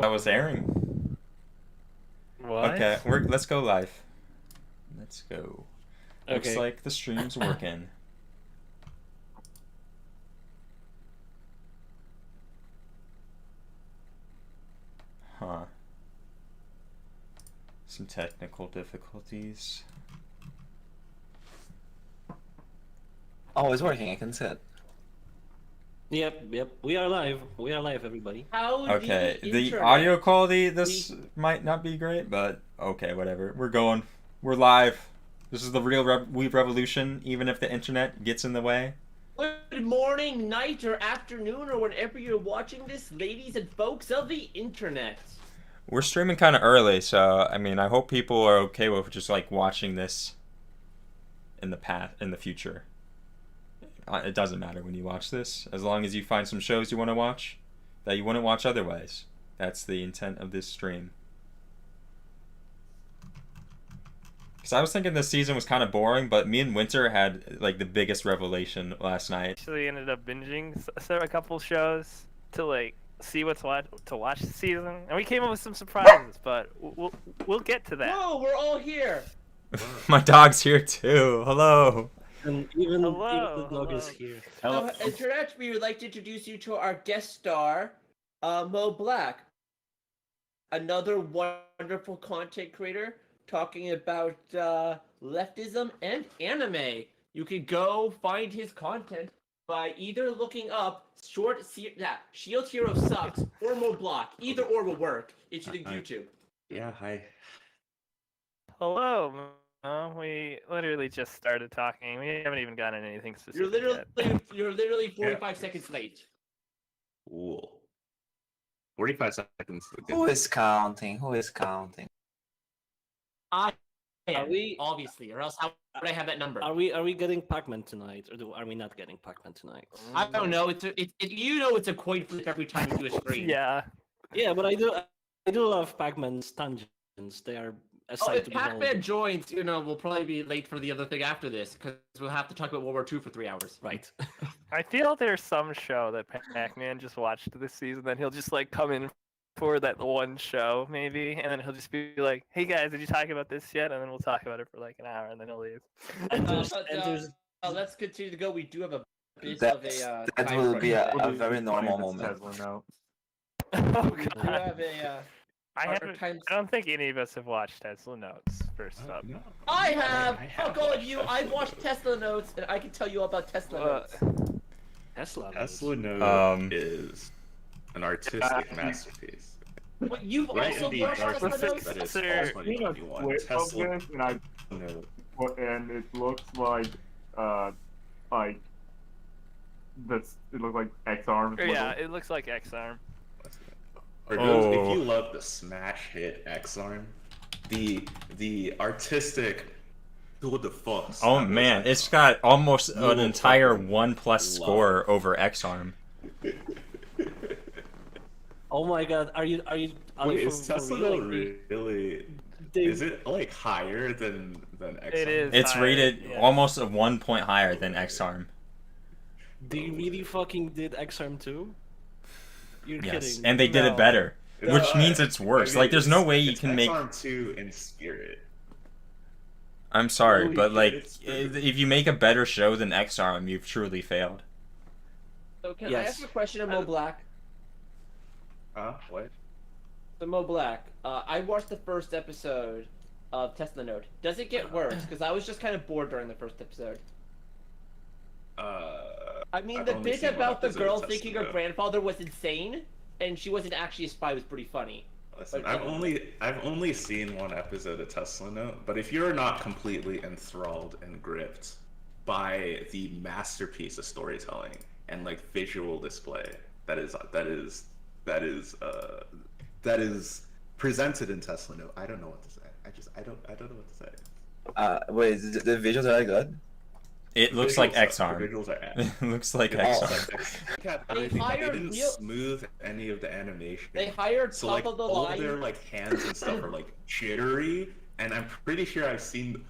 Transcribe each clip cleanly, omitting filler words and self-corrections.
That was airing. What? Okay, let's go live. Let's go. Looks Okay. like the stream's working. Huh. Some technical difficulties. Oh, it's working. I can see it. Yep. We are live. We are live, everybody. How Okay, the internet- audio quality, this might not be great, but okay, whatever. We're going. We're live. This is the real Weeb revolution, even if the internet gets in the way. Good morning, night, or afternoon, or whenever you're watching this, ladies and folks of the internet. We're streaming kind of early, so I mean, I hope people are okay with just like watching this in the future. It doesn't matter when you watch this, as long as you find some shows you want to watch that you wouldn't watch otherwise. That's the intent of this stream. Because I was thinking this season was kind of boring, but me and Winter had like the biggest revelation last night. Actually ended up binging a couple shows to like see what's to watch this season, and we came up with some surprises, but we'll get to that. Whoa, we're all here. My dog's here too. Hello. And even the Hello, dog is hello. here. So, internet, we would like to introduce you to our guest star, Mo Black, another wonderful content creator talking about leftism and anime. You can go find his content by either looking up Shield Hero Sucks or Mo Block. Either or will work. It's on YouTube. Yeah, hi. Hello. We literally just started talking. We haven't even gotten anything specific You're literally 45 seconds late. Cool. 45 seconds. Who is counting? Who is counting? I Are am, we- obviously, or else how would I have that number? Are we getting Pac-Man tonight, or are we not getting Pac-Man tonight? I don't know. It's a coin flip every time you do a stream. Yeah. Yeah, but I do love Pac-Man's tangents. They are a Oh, sight if to behold. Pac-Man joins, we'll probably be late for the other thing after this because we'll have to talk about World War II for 3 hours. Right. I feel there's some show that Pac-Man just watched this season, then he'll just like come in for that one show maybe, and then he'll just be like, "Hey guys, did you talk about this yet?" And then we'll talk about it for like an hour, and then he'll leave. And there's, Let's continue to go. We do have a bit That of a. that time will crunch. be a very normal moment. Oh We do god. have a. I our times- don't think any of us have watched Tesla Notes first up. I have. Fuck all of you. I've watched Tesla Notes, and I can tell you all about Tesla Notes. Tesla. Tesla Note is an artistic masterpiece. What, you've Right also in the watched dark Tesla Listen, Notes? that is Sir, fall 2021. Tesla Note. And it looks like this. It looks like X arms. Yeah, it looks like X-Arm. For those, if you love the smash hit X Arm, the artistic tour de force. Oh man, it's got almost an entire 1+ score over X-Arm. Oh my god, are you Wait, is for Tesla real? Note Like, really? they- Is it like higher than X Arm? It is. It's high, rated yeah. almost a 1 point higher than X-Arm. They really fucking did X-Arm too? You're Yes, kidding. and they did No. it better, No, which means it's worse. Like, there's no way you can make. X Arm 2 in spirit. I'm sorry, Holy but shit, like, it's true. if you make a better show than X-Arm, you've truly failed. So can I Yes. ask you a question of Mo Black? What? So Mo Black, I watched the first episode of Tesla Note. Does it get worse? Because I was just kind of bored during the first episode. I mean, I've the only bit seen one about the episode of girl Tesla thinking her Note. grandfather was insane, and she wasn't actually a spy was pretty funny. Listen, But- I've only seen one episode of Tesla Note, but if you're not completely enthralled and gripped by the masterpiece of storytelling and like visual display that is presented in Tesla Note, I don't know what to say. I don't know what to say. Wait, the visuals are good. It looks Visuals like are- X-Arm. the visuals are ass. It looks like It X-Arm. looks like X-Arm. They hired didn't real- smooth any of the animation. They hired So top like of the all line. their like hands and stuff are like jittery, and I'm pretty sure I've seen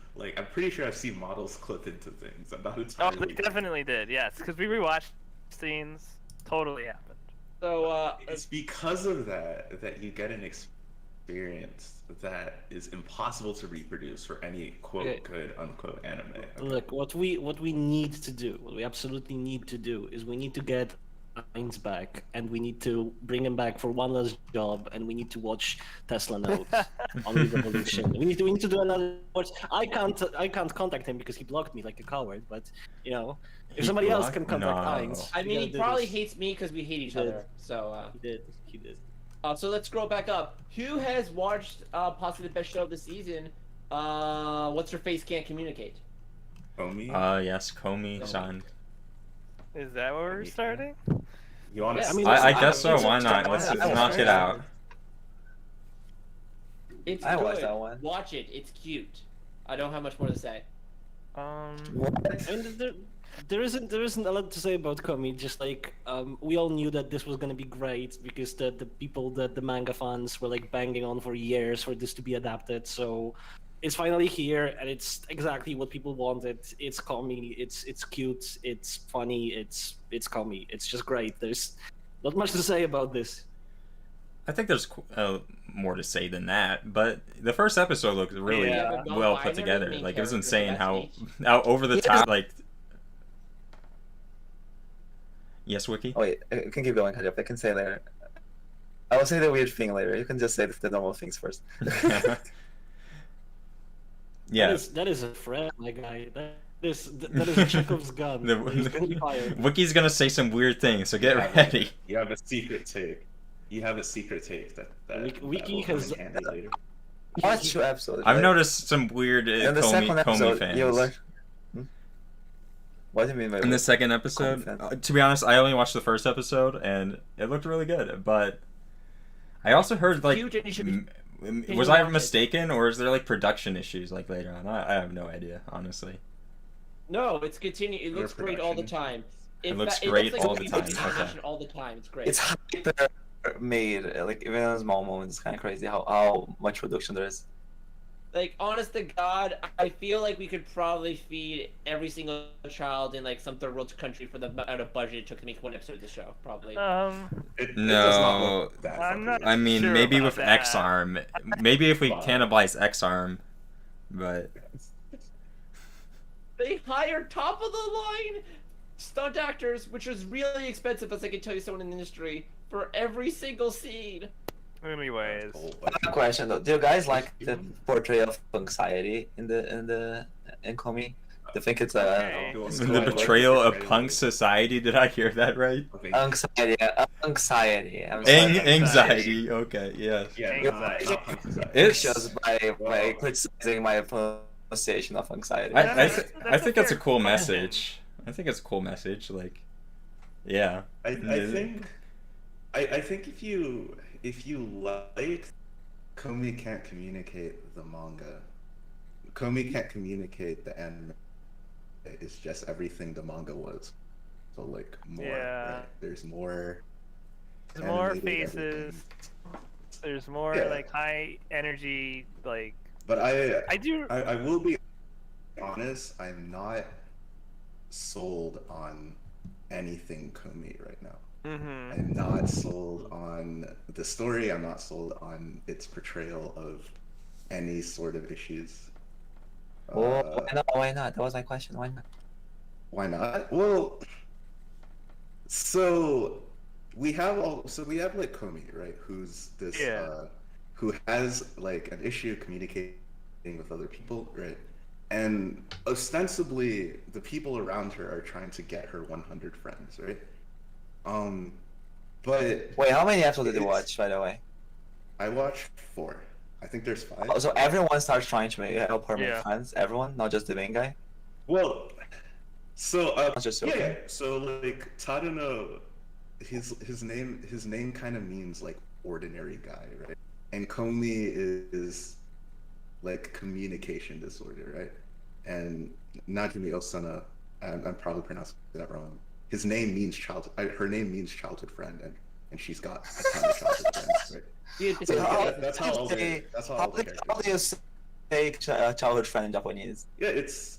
models clip into things. I'm not Oh, entirely. they definitely did. Yes, because we rewatched scenes. Totally happened. So It's because of that you get an experience that is impossible to reproduce for any quote good unquote anime. Okay? Look, what we need to do, what we absolutely need to do, is we need to get Heinz back, and we need to bring him back for one last job, and we need to watch Tesla Notes on the Revolution. We need to do another watch. I can't contact him because he blocked me like a coward. But you know, if somebody else can contact Heinz, I we mean, he gotta do probably this. hates me because we hate each He did. other. So He did. so let's scroll back up. Who has watched possibly the best show of the season? What's her face can't communicate. Komi, Yes, Komi-san. Is that where we're starting? you want to? Yeah, I mean, I listen, guess so. it's- Why it's- not? Let's knock it out. It's I good. watched that one. Watch it. It's cute. I don't have much more to say. I mean, there isn't a lot to say about Komi. Just like we all knew that this was gonna be great because the people that the manga fans were like banging on for years for this to be adapted. So it's finally here, and it's exactly what people wanted. It's Komi. It's cute. It's funny. It's Komi. It's just great. There's not much to say about this. I think there's more to say than that, but the first episode looked really Yeah. well put together. Like it was insane how over the top. Like, yes, Wiki. Oh wait, I can keep going, Hajip. I can say later. I will say the weird thing later. You can just say the normal things first. Yeah, That is a threat, my guy. That is a Chekhov's gun. He's gonna be fired. Wiki's gonna say some weird things, so get Yeah, ready. You have a secret take. You have a secret take that Wiki will come has- in handy later. Watch two episodes. I've right? noticed some weird In the second Komi episode, fans. you'll learn. What do you mean by In the second episode, Komi to be honest, I only watched the first episode, and it looked really good. But I also heard like, Cute and you should be- was I mistaken, or is there like production issues like later on? I have no idea, honestly. No, it's continuing. It looks great all the time. It In looks fact, great looks all like the it's time, okay. animation all the time. It's great. It's hyper made. Like even in small moments, it's kind of crazy how much production there is. Like, honest to God, I feel like we could probably feed every single child in like some third world country for the amount of budget it took to make one episode of the show. Probably. It does not No, look that I'm not- fucking I mean Sure maybe about with that. X-Arm, maybe if we Fuck. cannibalize X-Arm, but They hired top of the line stunt actors, which was really expensive, as I can tell you, someone in the industry, for every single scene. Anyways, Question though, do you guys like the portrayal of anxiety in Komi? Do you think it's Okay. the betrayal of punk society. Did I hear that right? anxiety? Anxiety. I'm sorry. Anxiety. Okay. Yes. Yeah, not punk society. It's. Just by criticizing my pronunciation of anxiety. I That's I think that's a fair cool comment. message. I think it's a cool message. Like, yeah. I think if you like Komi can't communicate the manga. Komi can't communicate the anime. It's just everything the manga was. So like more. Yeah. Right? There's more. there's more animated faces. everything. There's more Yeah. like high energy. Like But I do. I will be honest. I'm not sold on anything Komi right now. Mm-hmm. I'm not sold on the story. I'm not sold on its portrayal of any sort of issues. Oh, why not? That was my question. Why not? Why not? Well, so we have like Komi, right? Who's this? Yeah. Who has like an issue communicating with other people, right? And ostensibly, the people around her are trying to get her 100 friends, right? But Wait, how many episodes did you It's- watch, by the way? I watched 4. I think there's 5. Oh, so everyone starts trying to help her make Yeah. friends. Everyone, not just the main guy. Well, so That's just yeah, okay. yeah. So like Tadano, his name kind of means like ordinary guy, right? And Komi is like communication disorder, right? And Najimi Osana, I'm probably pronouncing that wrong. His name means her name means childhood friend, and she's got a ton of childhood friends, right? Dude, So this is- how- That's how all the How do you say childhood friend in Japanese? Yeah, it's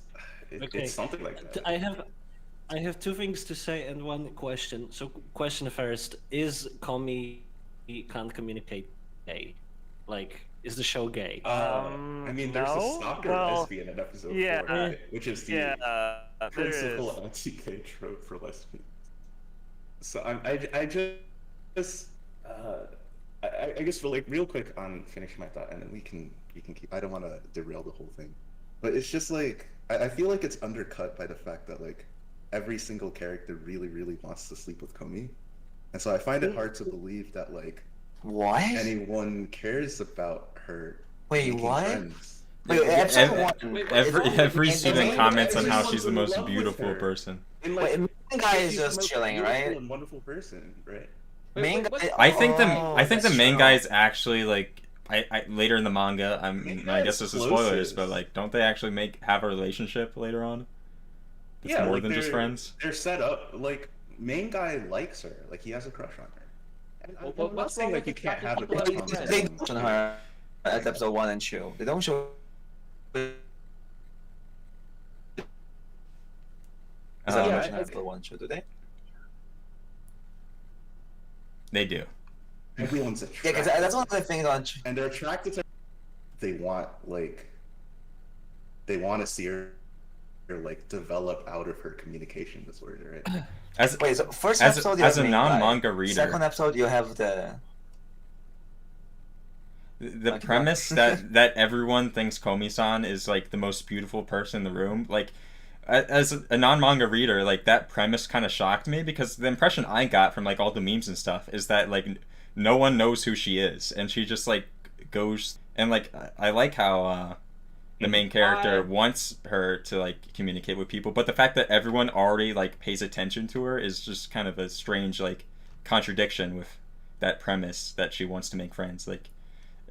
Okay. something like that. I I have two things to say and one question. So, question first: is Komi can't communicate gay? Like, is the show gay? I mean, there's a no? stalker Well, lesbian in episode yeah, 4, right? Which is the Yeah, there is. principal anti-gay trope for lesbians. So I just I guess for like real quick on finishing my thought, and then we can keep. I don't want to derail the whole thing, but it's just like I feel like it's undercut by the fact that like every single character really wants to sleep with Komi, and so I find it hard to believe that like What? anyone cares about her. Wait, making what? friends. Wait, episode one. Every Wait, student wait, comments on wait, how wait, she's the in most love with beautiful her. person. And, Wait, main guy is she's the just most chilling, beautiful right? and wonderful person, right? Main what- guy. I think the Oh, I think the that's main true. guy is actually like I later in the manga. Main I guy guess is this is spoilers, explosive. but like, don't they actually have a relationship later on? It's more like, than just they're- friends. They're set up like main guy likes her, like he has a crush on her. And I'm not what's saying wrong like with you can't the have a fact that crush people on like They someone. don't show her at episode 1 and 2. They don't show. Is that Um, mentioned in episode 1 and 2? Do they? They do. Everyone's Yeah, attracted. because that's one of the things on. And they're attracted to. They want they want to see her like develop out of her communication disorder, right? As Wait, so first as episode you as have a main guy. non-manga reader, Second episode you have the. the Like, premise that everyone thinks Komi-san is like the most beautiful person in the room, like as a non-manga reader, like that premise kind of shocked me because the impression I got from like all the memes and stuff is that like no one knows who she is and she just like goes and like I like how the main character wants her to like communicate with people, but the fact that everyone already like pays attention to her is just kind of a strange like contradiction with that premise that she wants to make friends. Like,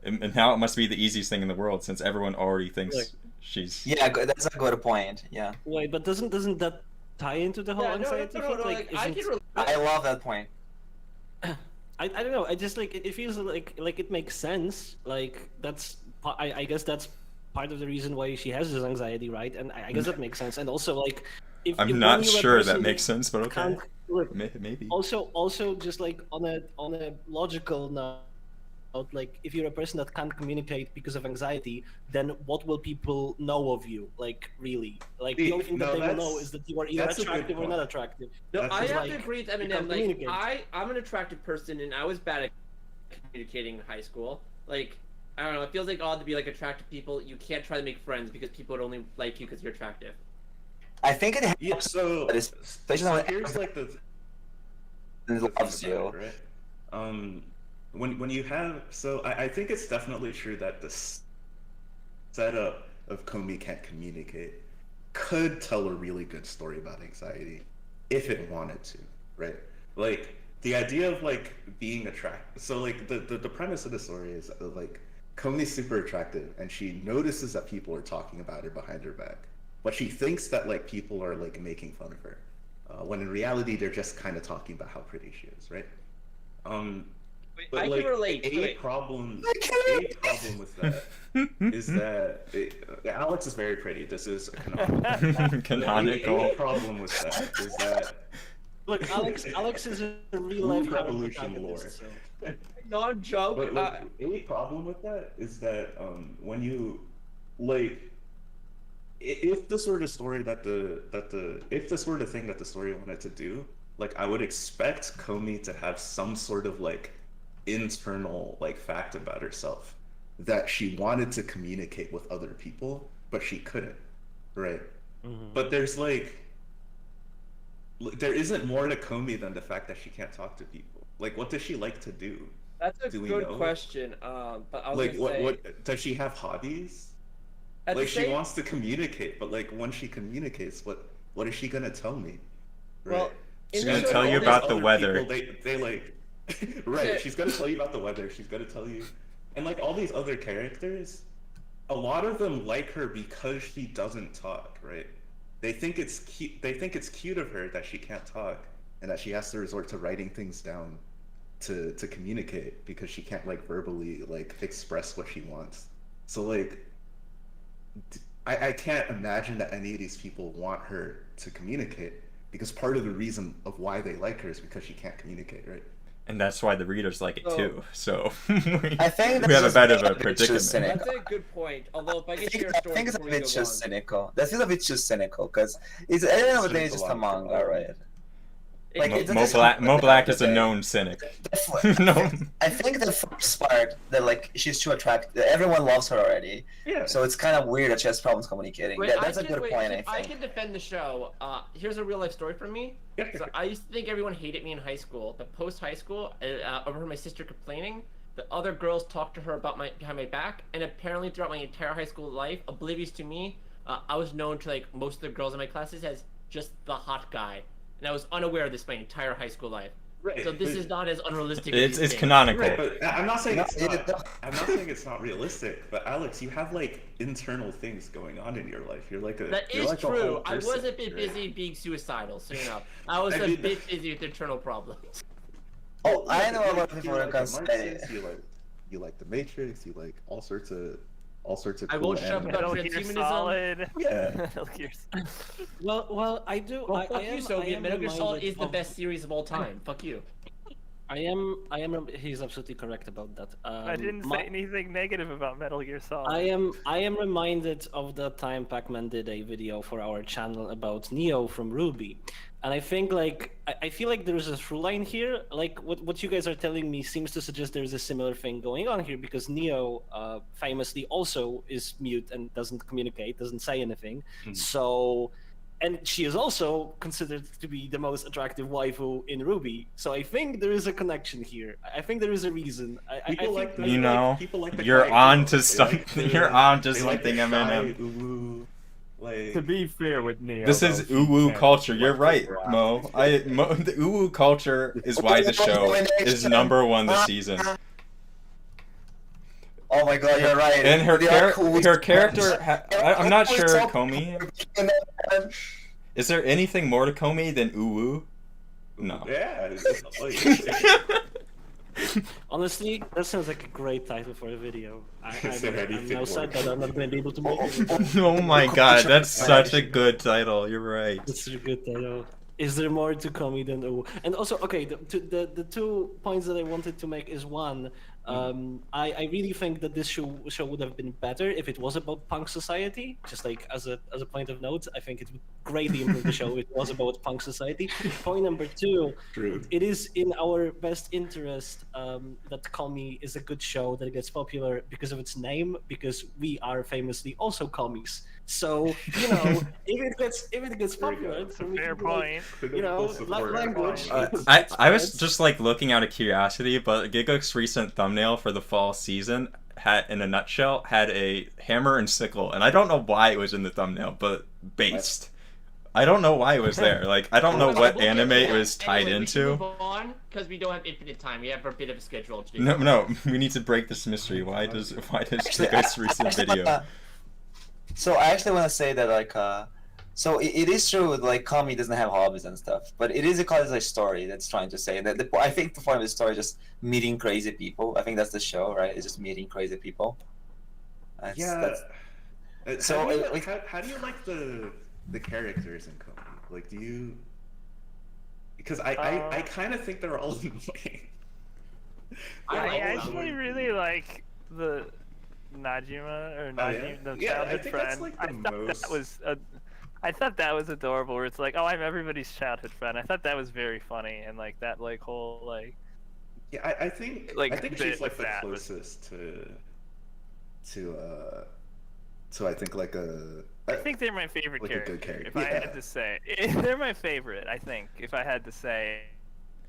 and now it must be the easiest thing in the world since everyone already thinks Like- she's. Yeah, that's a good point. Yeah, Wait, but doesn't that tie into the whole Yeah, anxiety thing? Like, I isn't- can relate. I love that point. I don't know. I just like it feels like it makes sense. Like that's I guess that's part of the reason why she has this anxiety, right? And I guess that makes sense. And also like if I'm when not you're a sure person that makes sense, but okay. can't look, Maybe. also just like on a logical note, like if you're a person that can't communicate because of anxiety, then what will people know of you? Like really, like the only thing that No, they will that's- know is that you are either that's a good attractive or not point. attractive. No, That's I just have like, to agree with you Eminem. can't Like, communicate. I'm an attractive person, and I was bad at communicating in high school. Like, I don't know. It feels like odd to be like attractive people. You can't try to make friends because people would only like you because you're attractive. I think it Yeah, helps. so, But it's- especially so when here's like the it loves thing you. about it, right? When you have I think it's definitely true that the setup of Komi can't communicate could tell a really good story about anxiety if it wanted to, right? Like the idea of like being attracted. So like the premise of the story is like Komi's super attractive and she notices that people are talking about her behind her back, but she thinks that like people are like making fun of her, when in reality they're just kind of talking about how pretty she is, right? But I like can relate. a problem with that is that Alex is very pretty. This is a canonical. Canonical. A problem with that is that Look, Alex is a real life Food Revolution protagonist, lore. so- Non-joke. But like, a problem with that is that when you like, if the sort of story if the sort of thing that the story wanted to do, like I would expect Komi to have some sort of like internal like fact about herself that she wanted to communicate with other people, but she couldn't, right? But there's like there isn't more to Komi than the fact that she can't talk to people. Like, what does she like to do? That's a do we good know? question. But I was Like, gonna say, what does she have hobbies? at the Like, she same- wants to communicate, but like when she communicates, what is she gonna tell me? Well, She's in gonna the tell show, you all about these the Other weather. people, they like right. She's gonna tell you about the weather. She's gonna tell you, and like all these other characters, a lot of them like her because she doesn't talk. Right? They think it's cute. They think it's cute of her that she can't talk and that she has to resort to writing things down to communicate because she can't like verbally like express what she wants. So like, I can't imagine that any of these people want her to communicate. because part of the reason of why they like her is because she can't communicate, right? And that's why the readers like it too. So I think we have a bit of a just predicament. cynical. That's a good point. Although if I I could think, share a I story think it's a before we bit go just on. cynical. That feels a bit too cynical because it's at the end of the day it's just a Cynical manga, right? Like, it Mo doesn't- Black, Mo Black is a Okay. known cynic. No. No. I think the first part that like she's too attractive, everyone loves her already. Yeah. So it's kind of weird that she has problems communicating. Wait, That's a good point, I I think. can defend the show. Here's a real life story from me. So I used to think everyone hated me in high school, but post high school, I overheard my sister complaining that other girls talked to her about behind my back, and apparently throughout my entire high school life, oblivious to me, I was known to like most of the girls in my classes as just the hot guy, and I was unaware of this my entire high school life. Right. So this is not as unrealistic. It's as you think. canonical. Right, but I'm not saying No, it's not. I'm not saying it's not realistic. But Alex, you have like internal things going on in your life. You're like a. That you're is like a whole true. I person, was a bit right? busy being suicidal, so you know. I was I a mean, bit busy with internal problems. Oh, I Yeah, know but a lot of you're people like that a can say. Marxist, you like the Matrix. You like all sorts of I cool won't shut up anime. about Metal Gear transhumanism. Solid. Yeah. Metal Gear Solid. Well, I do. Well, I fuck am, you, Soviet. I am Metal Gear Solid reminded is the of- best series of all time. Fuck you. I am. He's absolutely correct about that. I didn't my- say anything negative about Metal Gear Solid. I am reminded of the time Pac-Man did a video for our channel about Neo from Ruby, and I think like I feel like there is a through line here. Like what you guys are telling me seems to suggest there is a similar thing going on here because Neo famously also is mute and doesn't communicate, doesn't say anything. Mhm. So. And she is also considered to be the most attractive waifu in Ruby. So I think there is a connection here. I think there is a reason. I People think like You the- know, people like the you're guy on to they something. like the- You're on to they like the something, shy, Eminem. uwu, like To be fair with Neo, This is though, she uwu can't culture. You're right, reflect the Mo. The uwu culture is why the show is #1 this season. Oh my god, you're right. And her They are cool. her character. I'm not sure, So- Komi. Is there anything more to Komi than uwu? No. Yeah. it's like- Honestly, that sounds like a great title for a video. Is there I'm anything now sad more? that I'm not going to be able to make it. Oh my god, that's such a good title. You're right. That's a good title. Is there more to Komi than Uwu? And also, okay, the 2 points that I wanted to make is one, I really think that this show would have been better if it was about punk society. Just like as a point of note, I think it would greatly improve the show if it was about punk society. Point number 2, True. it is in our best interest that Komi is a good show that gets popular because of its name, because we are famously also commies. So you know, if it gets There we go. popular, That's a then we fair can be like, point. you know, Critical support language. on- I was just like looking out of curiosity, but Gigguk's recent thumbnail for the fall season had, in a nutshell, had a hammer and sickle, and I don't know why it was in the thumbnail, but based. I don't know why it was there. Like I don't know what anime it was tied into. Move on because we don't have infinite time. We have a bit of a schedule to do. No, we need to break this mystery. Why does Gigguk's recent video? So I actually want to say that like so it is true like Kami doesn't have hobbies and stuff, but it is a cosmic story that's trying to say that I think the point of the story is just meeting crazy people. I think that's the show, right? It's just meeting crazy people. That's- So So, like- how do you like the characters in Komi? Like, do you? Because I kind of think they're all annoying. I like them. actually really like the Najima or Oh, yeah? Najim, the Yeah, I childhood think friend. that's, like, the I thought most- that was I thought that was adorable. Where it's like, oh, I'm everybody's childhood friend. I thought that was very funny, and like that like whole like Yeah, I think Like, I think bit she's like with the that, but- closest to I think like a. I think they're my favorite Like a good character. character. If I Yeah. had to say, they're my favorite. I think if I had to say,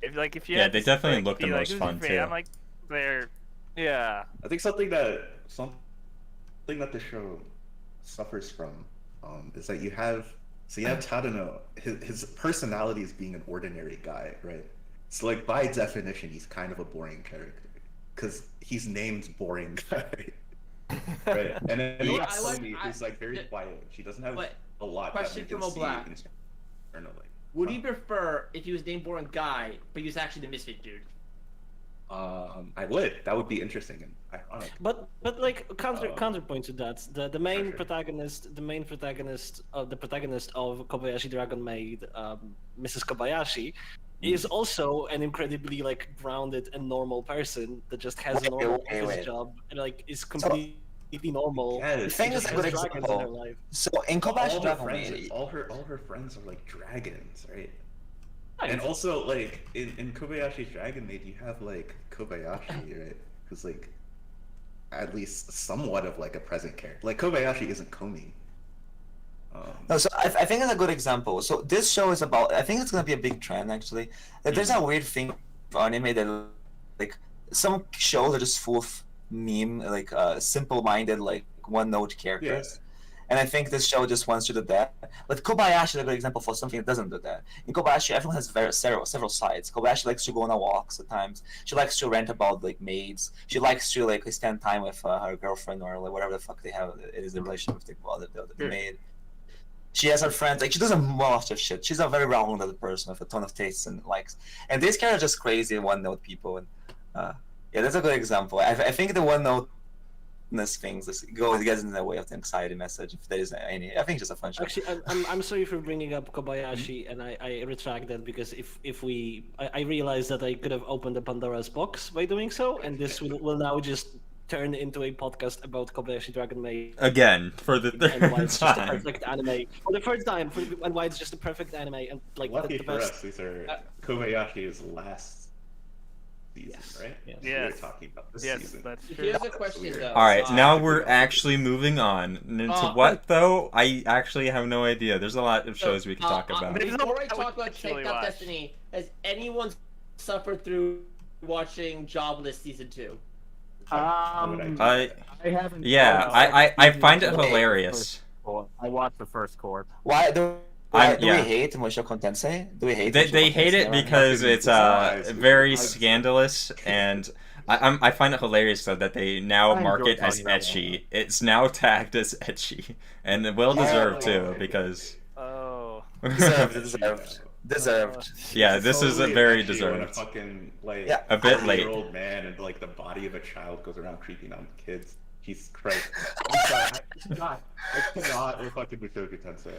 if you Yeah, had they to, definitely like, look the be like, most who's fun, your favorite? too. I'm like, they're, yeah. I think something that the show suffers from is that you have Tadano. His personality is being an ordinary guy, right? So like by definition, he's kind of a boring character because he's named boring guy. Right, and then Yeah, like I like- Komi, who's like very quiet. She doesn't have But a lot question that we from can see O'Black. internally. Would you prefer if he was named Boring Guy, but he was actually the misfit dude? I would. That would be interesting and ironic. But like counterpoint to that, the main Sure. protagonist, the protagonist of Kobayashi Dragon Maid, Mrs. Kobayashi, is also an incredibly like grounded and normal person that just has a normal office job and like is completely normal. Yes. The thing is Just a good has dragons in her example. life. So in all Kobayashi her Dragon friends, Maid, all her friends are like dragons, right? Right. And also, like in Kobayashi's Dragon Maid, you have like Kobayashi, right? Who's like at least somewhat of like a present character. Like Kobayashi isn't Komi. no, so I think it's a good example. So this show is about. I think it's gonna be a big trend actually. That there's a weird thing for anime that like some shows are just full of meme, like simple-minded, like one-note characters. And I think this show just wants to do that. But Kobayashi is a good example for something that doesn't do that. In Kobayashi, everyone has several sides. Kobayashi likes to go on walks at times. She likes to rant about like maids. She likes to like spend time with her girlfriend or like whatever the fuck they have. It is the relationship with the maid. She has her friends. Like she does a lot of shit. She's a very rounded person with a ton of tastes and likes. And these characters are just crazy one-note people. And yeah, that's a good example. I think the one-note things gets in the way of the anxiety message if there is any. I think it's just a fun show. Actually, I'm sorry for bringing up Kobayashi, and I retract that because I realized that I could have opened a Pandora's box by doing so, and this will now just turn into a podcast about Kobayashi Dragon Maid Again, for the and why third it's just a time. perfect anime for the third time, and why it's just a perfect anime and like Lucky the for best. us, these are Kobayashi's last season, right? Yes. So Yes. we're talking about this Yes, season. that's true. Here's a question though. All right, now Uh, we're actually moving on into Uh, what though? I actually have no idea. There's a lot of shows we can talk about. There's Before I no- talk about actually Takt Op watch. Destiny, has anyone suffered through watching Jobless season 2? I haven't. yeah, I find it hilarious. I watched the first court. Why do yeah. we hate Mushoku Tensei? Do we hate? They Mushoku hate it Tensei? because it's Surprise. very scandalous, and I find it hilarious though that they now I enjoy mark it as talking about ecchi. It's now tagged as ecchi, and well deserved too because Oh. Deserved. yeah, this is a Totally very ecchi when deserved. A fucking like Yeah. A bit late. 40-year-old man and like the body of a child goes around creeping on kids. Jesus Christ! I'm sorry, I cannot with fucking Mushoku Tensei.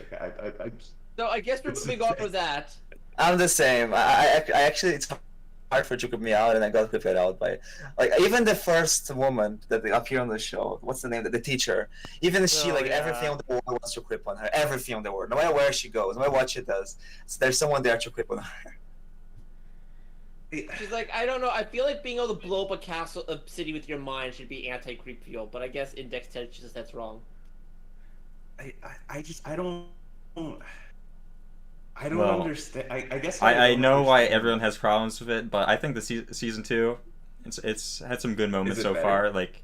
I just, So I guess we're moving on from that. I'm the same. I actually it's hard for it to creep me out, and I got creeped out by like even the first woman that appeared on the show. What's the name? The teacher. Even she, Oh, like yeah. everything on the world wants to creep on her. Everything on the world, no matter where she goes, no matter what she does, there's someone there to creep on her. She's like, I don't know. I feel like being able to blow up a city with your mind should be anti-creep fuel, but I guess Index tells us that's wrong. I don't Well, understand. I guess I don't know why understand. everyone has problems with it, but I think the season 2, it's had some good moments it so better? far. Like,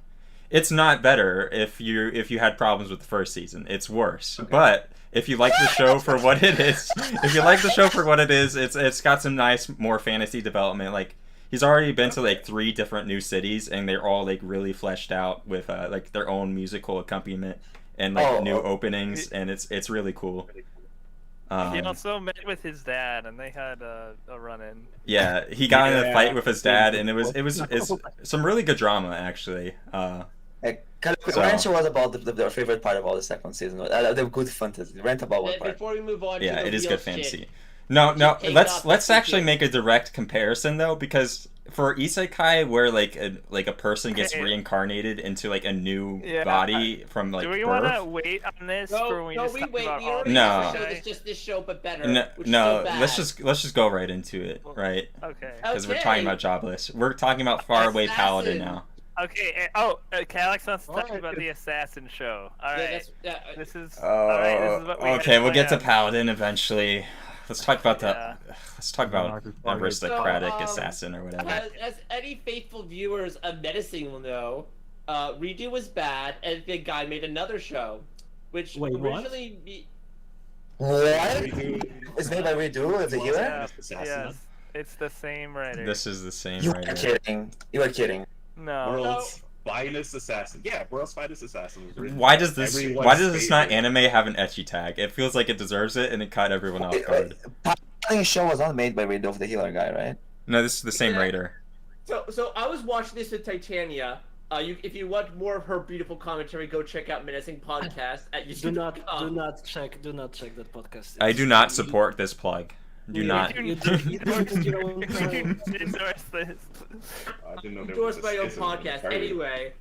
it's not better if you had problems with the first season. It's worse. Okay. But if you like the show for what it is, it's got some nice more fantasy development. Like, he's already been to like 3 different new cities, and they're all like really fleshed out with like their own musical accompaniment and like new openings, and it's really cool. He also met with his dad, and they had a run-in. Yeah, he got in a Yeah. fight with his dad, and it's some really good drama actually. So- Rancho was about the favorite part of all the second season. The good fantasy. Rant about one Then part. before we move on, Yeah, to the it is real good shit, fantasy. No, Take let's off the actually ticket. make a direct comparison though, because for isekai where like a person gets Okay. reincarnated into like a new Yeah. body from like Do we birth. want to wait on this for when we No, just we talk wait. about We all already No. have a show Okay. that's just this show, but better. No, which is no, so bad. let's just go right into it, right? Okay. Because we're Okay. talking about jobless. We're talking about Faraway Paladin now. Okay. Calyx wants to talk about the assassin show. All Yeah, right. that's This is all right. This is what we Okay, had we'll get to planned. Paladin eventually. Let's talk about Yeah. let's talk about aristocratic So, assassin or whatever. as any faithful viewers of medicine will know, Redo was bad, and the guy made another show, which Wait, what? originally What? It's made by Redo, the healer? Yeah, Assassin. yes, it's the same writer. This is the same You are writer. kidding. You are kidding. No. World's finest assassin. Yeah, world's finest assassin was written Why by does this everyone's not favorite. anime have an ecchi tag? It feels like it deserves it, and it caught everyone off guard. Paladin show was not made by Redo, the healer guy, right? No, this is the same Yeah. writer. So I was watching this with Titania. If you want more of her beautiful commentary, go check out Menacing Podcast at YouTube. Do not check that podcast. I do not support this plug. Do not. You endorsed your own Endorse this. I didn't know there Endorsed was by a your own schism in the podcast. party. Anyway,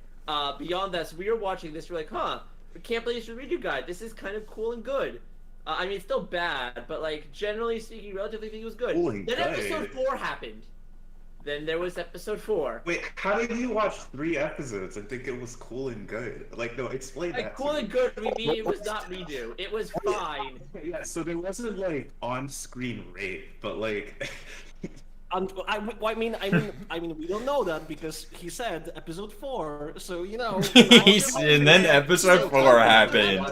beyond that, so we were watching this. We're like, huh, we can't believe this redo guide. This is kind of cool and good. I mean, it's still bad, but like generally speaking, relatively speaking, it was good. Cool and Then good. episode 4 happened. Then there was episode 4. Wait, how did you watch 3 episodes and think it was cool and good? Like, no, explain Like that. cool to and me. good, we mean it was not redo. It was fine. Yeah, so there wasn't like on-screen rape, but like. I mean, we don't know that because he said episode 4, so you know. And then episode 4 happened.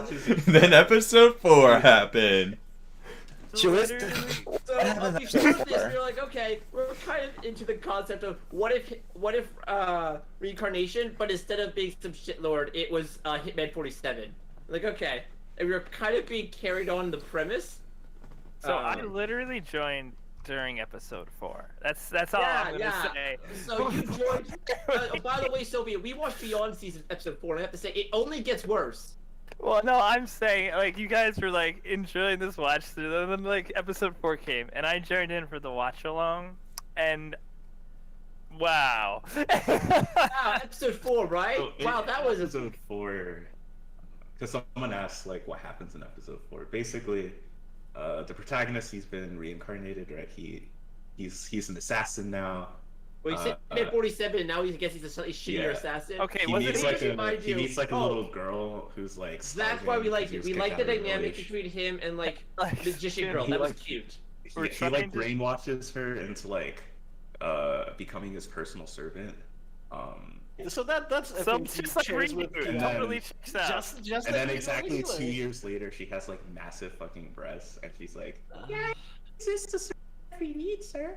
Then episode 4 happened. She was. So What happened before after this, four? we were like, okay, we're kind of into the concept of what if reincarnation, but instead of being some shitlord, it was Hitman 47. Like, okay, and we were kind of being carried on the premise. So I literally joined during episode 4. That's all Yeah, I'm gonna say. So you joined. By the way, Sophia, we watched Beyond season episode 4, and I have to say, it only gets worse. Well, no, I'm saying like you guys were like enjoying this watch through, and then like episode 4 came, and I joined in for the watch along, and wow. Wow, episode 4, right? So Wow, that was episode 4. Because someone asked like what happens in episode 4. Basically, the protagonist, he's been reincarnated, right? He's an assassin now. Well, he said Hitman 47, and now he gets he's a slightly shittier Yeah. assassin. Okay, He wasn't meets he like just remind he you- meets like a oh. little girl who's like. That's why we liked it. We liked the dynamic between. between him and like Like, the magician dude, girl. he That was like- cute. We're He like trying to- brainwashes her into like becoming his personal servant. So that's a Some thing just he like shares with reboot. And Totally then- checks out. just And like then we do exactly with 2 Healer. years later, she has like massive fucking breasts, and she's like, Yeah, this is the service we need, sir.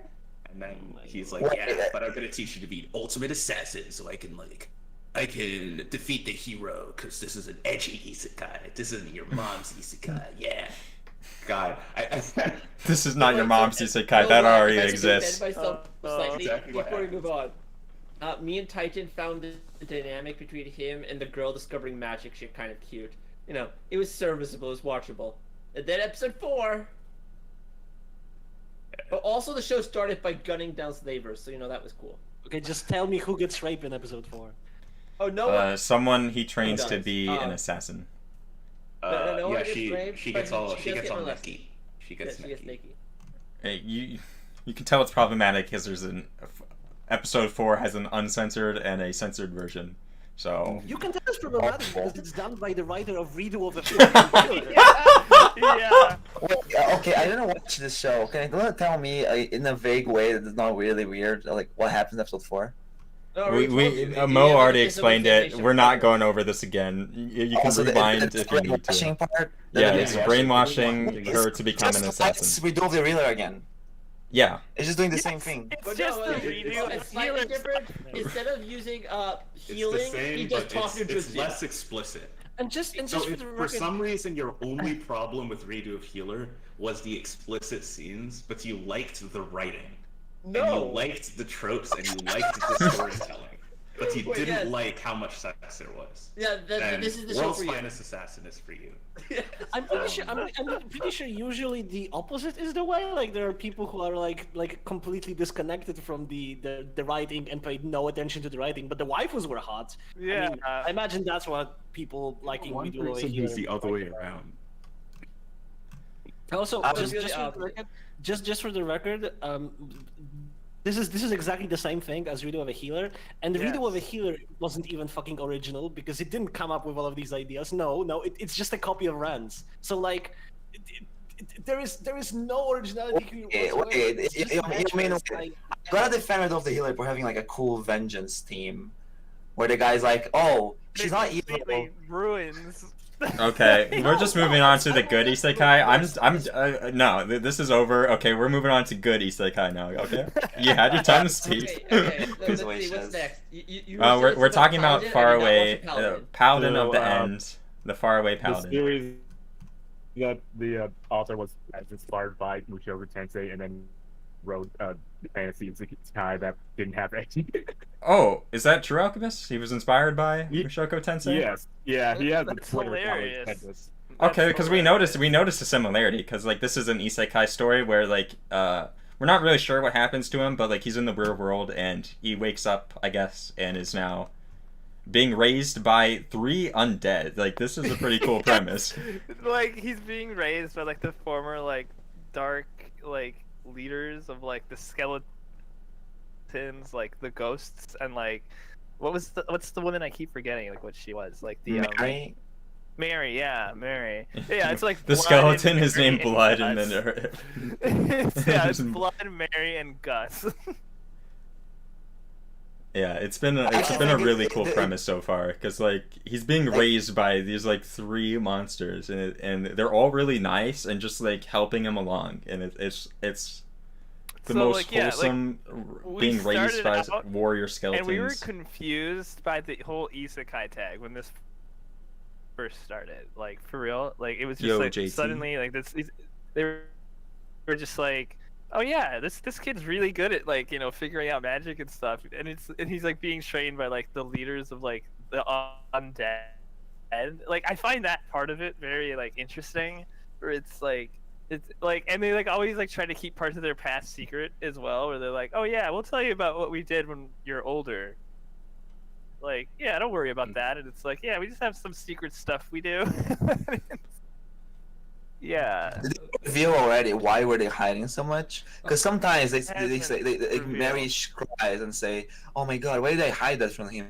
and then Oh my he's God. like, yeah, but I'm gonna teach you to be an ultimate assassin, so I can defeat the hero, because this is an edgy isekai. This isn't your mom's isekai. Yeah. God, I This is not your mom's isekai. That already exists. Myself slightly exactly what before we happens. move on. Me and Titan found the dynamic between him and the girl discovering magic shit kind of cute. You know, it was serviceable, it was watchable. And then episode 4. But also the show started by gunning down slavers, so you know that was cool. Okay, just tell me who gets raped in episode 4. Oh no! Someone he trains to does? be an assassin. No, yeah, it gets she raped, she but gets all she she does gets get all molested. necky. She Yeah, gets she gets necky. naked. Hey, you can tell it's problematic because there's episode 4 has an uncensored and a censored version. So You can tell it's problematic because it's done by the writer of Redo of a Yeah. Wait, okay, I didn't watch this show. Can you tell me in a vague way that is not really weird, like what happens in episode 4? No, I already told you. Mo Yeah, already it's a explained it. representation. We're not going over this again. You can Also, rewind the if you need to. brainwashing part. Yeah, the it's brainwashing. brainwashing her to become an just assassin. we do the reader again. Yeah. It's just doing the same thing. It's But just no, the it's redo. slightly different. Instead of using It's healing, the same, he but just talks into it's his less explicit. And just So for if the for record, some reason your only problem with Redo of Healer was the explicit scenes, but you liked the writing, and you No. liked the tropes, and you liked the storytelling, but you Wait, didn't yes. like how much sex there was. Yeah, Then this is the show World's for you. Finest Assassin is for you. I'm pretty sure. I'm pretty sure. Usually, the opposite is the way. Like there are people who are like completely disconnected from the writing and paid no attention to the writing. But the waifus were hot. Yeah. I mean, I imagine that's what people liking One Redo over person here. who's the other way around. Also, I just, was just, really for the record, just for the record, this is exactly the same thing as Redo of a Healer, and the Redo of a Healer wasn't even fucking original because it didn't come up with all of these ideas. No, it's just a copy of Rand's. So like, there is no originality. Wait, you mean I gotta defend Red of the Healer for having like a cool vengeance team, where the guy's like, oh, she's not evil. Completely ruins. Okay, we're just moving on to the good isekai. No, this is over. Okay, we're moving on to good isekai now. Okay, you had your time to speak. Okay, let's see, Wait, what's Shaz. next? You were We're saying talking about Paladin? I did not watch Faraway the Paladin. Paladin So, of the End, the Faraway The Paladin. series that the author was inspired by Mushoku Tensei, and then wrote fantasy isekai that didn't have any. Oh, is that true, Alchemist? He was inspired by Ye- Mushoku Tensei? Yes, yeah, he has a That's Twitter account which hilarious. had this. Okay, That's because we hilarious. noticed a similarity, because like this is an isekai story where like we're not really sure what happens to him, but like he's in the real world and he wakes up, I guess, and is now being raised by 3 undead. Like this is a pretty cool premise. Like he's being raised by like the former like dark like leaders of like the skeletons, like the ghosts, and like what's the woman I keep forgetting like what she was like the Mary? Mary, yeah, Mary. Yeah, it's like The Blood skeleton and is Mary named Blood, and Gus. then it's Blood, Mary, and Gus. yeah, it's been a really cool premise so far, because like he's being raised by these like 3 monsters, and they're all really nice and just like helping him along, and it's the So, most like, yeah, like, wholesome we being raised started by out, warrior skeletons. And we were confused by the whole isekai tag when this first started. Like for real, like it was just Yo, like JT. suddenly like they were just like, oh yeah, this kid's really good at like figuring out magic and stuff, and he's like being trained by like the leaders of like the undead. And like I find that part of it very like interesting, where it's like and they like always like try to keep parts of their past secret as well, where they're like, oh yeah, we'll tell you about what we did when you're older. Like, yeah, don't worry about that. And it's like, yeah, we just have some secret stuff we do. Yeah. Did they reveal already why were they hiding so much? Because sometimes they Hasn't say revealed. Mary cries and say, "Oh my God, why did I hide that from him?"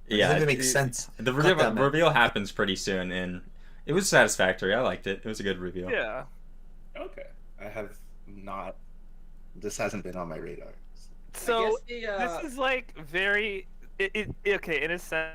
It Yeah, doesn't even make sense. The God damn it. reveal happens pretty soon, and it was satisfactory. I liked it. It was a good reveal. Yeah. Okay, I have not. This hasn't been on my radar. So guess this is like very okay in a sense.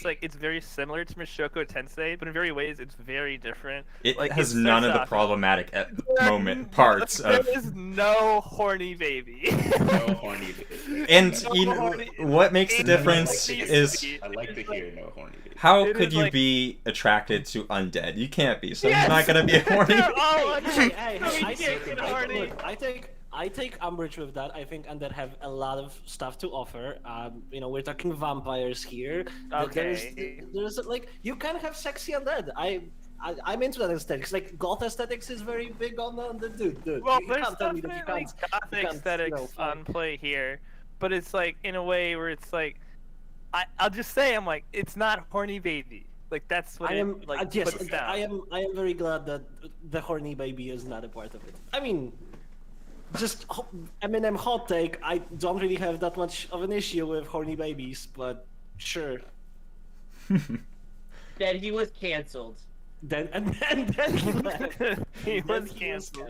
Like it's very similar to Mushoku Tensei, but in very ways it's very different. It Like, has it none of starts the off- problematic parts there of. is no horny baby. No horny baby. And No you know, horny- what makes the it difference needs is to be- I like to hear no horny baby. how it could is you like- be attracted to undead? You can't be. So Yes! you're not gonna be horny. They're all Hey, undead. I Get horny. look, I take umbrage with that. I think undead have a lot of stuff to offer. We're talking vampires here. Okay. There's like you can have sexy undead. I'm into that aesthetics. Like goth aesthetics is very big on the dude. Well, you there's can't tell me that definitely you can't. gothic can't, aesthetics find- on play here, but it's like in a way where it's like, I'll just say I'm like it's not horny baby. Like that's what I am. it like Yes, puts down. I am very glad that the horny baby is not a part of it. I mean, just Eminem hot take. I don't really have that much of an issue with horny babies, but sure. That he was canceled. Then He was Then canceled.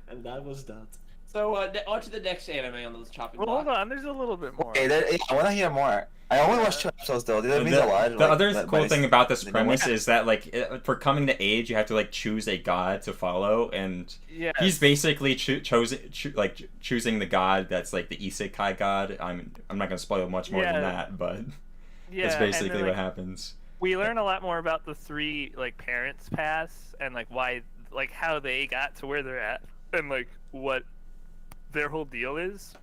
and that was that. So on to the next anime on those chopping Well, block. hold on. There's a little bit more. Okay, I want to hear more. I only watched 2 episodes though. That means a lot. The like, other but cool it's- thing about this they don't premise like- is that like for coming to age, you have to like choose a god to follow, and Yes. he's basically choosing the god that's like the isekai god. I'm not gonna spoil much more than Yeah. that, but Yeah, that's and basically then, what like, happens. we learn a lot more about the 3 like parents' past and like why like how they got to where they're at and like what their whole deal is.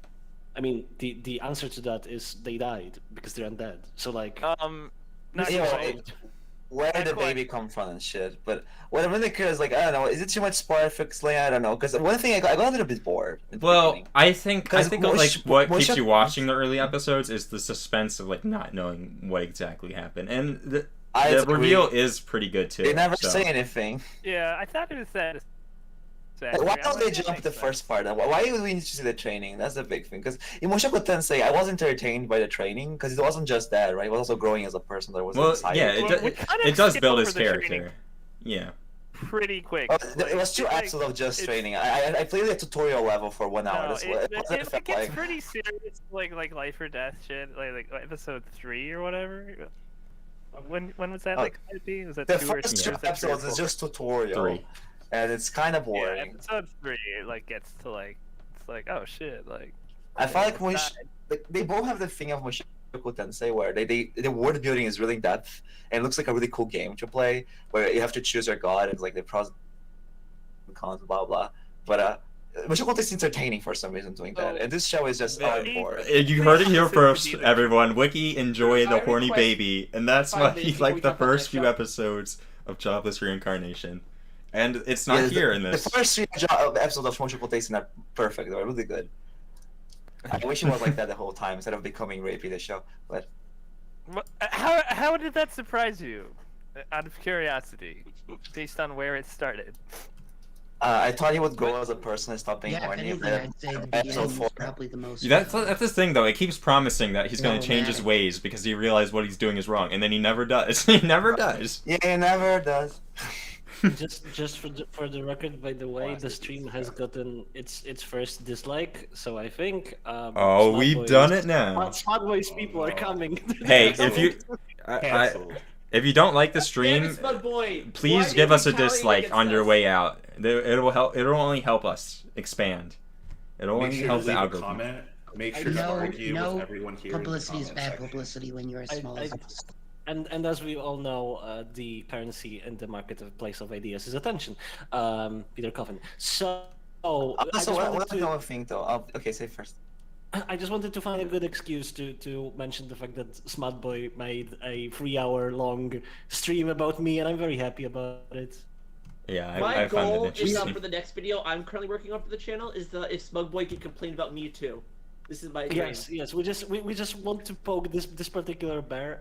I mean, the answer to that is they died because they're undead. So like, Not Yeah, quite. where Not the quite. baby come from and shit. But what I'm really curious, like, I don't know, is it too much spoiler for Slay? I don't know, because one thing I got a little bit bored. at the Well, beginning. I think 'Cause like Mush- what Mush- keeps you watching the early episodes is the suspense of like not knowing what exactly happened, and the I agree. reveal is pretty good too. They never so. say anything. Yeah, I thought it was that. Like, why don't they jump the first part? Why do we need to see the training? That's the big thing. Because in Mushoku Tensei, I was entertained by the training because it wasn't just that, right? It was also growing as a person. There was Well, inside. yeah, Well, we kinda it does skip build over his the training. character. Yeah. Pretty quick. Oh, it was 2 like, episodes of just it's- training. I played the tutorial level for 1 hour. No, That's what it, that's what it, it felt it gets like. pretty serious, like life or death shit, like episode 3 or whatever. When was that? Oh, Like, was that The 2 or first 2 3? Was that 3 or episodes is 4? just tutorial. 3. And it's kind of Yeah, boring. episode 3 like gets to like it's like oh shit like. I felt like it's like, they both have the thing of Mushoku Tensei where the world building is really in depth and it looks like a really cool game to play where you have to choose your god and like the pros and cons, blah blah. But Mushoku Tensei is entertaining for some reason doing that, and this show is just boring. You heard it here Opposite first, Vegeta. everyone. Wiki enjoy the I horny request baby, and that's 5 why minutes he before we liked the talk about first that few show. episodes of Jobless Reincarnation. And it's not Yeah, here in this. The first 3 episodes of Mushoku Tensei are perfect. They're really good. I wish it was like that the whole time instead of becoming rapey the show. But How did that surprise you? Out of curiosity, based on where it started. I thought he would grow as a person and stop being Yeah, if horny. anything, But I'd say the episode beginning 4. was probably the most. That's the thing, though. It keeps promising that he's going to change his Problematic. ways because he realized what he's doing is wrong, and then he never does. He never does. Yeah, he never does. Just for the record, by the way, the stream has gotten its first dislike, so I think. Oh, we've done it now. Smart Boys people are coming. Hey, if you, Cancelled. if you don't like the Damn it, stream, Smug Boy. please Why give are us you a dislike retaliating on your against way out. It'll help. It'll only help us expand. It'll Make only sure to help the leave a algorithm. comment. Make sure to argue No with everyone here. in the publicity is comment bad section. publicity when you're as small as us. And as we all know, the currency in the marketplace of ideas is attention. Peter Coffin. So. I just Also, wanted one to- more thing though. Okay, say first. I just wanted to find a good excuse to mention the fact that Smart Boy made a 3-hour long stream about me, and I'm very happy about it. Yeah, My I found goal it is interesting. for the next video I'm currently working on for the channel is if Smug Boy can complain about me too. This is my dream. Yes. We just want to poke this particular bear.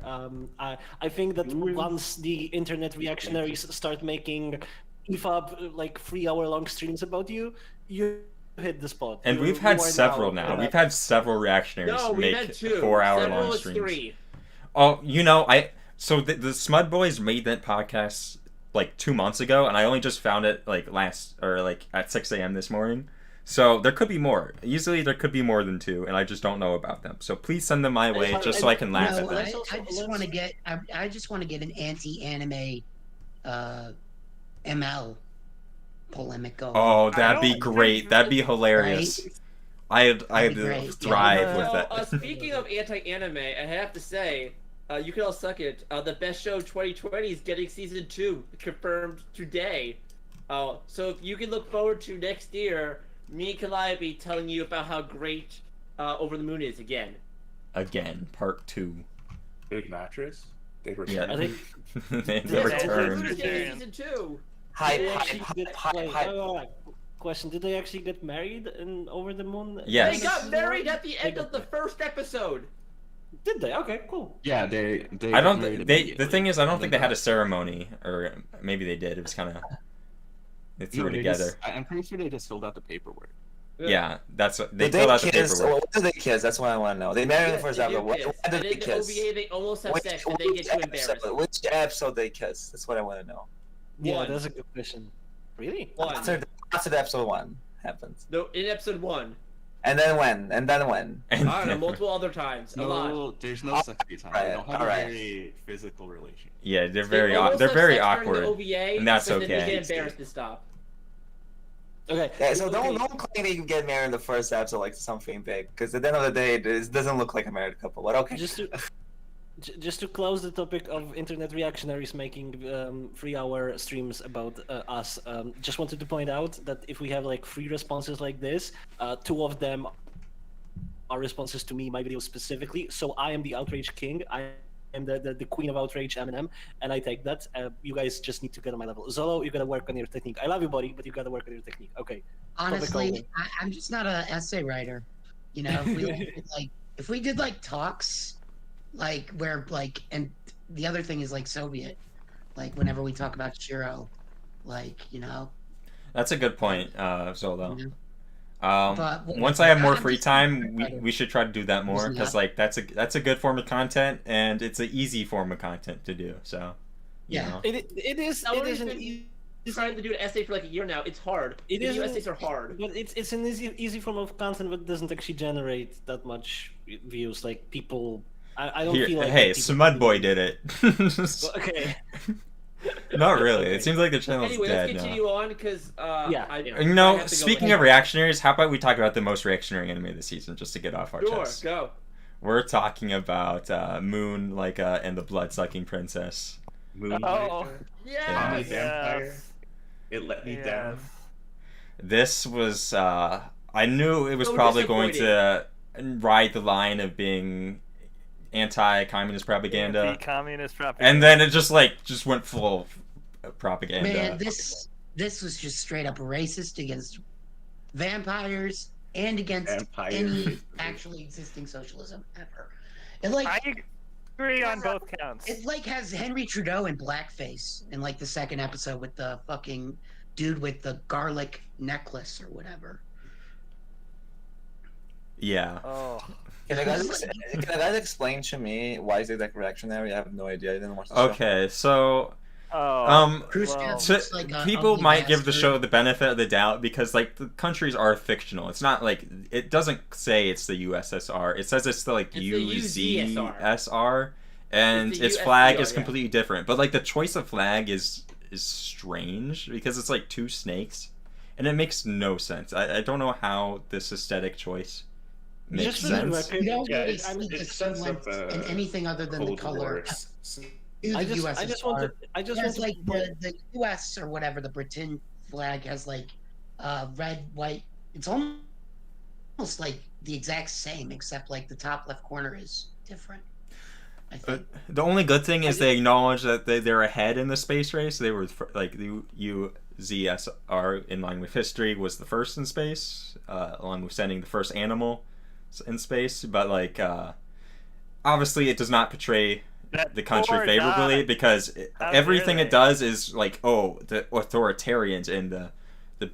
I think that once the internet reactionaries start making EFAB like 3-hour long streams about you, you hit the spot. And You- we've had you are several now. now. We've had several reactionaries No, we've make had 2. 4-hour Several long is streams. 3. Oh, so the Smud Boys made that podcast like 2 months ago, and I only just found it like at 6 a.m. this morning. So there could be more. Easily there could be more than 2, and I just don't know about them. So please send them my way just so I can laugh No, at them. I just want to get. I just want to get an anti-anime, ML polemic going. Oh, that'd be don't great. think That'd be hilarious. I'd That'd be great. thrive Yeah. with So, that. speaking of anti-anime, I have to say, you can all suck it. The best show of 2020 is getting season 2 confirmed today. So if you can look forward to next year, me and Calliope telling you about how great Over the Moon is again. Again, part 2. Big mattress. They were. Yeah. I think They Yeah, Over the returned. Moon is getting season 2. Hype, Did they hype, actually hype, get- hype, wait, hype. Question: did they actually get married in Over the Moon? Yes. They got married at the They end got of the first episode. Did they? Okay, cool. Yeah, they. I don't. The thing is, I don't think they had a ceremony, or maybe they did. It was kind of. They threw it together. I'm pretty sure they just filled out the paperwork. Yeah, that's what they Did they filled out the kiss? paperwork. What did they kiss? That's what I want to know. They married in the Yes, first they do episode. Why kiss. did And they in the kiss? OVA, they almost have sex, and they get too embarrassed. Which episode they kiss? That's what I want to know. Yeah, One. that's a good question. Really? One. After episode 1 happens. No, in episode 1. And then when? And then when? And I don't know, multiple other times. A lot. There's no sexy time. They don't have Alright. a very physical relationship. yeah, they're They very almost they're have very sex during awkward. the OVA, and that's but then okay. they get embarrassed to stop. Okay. Yeah, so don't okay. claim that you get married in the first episode like something big, because at the end of the day, it doesn't look like a married couple. But okay. Just to close the topic of internet reactionaries making 3-hour streams about us, just wanted to point out that if we have like 3 responses like this, 2 of them are responses to me, my video specifically. So I am the outrage king. I am the queen of outrage, Eminem, and I take that. You guys just need to get on my level. Zolo, you gotta work on your technique. I love you, buddy, but you gotta work on your technique. Okay. Honestly, I'm just not an essay writer. You know, if we did like talks, like where like, and the other thing is like Soviet, like whenever we talk about Shiro, like That's a good point, Zolo. you know? But Once I have more I'm free just- time, we should try to do that more Isn't because that- like that's a good form of content and it's an easy form of content to do. So, you Yeah. know. It is Someone's an been trying to do an essay for like a year now. It's hard. It Video is, essays are hard. but it's an easy form of content, but doesn't actually generate that much views. Like people, I don't Here, feel like hey, people- Smud Boy did it. Okay. Not really. It seems like the channel's Anyway, let's dead now. continue on because Yeah. I You know, have to go speaking ahead. of reactionaries, how about we talk about the most reactionary anime this season, just to get off our Sure, chest. go. We're talking about Moon, and the blood-sucking princess. Moonlight. Oh, Yeah. Tommy yes. Vampire. It let me down. This was I knew it was So probably going to ride the line of being anti-communist propaganda, Anti-communist propaganda. and then it just went full propaganda. Man, this was just straight up racist against vampires and against any actually existing socialism ever. It like I agree on both counts. it like has Henry Trudeau in blackface in like the second episode with the fucking dude with the garlic necklace or whatever. Yeah. Oh. Can you guys explain to me why is it like reactionary? I have no idea. I didn't watch the show. Okay, so Khrushchev so looks like a people ugly might give the bastard. show the benefit of the doubt because like the countries are fictional. It's not like it doesn't say it's the USSR. It says it's the like It's the UZSR, and It's the its flag USSR, is yeah. completely different. But like the choice of flag is strange because it's like two snakes, and it makes no sense. I don't know how this aesthetic choice makes Just for the sense. record, You don't Yeah, really it's- see the it sets up semblance in anything other than the Cold color. War. To I the just want to. I just want Whereas to. like the US or whatever, the Britain flag has like red, white. It's almost like the exact same, except like the top left corner is different. I think. The only good thing is they acknowledge that they're ahead in the space race. They were like the UZSR, in line with history, was the first in space, along with sending the first animal in space. But like, obviously, it does not portray the country poor favorably dog. because How everything dare it they? does is like, oh, the authoritarians and the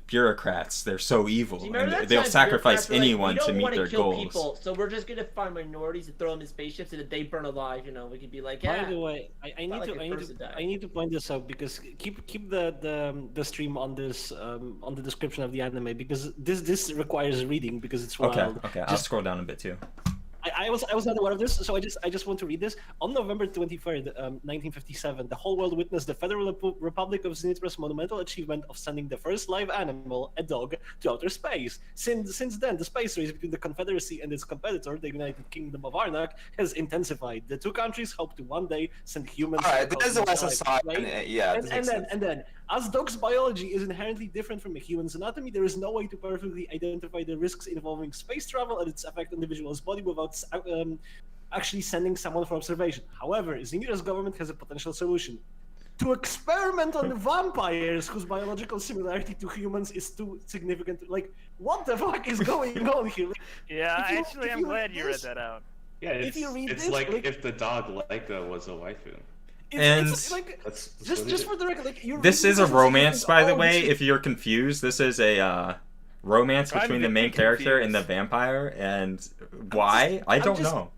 bureaucrats, they're so evil, Do you remember and that they'll time sacrifice bureaucrats were like, anyone "We to don't meet wanna their kill goals. people, so we're just gonna find minorities and throw them in spaceships, and if they burn alive, we could be like, yeah. By the way, I need Not like to a I need person to died. I need to point this out because keep the stream on this on the description of the anime because this requires reading because it's wild. Okay, I'll Just- scroll down a bit too. I was not aware of this, so I just want to read this. On November 23rd, 1957, the whole world witnessed the Federal Republic of Zenitra's monumental achievement of sending the first live animal, a dog, to outer space. Since then, the space race between the Confederacy and its competitor, the United Kingdom of Arnak, has intensified. The two countries hope to one day send humans. Alright, to this is the cosmic West life, Side. right? Yeah, And, this and makes then, sense. and then, as dog's biology is inherently different from a human's anatomy, there is no way to perfectly identify the risks involving space travel and its effect on the individual's body without actually sending someone for observation. However, Zenira's government has a potential solution. To experiment on vampires whose biological similarity to humans is too significant. Like, what the fuck is going on here? Like, Yeah, If you- actually, if I'm you glad read you read this- that out. Yeah, If it's, you read it's this, like like- if the dog Leica was a waifu. it's like, That's just what it for the record, like, you're This reading is a and saying, romance, by the "Oh, way. this is- If you're confused, this is a romance I'm between the very main character and the confused. vampire. And why? I don't know.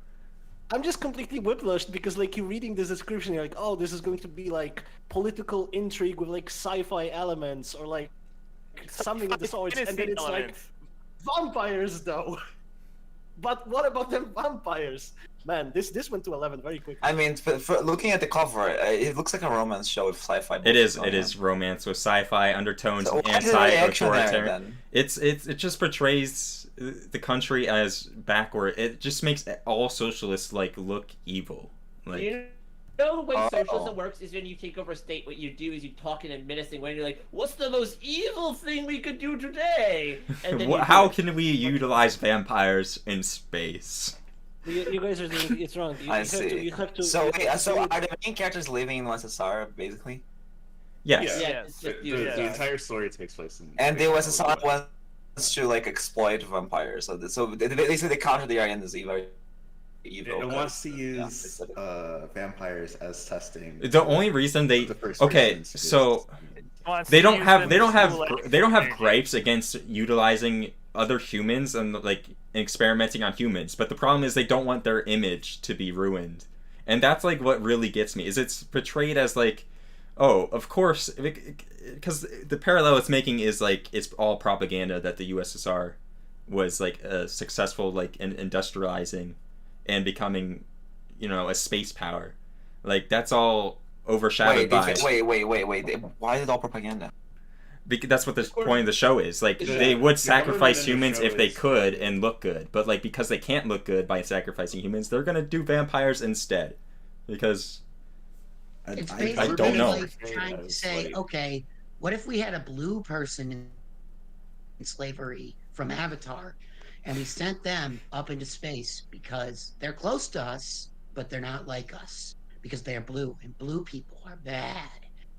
I'm just completely whiplashed because like you're reading this description, you're like, oh, this is going to be like political intrigue with like sci-fi elements or like something of the sort, and then Fantasy it's like elements. vampires though. But what about them vampires? Man, this went to 11 very quickly. I mean, for looking at the cover, it looks like a romance show with sci-fi. It bullshit is. going It is on. romance with sci-fi undertones, So why is there reactionary anti-authoritarian. then? It just portrays the country as backward. It just makes all socialists like look evil. Like You know the way Oh. socialism works is when you take over a state, what you do is you talk in a menacing way, and you're like, what's the most evil thing we could do today? And then you do how it. can we utilize vampires in space? You guys are doing it's wrong. You I have see. To, you have to. So, you wait, have to so do- are the main characters living in USSR, basically? Yes. Yeah, Yes. it's The, just the, you, the yeah. entire story takes place in. And the fictional USSR US. wants to like exploit vampires. So they say they counter the identity very evil. It wants to Yeah, use vampires as testing. The only reason they The first okay, persons is- so Wants they to don't use have them they don't to have school they don't have energy. gripes against utilizing other humans and like experimenting on humans, but the problem is they don't want their image to be ruined, and that's like what really gets me is it's portrayed as like, oh, of course, because the parallel it's making is like it's all propaganda that the USSR was like successful like in industrializing and becoming, a space power, like that's all overshadowed by. Wait. Why is it all propaganda? Because that's what the point of the show is. Like, Yeah. they would The sacrifice government in the humans show if they is- could and look good. But, like, because they can't look good by sacrificing humans, they're gonna do vampires instead. Because... It's I basically don't know. like trying to say, okay, what if we had a blue person slavery from Avatar, and we sent them up into space because they're close to us, but they're not like us because they're blue, and blue people are bad.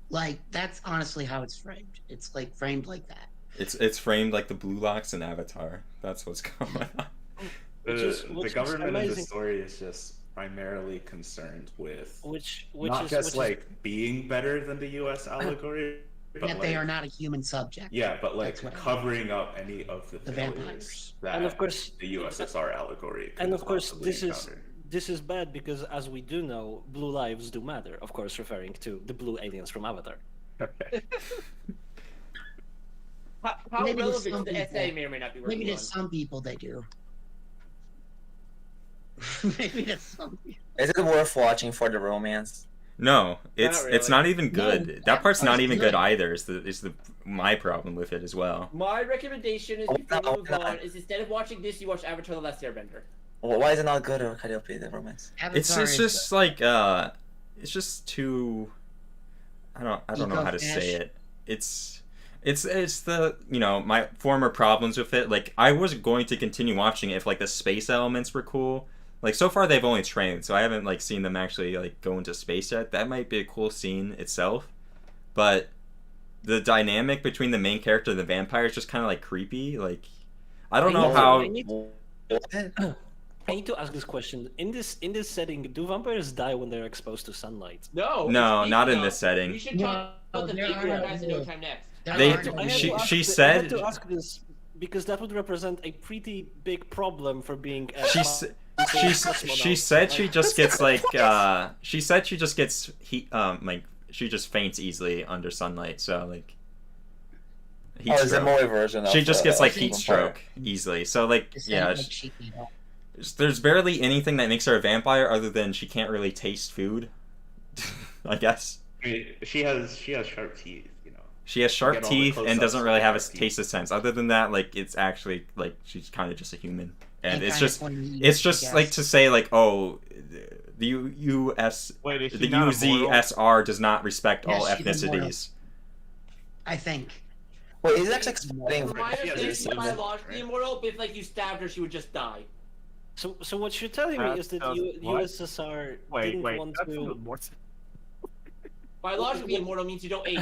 Like, that's honestly how it's framed. It's like framed like that. It's framed like the Blue Locks in Avatar. That's what's going on. The government in the story is just primarily concerned with not just being better than the U.S. allegory, but that they are not a human subject. Yeah, but covering up any of the vampires. That and of course the USSR allegory. And of course, this is bad because, as we do know, blue lives do matter. Of course, referring to the blue aliens from Avatar. Okay. How relevant the essay may or may not be working Maybe to on. some people they do. Maybe to some people. Is it worth watching for the romance? No, it's really. not even good. No, that part's not even good good. either. Is my problem with it as well. My recommendation is before we move on is instead of watching this, you watch Avatar: The Last Airbender. Well, why is it not good, or Calliope, the romance? It's just like it's just too. I don't know how to say it. It's the, my former problems with it. Like, I was going to continue watching it if like the space elements were cool. Like, so far they've only trained, so I haven't like seen them actually like go into space yet. That might be a cool scene itself, but the dynamic between the main character and the vampire is just kind of like creepy. Like, I don't know how. I need to ask this question. In this setting, do vampires die when they're exposed to sunlight? No, not in this setting. We should talk about the people who has no time next. She said. I had to ask this because that would represent a pretty big problem for being. She said she just gets like she said she just gets heat like she just faints easily under sunlight, so like heat is a more version of she just gets like heat vampire. stroke easily, so like there's barely anything that makes her a vampire other than she can't really taste food. I guess I mean, she has sharp teeth, she has sharp teeth and doesn't really have a taste of teeth. sense. Other than that, like, it's actually like she's kind of just a human. And it's just I like to say like, oh, the UZSR does not respect all Yes, she's immortal. ethnicities. I think. Well, is it actually explaining? My understanding is biologically immortal, but if like you stabbed her, she would just die. So what you're telling me is that What? USSR didn't want that's to. Biologically immortal means you don't age.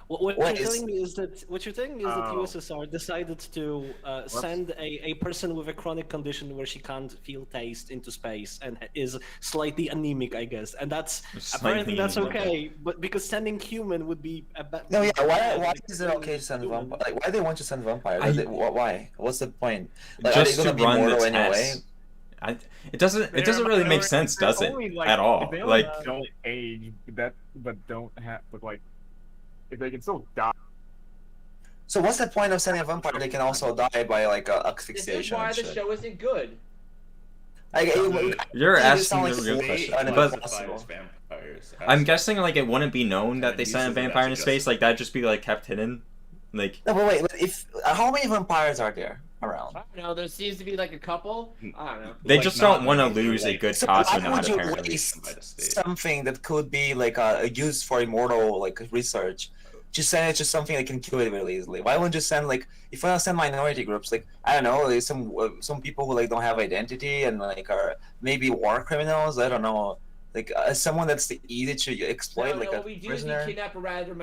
What What you're is- telling me is that USSR decided to send a person with a chronic condition where she can't feel taste into space and is slightly anemic, I guess, and that's apparently that's okay. But because sending human would be a bad. No, yeah. Why is it okay to send vampire? Like, why do they want to send vampires? Why? What's the point? Like, Just are they to gonna be run the immortal anyway? test. It doesn't really make sense, does it? At all? They Like, don't age, but don't have, but like, if they can still die. So what's the point of sending a vampire? They can also die by like asphyxiation. This is why and the shit. show isn't good. Like, you're it asking sound the like real way question. unimpossible. I'm guessing like it wouldn't be known that they And sent a uses it vampire as a into space. Like, that'd just be like kept hidden. Like, No, but wait. But if how many vampires are there around? I don't know. There seems to be like a couple. I don't know. they Like, just not don't want to many, lose a like- good So why cosmonaut, would you apparently. waste something that could be like used for immortal like research? Just send it to something that can kill it really easily. Why wouldn't you send like if you want to send minority groups like I don't know like, some people who like don't have identity and like are maybe war criminals, I don't know, like someone that's easy to exploit like a what we do prisoner. is we kidnap a random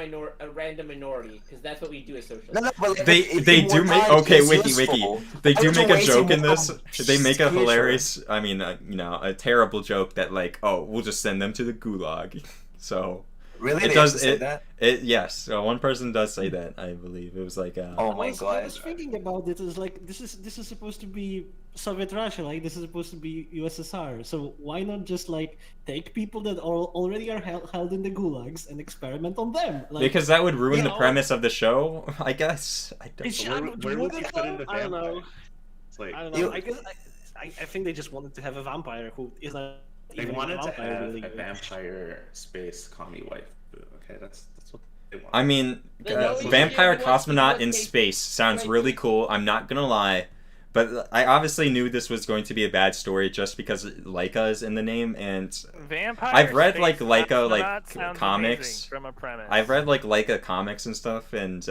minority because that's what we do as socialists. No, but like, They do make wiki. They do make a joke in this. They make a spiritual. hilarious, I mean, a terrible joke that like, oh, we'll just send them to the gulag. So Really, it they does have to say it. that? Yes, one person does say that. I believe it was like. Oh my I god! was thinking about it. It's like this is supposed to be Soviet Russia, like this is supposed to be USSR. So why not just like take people that already are held in the gulags and experiment on them? Like, Because that would ruin you the know, premise of the show, I guess. I don't. It's- Where would you put in the I don't know. vampire? It's like I don't know. I guess I think they just wanted to have a vampire who is not. they even wanted a to vampire, have really. a vampire space commie wife. Okay, that's what they want. I mean, vampire cosmonaut in space sounds really cool. I'm not gonna lie, but I obviously knew this was going to be a bad story just because Laika is in the name, and Vampire I've read space like Laika astronaut sounds comics. amazing from a premise. I've read like Laika comics and stuff, and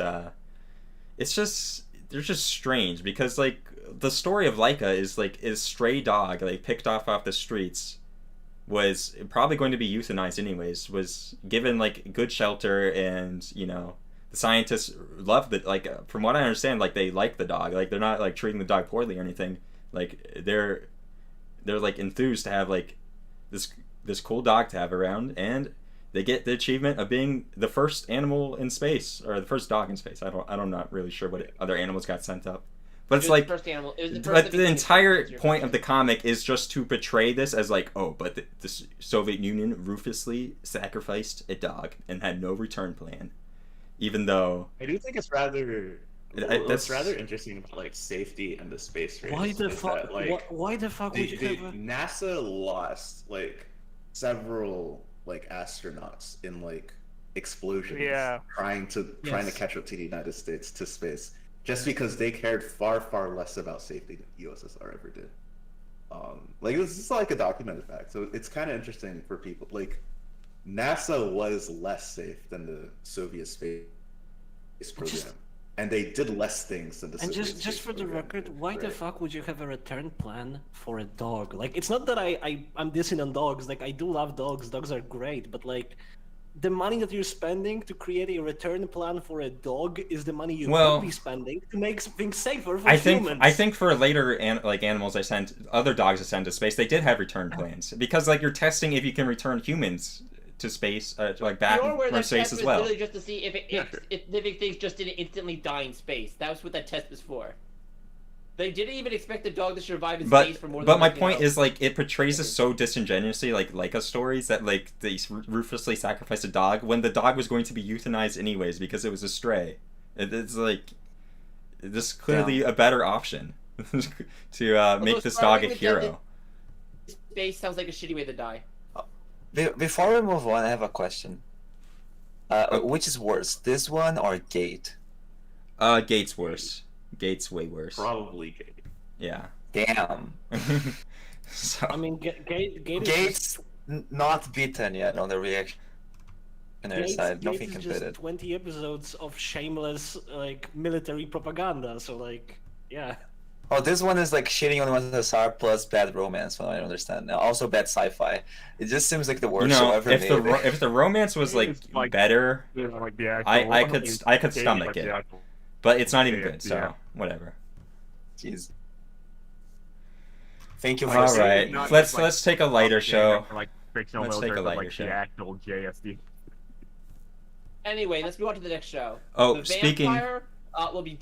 it's just they're just strange because like the story of Laika is stray dog like picked off the streets, was probably going to be euthanized anyways, was given like good shelter, and you know the scientists love it. Like from what I understand, like they like the dog, like they're not like treating the dog poorly or anything. Like they're like enthused to have like this cool dog to have around, and they get the achievement of being the first animal in space, or the first dog in space. I'm not really sure what other animals got sent up, but it's like, but the entire point of the comic is just to portray this as like, oh, but the Soviet Union ruthlessly sacrificed a dog and had no return plan, even though I do think it's rather. That's rather interesting about like safety and the space race. Why the fuck? Like, why the fuck would you have NASA lost like several like astronauts in like explosions trying to catch up to the United States to space, just because they cared far less about safety than USSR ever did. Like this is like a documented fact, so it's kind of interesting for people. Like NASA was less safe than the Soviet space program, and they did less things than the Soviet space just for the program record, did, why right? the fuck would you have a return plan for a dog? Like, it's not that I'm dissing on dogs. Like, I do love dogs. Dogs are great, but like, the money that you're spending to create a return plan for a dog is the money you could be spending to make things safer for humans. I think for later animals other dogs I sent to space, they did have return plans, because like you're testing if you can return humans to space, like back from space as well. Literally just to see if living things just didn't instantly die in space. That was what that test was for. They didn't even expect the dog to survive in space for more than. But my point is, like, it portrays this so disingenuously, like Laika stories, that like they ruthlessly sacrificed a dog when the dog was going to be euthanized anyways because it was a stray. It's like this is clearly a better option to make this dog a hero. Space sounds like a shitty way to die. Before we move on, I have a question. Which is worse, this one or Gate? Gate's worse. Gate's way worse. Probably Gate. Yeah. Damn. So, I mean, Gate's not beaten yet on the reaction side. Nothing is competed. just 20 episodes of shameless like military propaganda. So like, yeah. Oh, this one is like shitting on USSR plus bad romance, from what I understand. Now, also bad sci-fi. It just seems like the worst show ever made. If the romance was like better, like the actual, I could stomach it. But it's not even good, so whatever. Jeez. Thank you for all saying. right. Let's take a lighter show. Let's take a lighter show. The actual JSD. Anyway, let's move on to the next show. Oh, the speaking. Vampire will be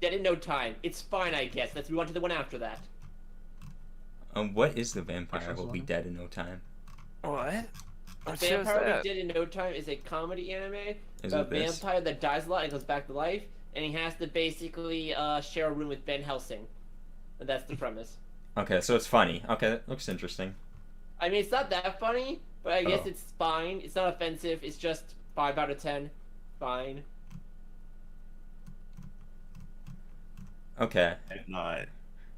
dead in no time. It's fine, I guess. Let's move on to the one after that. What is the vampire will be dead in no time? What? The Vampire Will Be Dead in No Time is a comedy anime about a vampire that dies a lot and goes back to life, and he has to basically share a room with Ben Helsing. And that's the premise. Okay, so it's funny. Okay, that looks interesting. I mean, it's not that funny, but I guess it's fine. It's not offensive. It's just 5 out of 10. Fine. Okay. Not.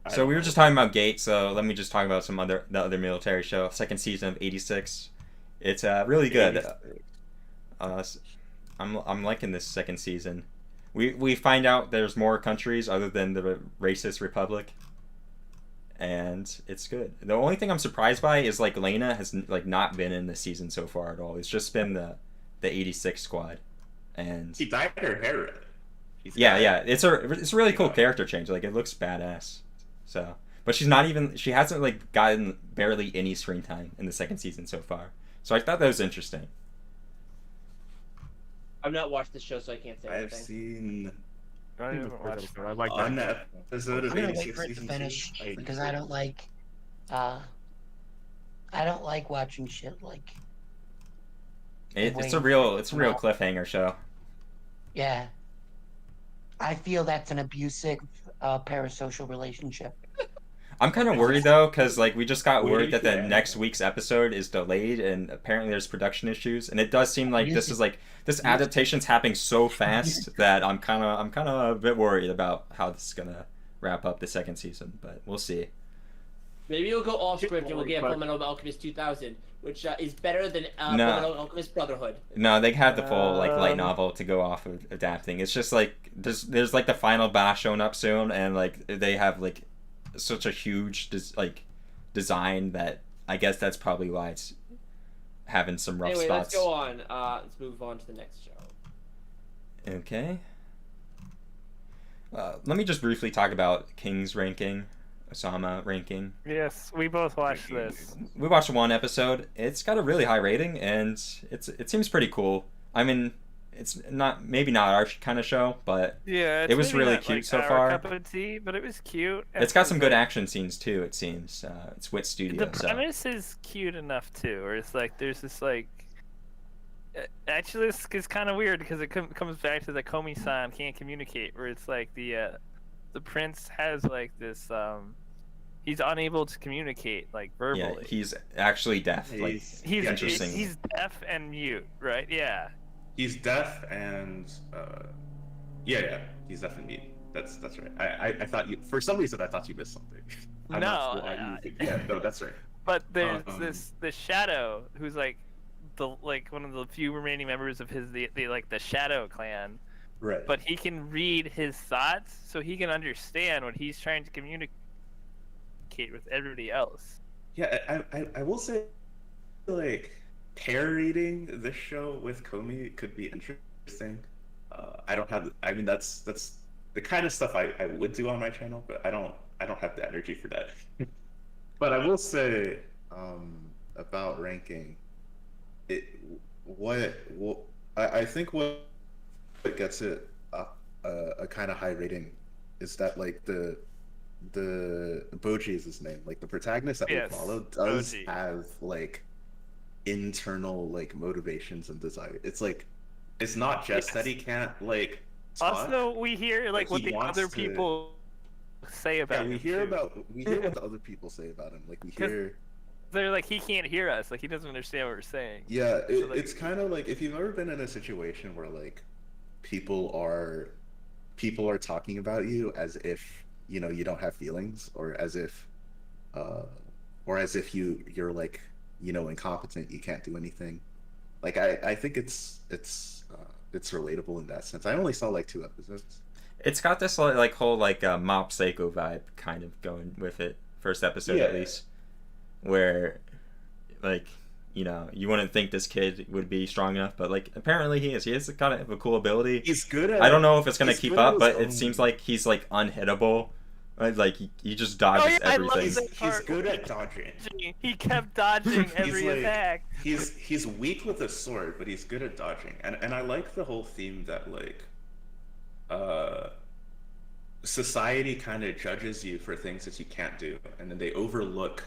So we were just talking about Gate, so let me just talk about the other military show. Second season of 86. It's really good. I'm liking this second season. We find out there's more countries other than the racist republic, and it's good. The only thing I'm surprised by is like Lena has like not been in this season so far at all. It's just been the 86 squad, and she dyed her hair red. Yeah. It's a really cool character change. Like it looks badass. So, but she hasn't like gotten barely any screen time in the second season so far. So I thought that was interesting. I've not watched this show, so I can't say anything. I've seen I like one that. episode of I'm gonna wait 86 for it to season finish 2. because I don't like watching shit like. It's a real cliffhanger show. Yeah. I feel that's an abusive parasocial relationship. I'm kind of worried though, because like we just got word that the next week's episode is delayed, and apparently there's production issues, and it does seem like this adaptation's happening so fast that I'm kind of a bit worried about how this is gonna wrap up the second season, but we'll see. Maybe we'll go off script and we'll get But- Fullmetal Alchemist 2000, which is better than No. Fullmetal Alchemist Brotherhood. No, they have the full like light novel to go off of adapting. It's just like there's like the final boss showing up soon, and like they have like such a huge design that I guess that's probably why it's having some rough Anyway, spots. let's go on. Let's move on to the next show. Okay. Let me just briefly talk about King's ranking, Osama ranking. Yes, we both watched this. We watched one episode. It's got a really high rating, and it seems pretty cool. I mean, it's maybe not our kind of show, but Yeah, it was maybe really not, cute like, so our far. Cup of tea, but it was cute. It's got some good Like, action scenes too. It seems it's Wit Studio. The So premise is cute enough too, where it's like there's this like. Actually, this is kind of weird because it comes back to the Komi-san can't communicate, where it's like the prince has like this he's unable to communicate like verbally. yeah, he's actually deaf. Like He's interesting. He's deaf and mute, right? Yeah. He's deaf and yeah, he's deaf and mute. That's right. I thought you, for some reason I thought you missed something. I'm not sure why you think- yeah, no, that's right. But there's this shadow who's like one of the few remaining members of the Shadow Clan. Right. But he can read his thoughts, so he can understand what he's trying to communicate with everybody else. Yeah, I will say, like, pair reading this show with Komi could be interesting. I mean, that's the kind of stuff I would do on my channel, but I don't have the energy for that. But I will say, about ranking, I think what gets it a kind of high rating is that like the Boji is his name, like the protagonist that we follow does Boji. have like internal like motivations and desire. It's like it's not just that he can't like talk. Also, we hear like but what he the wants other to- people say about yeah, we him, hear too. what the other people say about him. Like we 'Cause hear. They're like, he can't hear us. Like, he doesn't understand what we're saying. Yeah, So, like, it's kind of like if you've ever been in a situation where like people are talking about you as if you don't have feelings, or as if you're like incompetent, you can't do anything. Like I think it's relatable in that sense. I only saw like 2 episodes. It's got this like whole like Mob Psycho vibe kind of going with it. First episode at Yeah. least, where like you wouldn't think this kid would be strong enough, but like apparently he is. He has kind of a cool ability. He's good at. I don't know if it's gonna he's keep good at up, his but own- it seems like he's like unhittable. Like he just dodges I love everything. that He's part. good at dodging. He kept dodging every like- attack. He's weak with a sword, but he's good at dodging. And I like the whole theme that like society kind of judges you for things that you can't do, and then they overlook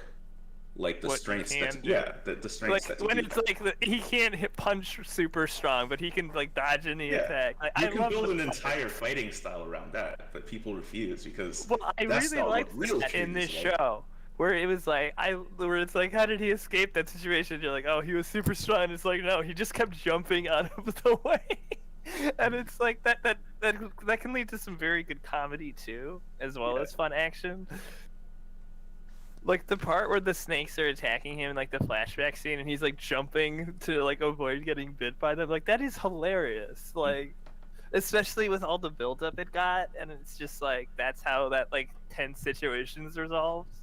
like the What you strengths can that do. the strengths Like that you when do. it's like he can't hit punch super strong, but he can like dodge any Yeah. attack. Like, You I can love build the- an entire fighting style around that, but people refuse because Well, I that really style liked what real that in this cheese like. show, where it was like where it's like, how did he escape that situation? You're like, oh, he was super strong. It's like, no, he just kept jumping out of the way, and it's like that can lead to some very good comedy too, as well as fun action. Like the part where the snakes are attacking him, like the flashback scene, and he's like jumping to like avoid getting bit by them. Like that is hilarious. Like, especially with all the buildup it got, and it's just like that's how that like tense situations resolves.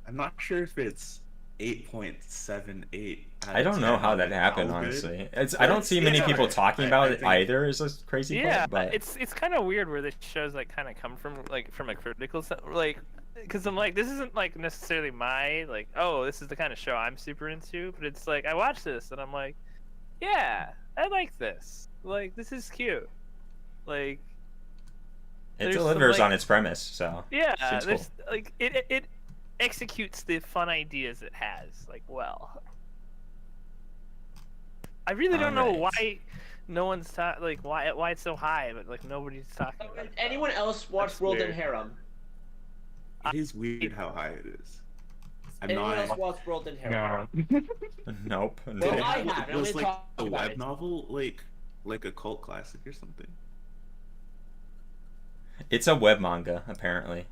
I'm not sure if it's 8.78. I don't know how that happened, honestly. I don't see many people talking about it either. Is a crazy Yeah, part, but it's kind of weird where the shows like kind of come from a critical like, because I'm like, this isn't like necessarily my like, oh, this is the kind of show I'm super into, but it's like I watch this and I'm like, yeah, I like this. Like this is cute. Like it there's some, delivers like- on its premise. So yeah, seems there's like it executes the fun ideas it has like well. I really don't know Alright. why no one's like why it's so high, but like nobody's talking about it. Anyone else watch That's World weird. and Harem? It is weird how high it is. I'm Anyone not. else watch World and Harem? No. nope. Well, Did I it- have, and I'm was gonna like talk a about web it. novel like a cult classic or something. It's a web manga apparently.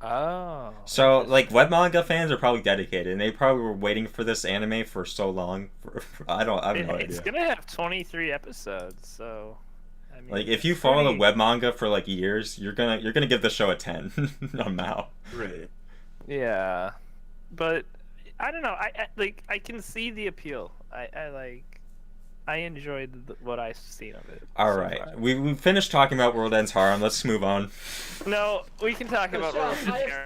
Oh. So like web manga fans are probably dedicated, and they probably were waiting for this anime for so long. I have no It's idea. gonna have 23 episodes, so. I mean, Like if you it's follow the pretty- web manga for like years, you're gonna give the show a 10 on Mao. Right. Yeah, but I don't know. I can see the appeal. I enjoyed what I've seen of it. All so right, far. we finished talking about World Ends Harem. Let's move on. No, we can talk about Sean, World I have Harem.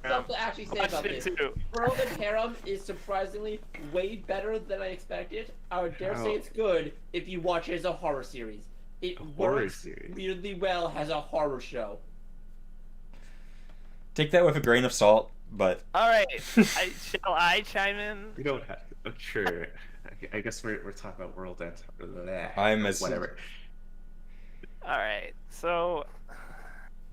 Something to actually say Watched about it this. too. World and Harem is surprisingly way better than I expected. I would dare How? say it's good if you watch it as a horror series. It Horror works series? weirdly well as a horror show. Take that with a grain of salt, but All right, shall I chime in? We don't have. Sure. I guess we're talking about World Ends. I'm whatever. All right, so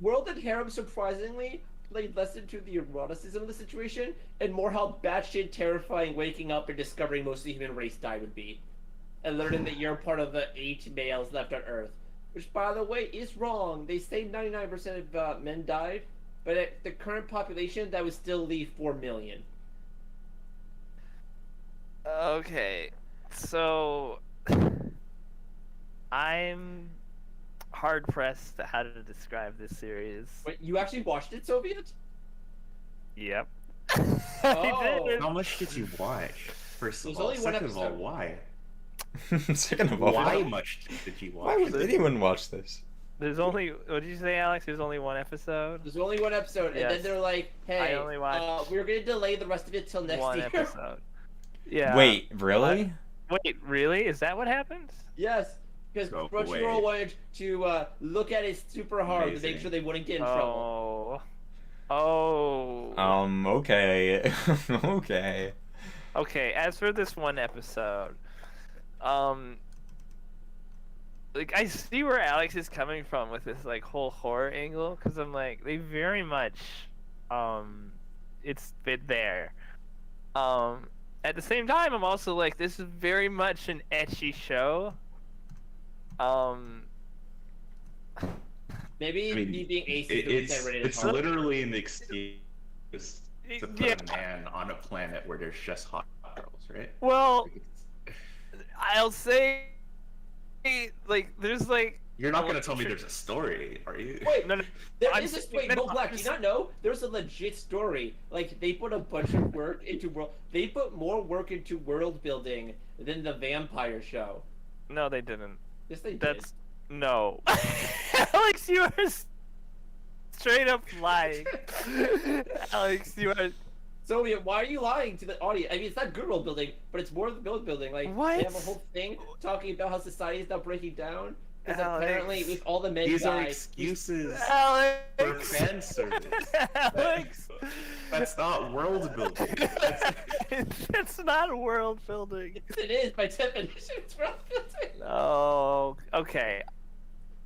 World and Harem surprisingly played less into the eroticism of the situation and more how batshit terrifying waking up and discovering most of the human race died would be. And learning that you're part of the 8 males left on Earth. Which, by the way, is wrong. They say 99% of men died, but at the current population, that would still leave 4 million. okay, so I'm hard pressed to how to describe this series. Wait, you actually watched it, Soviet? Yep. Oh. I did. How much did you watch? First of There's all, only one second of all, episode. why? second of all, Why much did you watch? why would anyone watch this? There's only. What did you say, Alex? There's only one episode. There's only one episode, and then Yes. they're like, hey, only watched we're going to delay the rest of it till next One year. episode. Yeah. Wait, really? Wait, really? Is that what happened? Yes, because Go Crunchyroll away. wanted to look at it super hard to make Amazing. sure they wouldn't get in trouble. Oh. Okay. okay. Okay, as for this one episode, like I see where Alex is coming from with this like whole horror angle, because I'm like they very much, it's been there. At the same time, I'm also like this is very much an ecchi show. Maybe I mean, me being ace it's literally an excuse to put Yeah. a man on a planet where there's just hot girls, right? Well, Like, I'll say, like there's like. you're not gonna tell me there's a story, are you? Wait, No, no, there I'm is a saying- wait, no, no no, Black. I'm Do you just- not know? There's a legit story. Like they put a bunch of work into world. They put more work into world building than the vampire show. No, they didn't. Yes, they did. That's no. Alex, you are straight up lying. Alex, you are. So why are you lying to the audience? I mean, it's not good world building, but it's more than world building. Like they have a What? whole thing talking about how society is now breaking down. Because Alex. apparently, with all the men These are died, excuses for Alex. fan service. Alex. That's not world building. It's not world building. yes, it is by definition. It's world building. Oh, okay.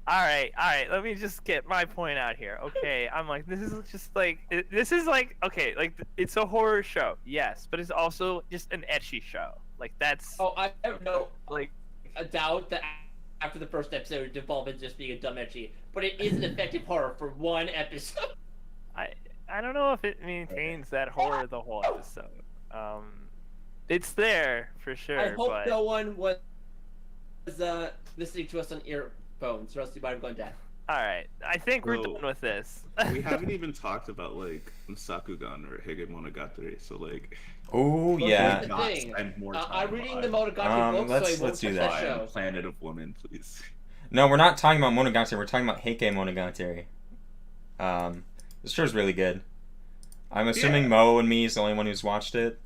All right. Let me just get my point out here. Okay, I'm like, this is just like, this is like, okay, like it's a horror show, yes, but it's also just an ecchi show. Like that's Oh, I have no like, a doubt that after the first episode, it devolved into just being a dumb etchy. But it is an effective horror for one episode. I don't know if it maintains that horror the whole episode. It's there for sure. I hope but... no one was listening to us on earphones, or else you might have gone deaf. All right, I think we're Well, done with this. We haven't even talked about like Sakugan or Monogatari, so like Oh Well, yeah. here's the not thing. spend more time. I'm reading the on Monogatari book, let's- so I won't let's do touch that. that show. Planet of Women, please. No, we're not talking about Monogatari. We're talking about Heike Monogatari. This show's really good. I'm assuming Yeah. Mo and me is the only one who's watched it.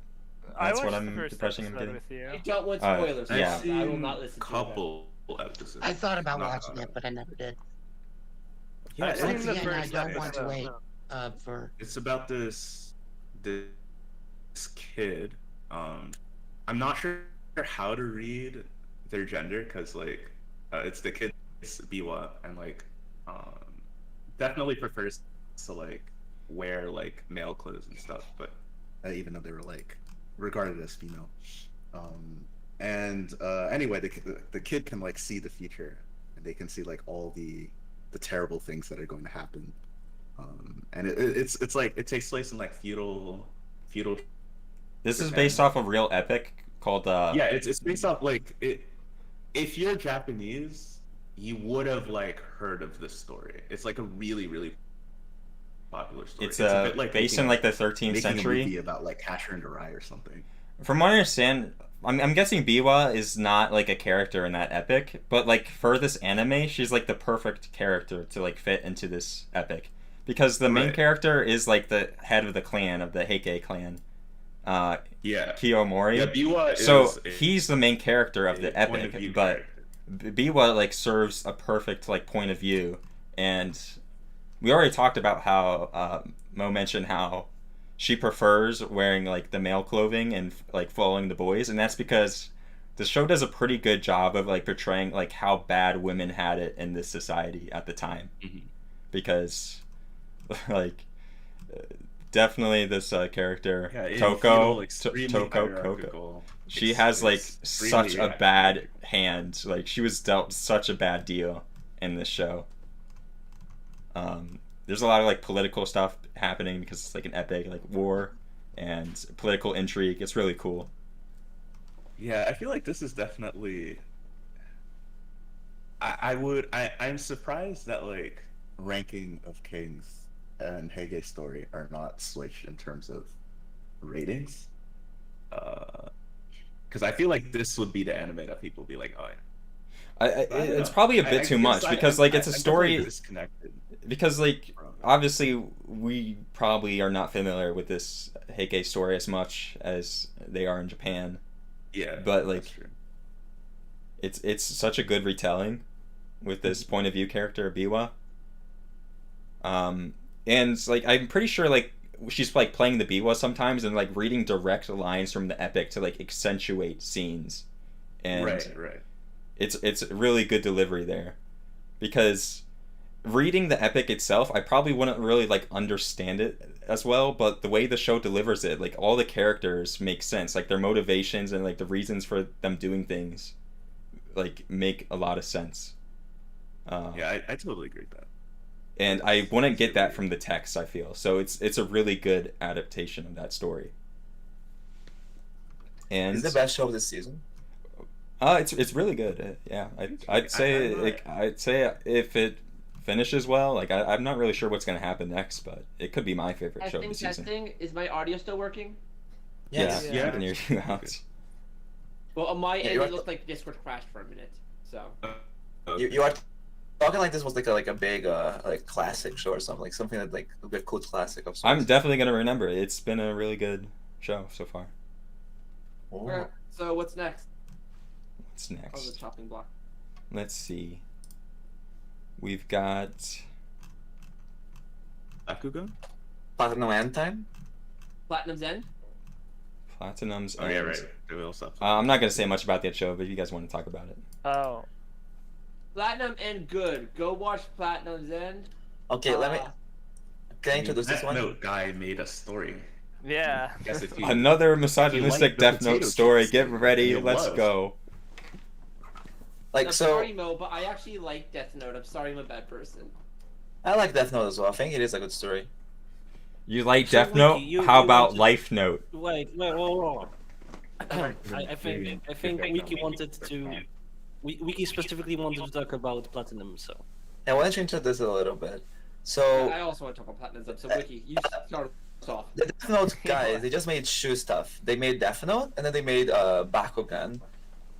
I That's what watched the I'm first depressing I'm episode getting. with you. I don't want Uh, spoilers. I've yeah. so I will seen not listen to couple episodes. I thought about Not- watching it, but I never did. Yeah, Once I've seen the again, I first don't want to episode. wait for. It's about this kid. I'm not sure how to read their gender because like it's the kid's Biwa and like definitely prefers to like wear like male clothes and stuff, but even though they were like regarded as female. Anyway, the kid can like see the future and they can see like all the terrible things that are going to happen And it's like it takes place in like feudal. This is Japan. based off a real epic called Yeah, it's based off like it. If you're Japanese, you would have like heard of this story. It's like a really popular story. It's a bit like based in like the 13th making a century. movie about like Catcher in the Rye or something. From what I understand, I'm guessing Biwa is not like a character in that epic, but like for this anime, she's like the perfect character to like fit into this epic, because the main Right. character is like the head of the clan of the Heike clan, Yeah. Kiyomori. Yeah, Biwa So is he's the main character of the point of epic, view but character. Biwa like serves a perfect like point of view, and we already talked about how Mo mentioned how she prefers wearing like the male clothing and like following the boys, and that's because the show does a pretty good job of like portraying like how bad women had it in this society at the time. Mhm. Because like definitely this character Yeah, in Toko feudal, extremely Toko hierarchical, she it's has like extremely such a bad hand. Like she was dealt such a bad deal in this show. There's a lot of like political stuff happening because it's like an epic, like war and political intrigue. It's really cool. Yeah, I feel like this is definitely. I'm surprised that like ranking of Kings and Hege's story are not switched in terms of ratings. Because I feel like this would be the anime that people would be like, oh, yeah. It's probably a bit too much because like it's a story. Disconnected. Because like obviously we probably are not familiar with this Heike story as much as they are in Japan. Yeah, but like that's true. it's such a good retelling with this point of view character Biwa. And like I'm pretty sure like she's like playing the Biwa sometimes and like reading direct lines from the epic to like accentuate scenes. And Right. it's really good delivery there, because reading the epic itself I probably wouldn't really like understand it as well, but the way the show delivers it, like all the characters make sense, like their motivations and like the reasons for them doing things like make a lot of sense. Yeah, I totally agree with that. And I wouldn't get that from the text, I feel. So it's a really good adaptation of that story. And Is the best show of this season? it's really good. Yeah, I'd say I'd say if it finishes well, like I'm not really sure what's gonna happen next, but it could be my favorite show of the season. Testing. Is my audio still working? Yes. Yeah, I can hear you out. Well, on my Yeah, end, you're it right. looked like Discord crashed for a minute. So. You are talking like this was like a big like classic show or something, like something that like a good cult classic of sorts. I'm definitely gonna remember it. It's been a really good show so far. Oh. Alright, so what's next? What's On the next? chopping block. Let's see. We've got Sakugan? Platinum End Time? Platinum's End. Platinum's Oh yeah, End. right. The real stuff. I'm not gonna say much about that show, but if you guys want to talk about it. Oh, Platinum End good. Go watch Platinum's End. Okay, let me. Can I introduce this That one? Note guy made a story. yeah. Guess if you Another misogynistic the Death Note potato story. chips, Get ready. you'll Let's love. go. Like I'm so, sorry, Mo, but I actually like Death Note. I'm sorry I'm a bad person. I like Death Note as well. I think it is a good story. You like So, Death Wiki, Note? you- How you about wanted- Life Note? Wait, whoa. I think Wiki wanted to. Wiki specifically wanted to talk about Platinum, so. I wanted to introduce it a little bit. So I also want to talk about Platinum's End. So Wiki, you start us off. the Death Note guys, they just made shoe stuff. They made Death Note, and then they made Bakugan.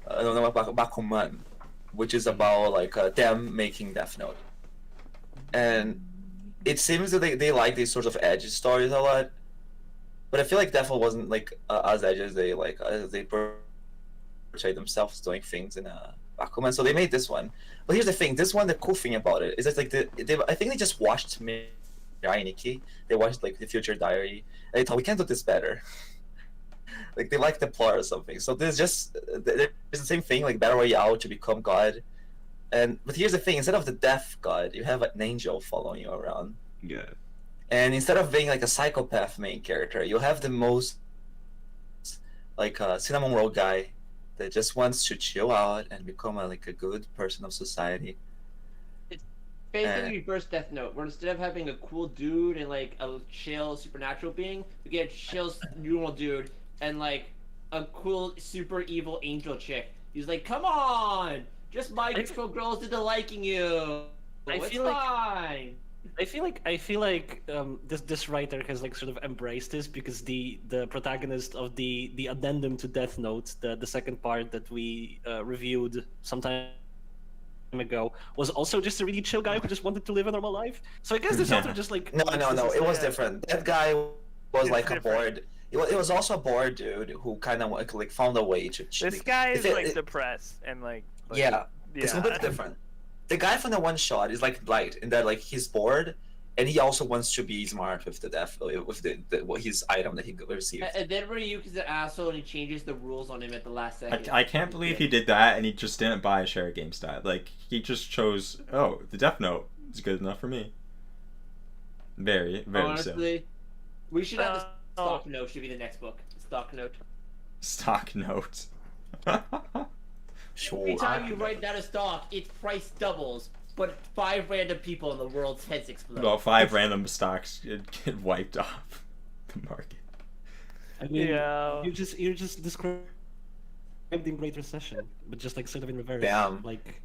No, Bakuman, which is about like them making Death Note. And it seems that they like these sorts of edgy stories a lot. But I feel like Death Note wasn't like as edgy as they portray themselves doing things in Bakuman. So they made this one. But here's the thing: this one, the cool thing about it is that like I think they just watched Mirai Nikki. They watched like the Future Diary, and they thought we can do this better. Like they like the plot or something. So there's the same thing, like Battle Royale to become God. But here's the thing: instead of the Death God, you have an angel following you around. Yeah. And instead of being like a psychopath main character, you'll have the most like cinnamon roll guy that just wants to chill out and become like a good person of society. basically reverse Death Note, where instead of having a cool dude and like a chill supernatural being, we get a chill normal dude and like a cool super evil angel chick. He's like, come on, just mind control girls into liking you. It's fine. I feel like this writer has like sort of embraced this because the protagonist of the addendum to Death Note, the second part that we reviewed sometime ago, was also just a really chill guy who just wanted to live a normal life. So I guess this author just like No, it was different. That guy was like a bored. It was also a bored dude who kind of like found a way to. This guy is like depressed and like yeah, it's a bit different. The guy from the one shot is like light in that like he's bored, and he also wants to be smart with his item that he received. And then Ryuki's an asshole and he changes the rules on him at the last second. I can't believe he did that and he just didn't buy a share GameStop. Like he just chose, oh, the Death Note is good enough for me. Very honestly, we should have the Stock Note should be the next book. Stock Note. Stock Note. Sure. Every time you write down a stock, its price doubles, but 5 random people in the world's heads explode. Well, 5 random stocks get wiped off the market. I mean, you're just describing the Great Recession, but just like sort of in reverse. Damn. Like,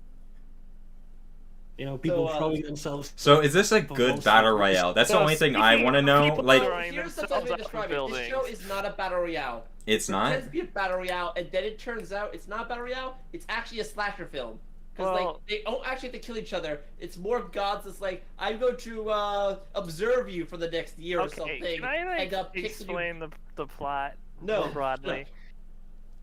you know, people throwing themselves. So is this a good battle royale? That's the only thing I want to know. Like, here's the way to describe it. This show is not a battle royale. It's not. It tends to be a battle royale, and then it turns out it's not a battle royale. It's actually a slasher film. Because like they don't actually have to kill each other. It's more gods that's like, I'm going to observe you for the next year or something. Can I like explain the plot more broadly?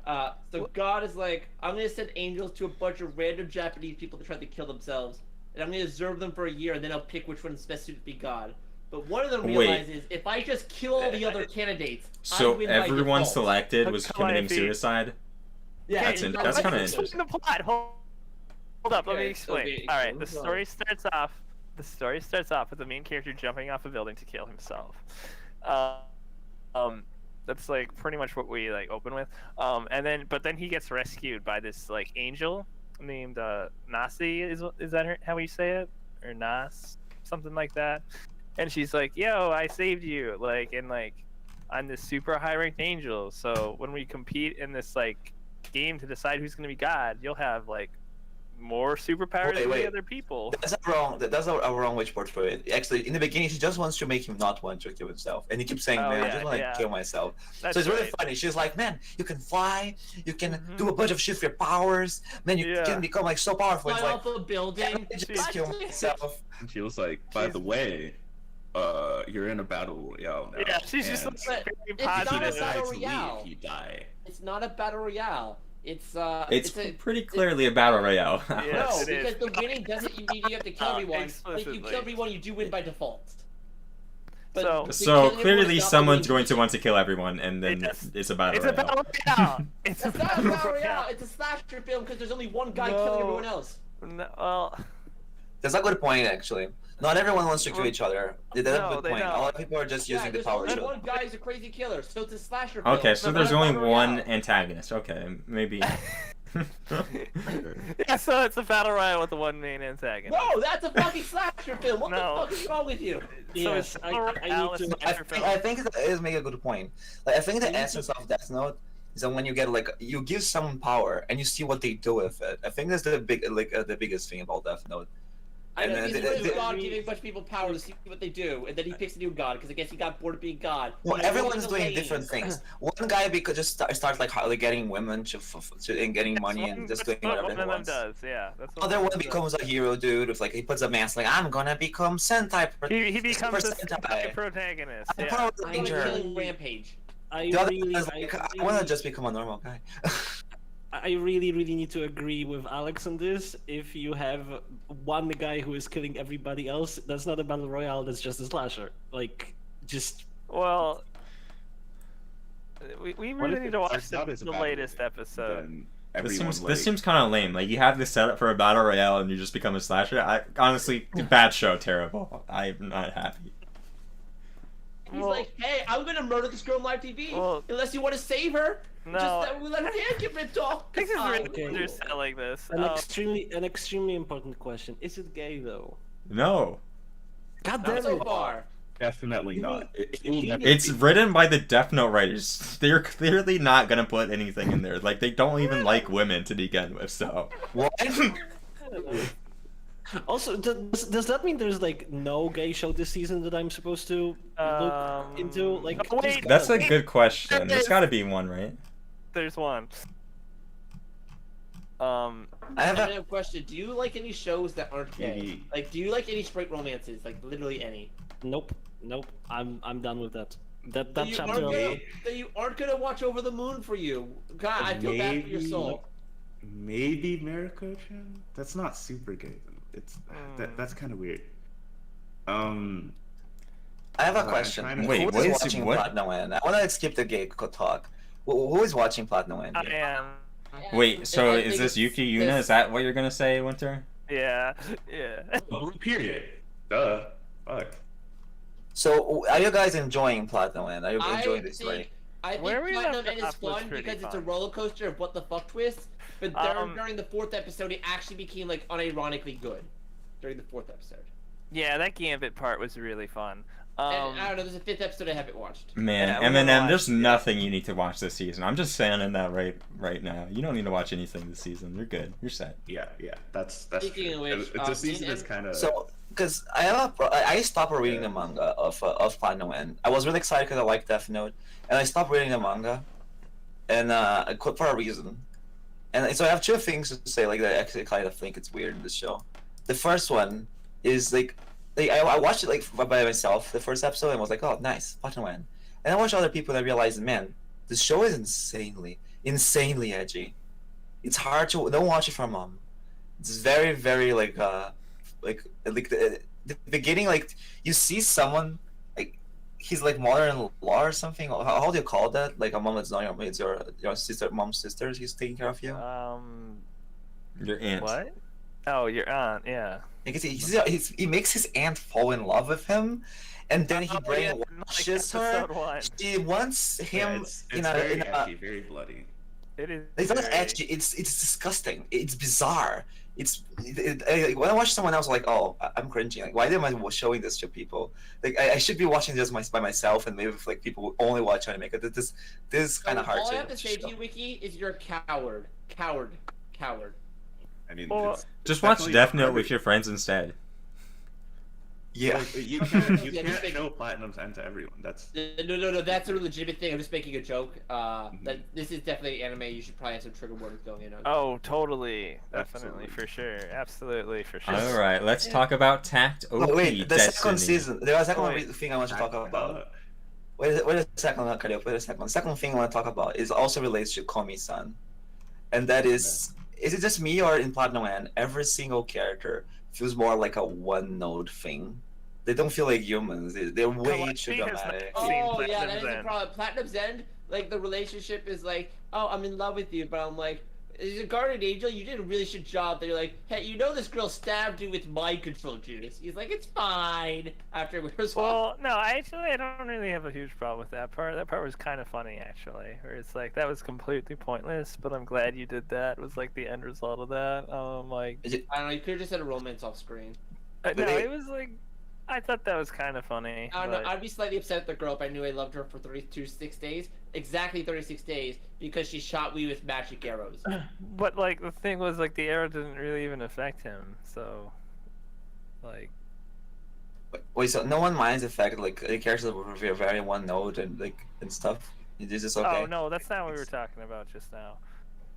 No. So God is like, I'm going to send angels to a bunch of random Japanese people to try to kill themselves. And I'm going to observe them for a year, and then I'll pick which one's best suited to be God. But one of them realizes, if I just kill all the other candidates, so I win everyone by default. selected was committing suicide? Yeah, that's kind of interesting. The plot. Hold up, let me explain. All right, the story starts off. With the main character jumping off a building to kill himself. That's like pretty much what we like open with. But then he gets rescued by this like angel named Nasi. Is that how you say it? Or Nas, something like that. And she's like, "Yo, I saved you!" Like, and like, I'm this super high ranked angel. So when we compete in this like game to decide who's gonna be God, you'll have like more superpowers than the other people. That's a wrong way to portray it. Actually, in the beginning, she just wants to make him not want to kill himself, and he keeps saying, "Man, I just want to kill myself." So it's really funny. She's like, "Man, you can fly, you can do a bunch of shit with your powers. Man, you can become like so powerful." It's fly like, off a building. Just kill myself. And she was like, "By the way, you're in a battle royale now." Yeah, she's just like very positive. If he decides to leave, he die. It's not a battle royale. It's pretty clearly a battle royale. No, because the winning doesn't mean you have to kill everyone. If you kill everyone, you do win by default. But so clearly someone's going to want to kill everyone, and then it's a battle royale. It's a battle royale. It's not a battle royale. It's a slasher film because there's only one guy killing everyone else. No, well, that's a good point, actually. Not everyone wants to kill each other. That's a good point. A lot of people are just using the power. Only one guy is a crazy killer, so it's a slasher film. Okay, so there's only one antagonist. Okay, maybe. Yeah, so it's a battle royale with the one main antagonist. No, that's a fucking slasher film. What the fuck is wrong with you? Yes, I think that is make a good point. Like, I think the essence of Death Note is that when you get like you give someone power and you see what they do with it. I think that's the biggest thing about Death Note. I know, he's God giving a bunch of people power to see what they do, and then he picks a new God because I guess he got bored of being God. Well, everyone's doing different things. One guy just starts like getting women and getting money and just doing whatever he wants. Does, yeah. Other one becomes a hero dude with like he puts a mask like I'm gonna become Sentai. He becomes a Sentai protagonist. Yeah. Killing Rampage. I want to just become a normal guy. I really need to agree with Alex on this. If you have one guy who is killing everybody else, that's not a battle royale. That's just a slasher. Like, just well, we really need to watch the latest episode. This seems kind of lame. Like you have this setup for a battle royale and you just become a slasher. Honestly, bad show, terrible. I'm not happy. He's like, hey, I'm gonna murder this girl on live TV unless you want to save her. No, just let her hand get ripped off. This is really like this. An extremely important question: is it gay though? No. God Not damn so it. far. Definitely not. It will never It's be. written by the Death Note writers. They're clearly not gonna put anything in there. Like, they don't even like women to begin with, so. What? Also, does that mean there's like no gay show this season that I'm supposed to look into? Like, oh, there's wait, gotta That's a be. good question. There's gotta be one, right? There's one. I I have have a a question. Do you like any shows that aren't gay? Maybe. Like, do you like any straight romances? Like, literally any? Nope. I'm done with that. That That you, chapter. aren't gonna, that you aren't gonna watch Over the Moon for you. God, I feel bad for your Maybe- soul. Maybe Mariko-chan? That's not super gay. It's that's kind of weird. I have a I'm question. trying to- Wait, Who what is is- watching what? Platinum End? I want to skip the gay talk. Who is watching Platinum End? I am. Wait, so I is think this it's Yuki Yuna? this- Is that what you're gonna say, Winter? Yeah. Yeah. Oh, period. Duh. Fuck. So, are you guys enjoying Platinum End? Are you I enjoying this story? think, I think Where we Platinum left End is off was fun pretty because it's a fun. roller coaster of what the fuck twists. But during the fourth episode, it actually became like unironically good. During the fourth episode. Yeah, that Gambit part was really fun. And I don't know. There's a fifth episode I haven't watched. Man, Yeah, we Eminem, watched, there's yeah. nothing you need to watch this season. I'm just saying that right now. You don't need to watch anything this season. You're good. You're set. Yeah. That's Speaking true. of which, the season is and- kind of. So, because I stopped reading the manga of Platinum End. I was really excited because I like Death Note, and I stopped reading the manga, and I quit for a reason. And so I have two things to say, like, that I actually kind of think it's weird in this show. The first one is like I watched it like by myself the first episode and was like, oh, nice, Platinum End. And I watched other people and I realized, man, this show is insanely edgy. It's hard to don't watch it for mom. It's very like the beginning, like you see someone like he's like mother-in-law or something. How do you call that? Like a mom that's not your sister, mom's sister. He's taking care of you. Your aunt. What? Oh, your aunt, yeah. Because he makes his aunt fall in love with him, and then he Oh, yeah, brainwashes like her. episode 1. She wants him it's in very a edgy, very bloody. It is. It's not very- edgy. It's disgusting. It's bizarre. When I watch someone else, like, oh, I'm cringing. Like, why am I showing this to people? Like, I should be watching this by myself, and maybe if like people who only watch anime. Because this is kind of hard All to. I have to say to you, Wiki, is you're a coward. Coward. I mean, Well, it's Just watch definitely Death not Note for with your friends instead. Yeah. Like, you can't Yeah, just make- show Platinum's End to everyone. That's No, that's a legitimate thing. I'm just making a joke. That this is definitely anime. You should probably have some trigger warnings going in. Oh, totally. Definitely, Absolutely. for sure. Absolutely, for sure. All right, let's talk about Takt Op. Oh, wait, the second Destiny. season. There was a second Wait. thing I want to talk about. Wait a second, Karel, wait a second. The second thing I want to talk about is also relates to Komi-san. And that is it just me or in Platinum End, every single character feels more like a one-note thing? They don't feel like humans. They're way Kawaii too has not dramatic. seen Oh yeah, that is Platinum's the End. problem. Platinum's End, like the relationship is like, oh, I'm in love with you, but I'm like, as a guardian angel, you did a really shit job. That you're like, hey, you know this girl stabbed you with mind control juice. He's like, it's fine. After we were Well, no, I don't really have a huge problem with that part. That part was kind of funny, actually. Where it's like, that was completely pointless, but I'm glad you did that. It was like the end result of that. Like, Is it- I don't know. You could have just had a romance off screen. no, they- it was like, I thought that was kind of funny. I don't know. but- I'd be slightly upset at the girl if I knew I loved her for 36 days. Exactly 36 days because she shot me with magic arrows. But like the thing was, like the arrow didn't really even affect him. So, like, Wait, so no one minds the fact like the characters were very one-note and like and stuff? This is okay. oh no, that's not what we were talking about just now.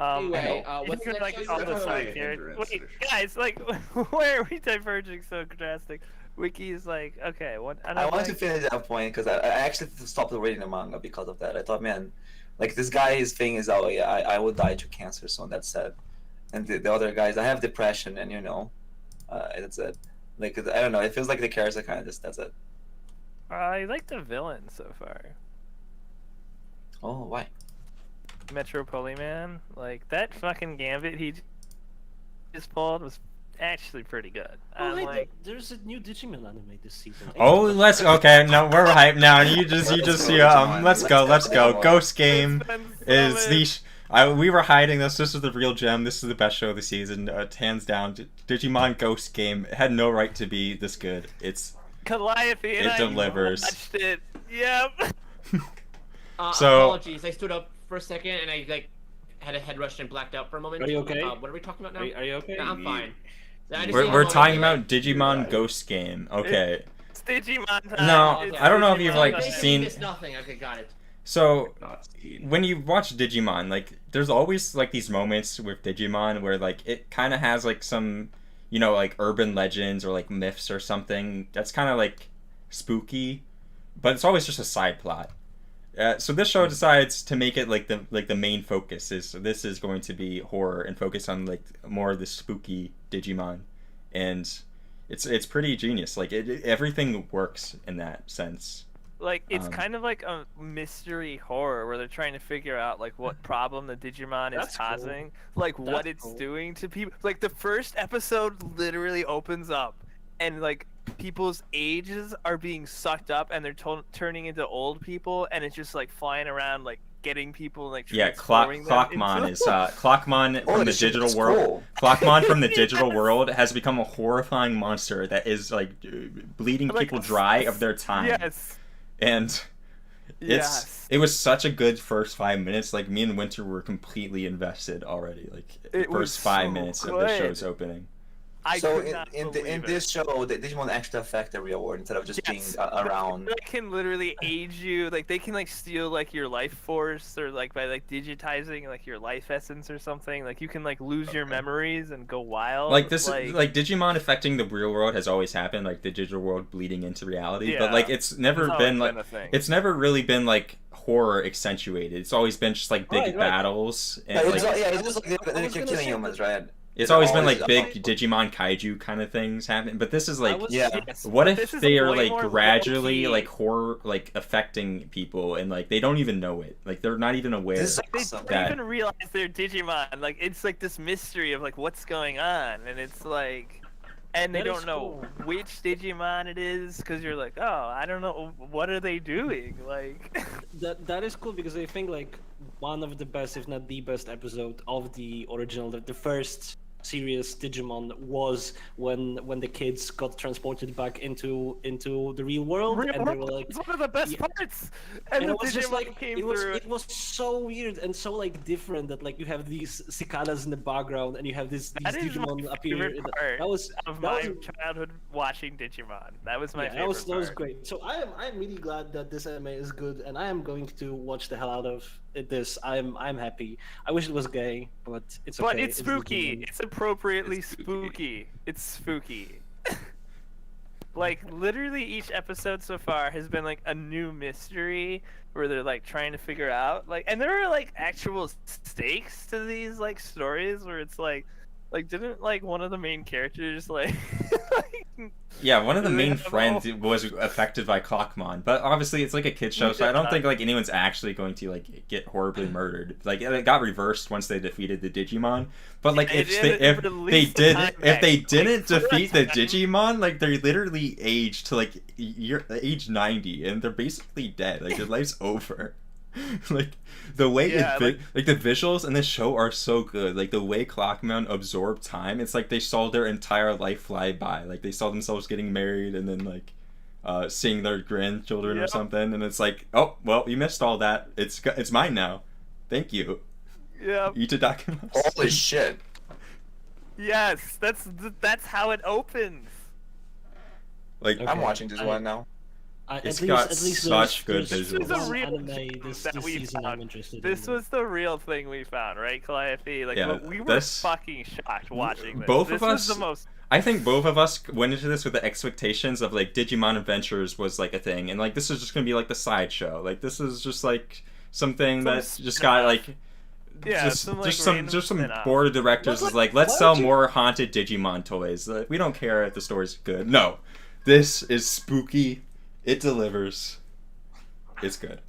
Anyway, I know. what's you the like next all one? the Definitely side a characters. hindrance Wait, for sure. guys, like, where are we diverging so drastic? Wiki's like, okay, what? And I I'm wanted to like, finish that point because I actually stopped reading the manga because of that. I thought, man, like this guy's thing is, oh yeah, I will die to cancer soon. That's sad. And the other guys, I have depression, and that's it. Like I don't know, it feels like the characters are kind of just that's it. I like the villain so far. Oh, why? Metro Polyman, like that fucking gambit he just pulled was actually pretty good. Oh, I'm hey, like, there's a new Digimon anime this season. Oh, let's okay. No, we're hyped now. You just let's go. Ghost Game is the. We were hiding this. This is the real gem. This is the best show of the season. Hands down. Digimon Ghost Game had no right to be this good. It's Calliope and it I delivers. watched it. Yep. So- apologies, I stood up for a second and I like had a head rush and blacked out for a moment. Are you okay? What are we talking about now? Are you okay? No, I'm fine. I just need a We're moment talking to, about like- Digimon Ghost Game. Okay. It's Digimon time. No, It's I don't know if Digimon you've, like, time. Basically, seen- missed nothing. Okay, got it. So Not seen. when you watch Digimon, like there's always like these moments with Digimon where like it kind of has like some, like urban legends or like myths or something that's kind of like spooky, but it's always just a side plot. So this show decides to make it like the main focus is this is going to be horror and focus on like more of the spooky Digimon, and it's pretty genius. Like everything works in that sense. Like, it's kind of like a mystery horror where they're trying to figure out, like, what problem the Digimon is That's cool. causing. Like, what That's it's cool. doing to people. Like, the first episode literally opens up, and, like, people's ages are being sucked up, and they're turning into old people, and it's just, like, flying around, like, getting people, like, Yeah, transforming them Clockmon into- is Clockmon from Holy the shit, digital that's world. cool. Clockmon from the digital world has become a horrifying monster that is like bleeding Like, people dry of their time. Yes. And Yes. it was such a good first 5 minutes. Like me and Winter were completely invested already. Like the It was first 5 so minutes of the good. show's opening. I So could not in believe this it. show, the Digimon actually affect the real world instead of just Yes. being around. They can literally age you. Like they can like steal like your life force or like by like digitizing like your life essence or something. Like you can like lose your memories and go wild. Like this, like Digimon affecting the real world has always happened. Like the digital world bleeding into reality. But Yeah. like it's never It's been always like a thing. it's never really been like horror accentuated. It's always been just like big Right. battles and Yeah, like, it's just like they're gonna killing say humans, right? it's always been always like big Digimon kaiju kind of things happening. But this is like Yeah. Yes, what but if this is they are way like more gradually low-key. like horror like affecting people and like they don't even know it. Like they're not even aware. This is They awesome. don't that- even realize they're Digimon. Like it's like this mystery of like what's going on, and it's like, and they That is don't know cool. which Digimon it is because you're like, oh, I don't know, what are they doing? Like, That is cool because I think like one of the best, if not the best episode of the original, the first serious Digimon was when the kids got transported back into the real world and they were like. it's one of the best Yeah. parts. And, And the it was just Digimon like came it was through. it was so weird and so like different that like you have these cicadas in the background and you have these That is my Digimon appear. favorite part That was of that my was childhood watching Digimon. That was my yeah, favorite that was part. great. So I'm really glad that this anime is good, and I am going to watch the hell out of this. I'm happy. I wish it was gay, but it's okay. But it's spooky. Digimon. It's appropriately It's spooky. spooky. It's spooky. Like literally each episode so far has been like a new mystery where they're like trying to figure out like, and there are like actual stakes to these like stories where it's like didn't like one of the main characters like, Yeah, one of the They main have friends all- was affected by Clockmon, but obviously it's like a kid show, so I don't Yeah. think like anyone's actually going to like get horribly murdered. Like it got reversed once they defeated the Digimon, but like They if did they if they release the did time if they back, didn't like, for a defeat the time. Digimon, like they're literally aged to like age 90, and they're basically dead. Like their life's over. Like the way Yeah, like the visuals in this show are so good. Like the way Clockmon absorbed time, it's like they saw their entire life fly by. Like they saw themselves getting married and then like seeing their grandchildren or Yep. something, and it's like, oh well, you missed all that. It's mine now. Thank you, yeah, Itadakimasu. Holy shit! yes, that's how it opens. Like Okay. I'm watching this one now. It's at got least such good there's visuals. This is a one real anime thing this that we season I'm found. interested This in. was the real thing we found, right, Calliope? Like Yeah, we were this- fucking shocked watching this. both this of was us- the most. I think both of us went into this with the expectations of like Digimon Adventures was like a thing, and like this is just gonna be like the sideshow. Like this is just like something Some that's just got like Yeah, just some, like, some random some board of directors But, is like, like, let's why sell would you- more haunted Digimon toys. Like, we don't care if the story's good. No, this is spooky. It delivers. It's good.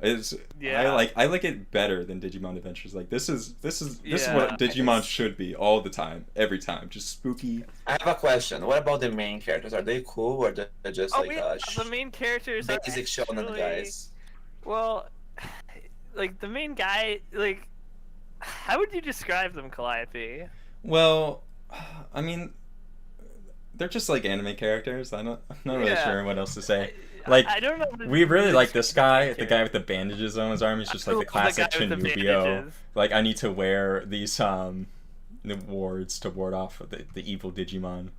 It's Yeah. I like it better than Digimon Adventures. Like this is what Yeah. Digimon should be all the time, every time. Just spooky. I have a question. What about the main characters? Are they cool or they're just like the main characters are basic shonen actually- guys? Well, like the main guy, like, how would you describe them, Calliope? Well, I mean, they're just like anime characters. I'm not really Yeah. sure what else to say. Like, I don't know. we really like this guy, the guy with the bandages on his arm. He's just like the The guy classic with the Chinubio. bandages. Like, I need to wear these the wards to ward off the evil Digimon.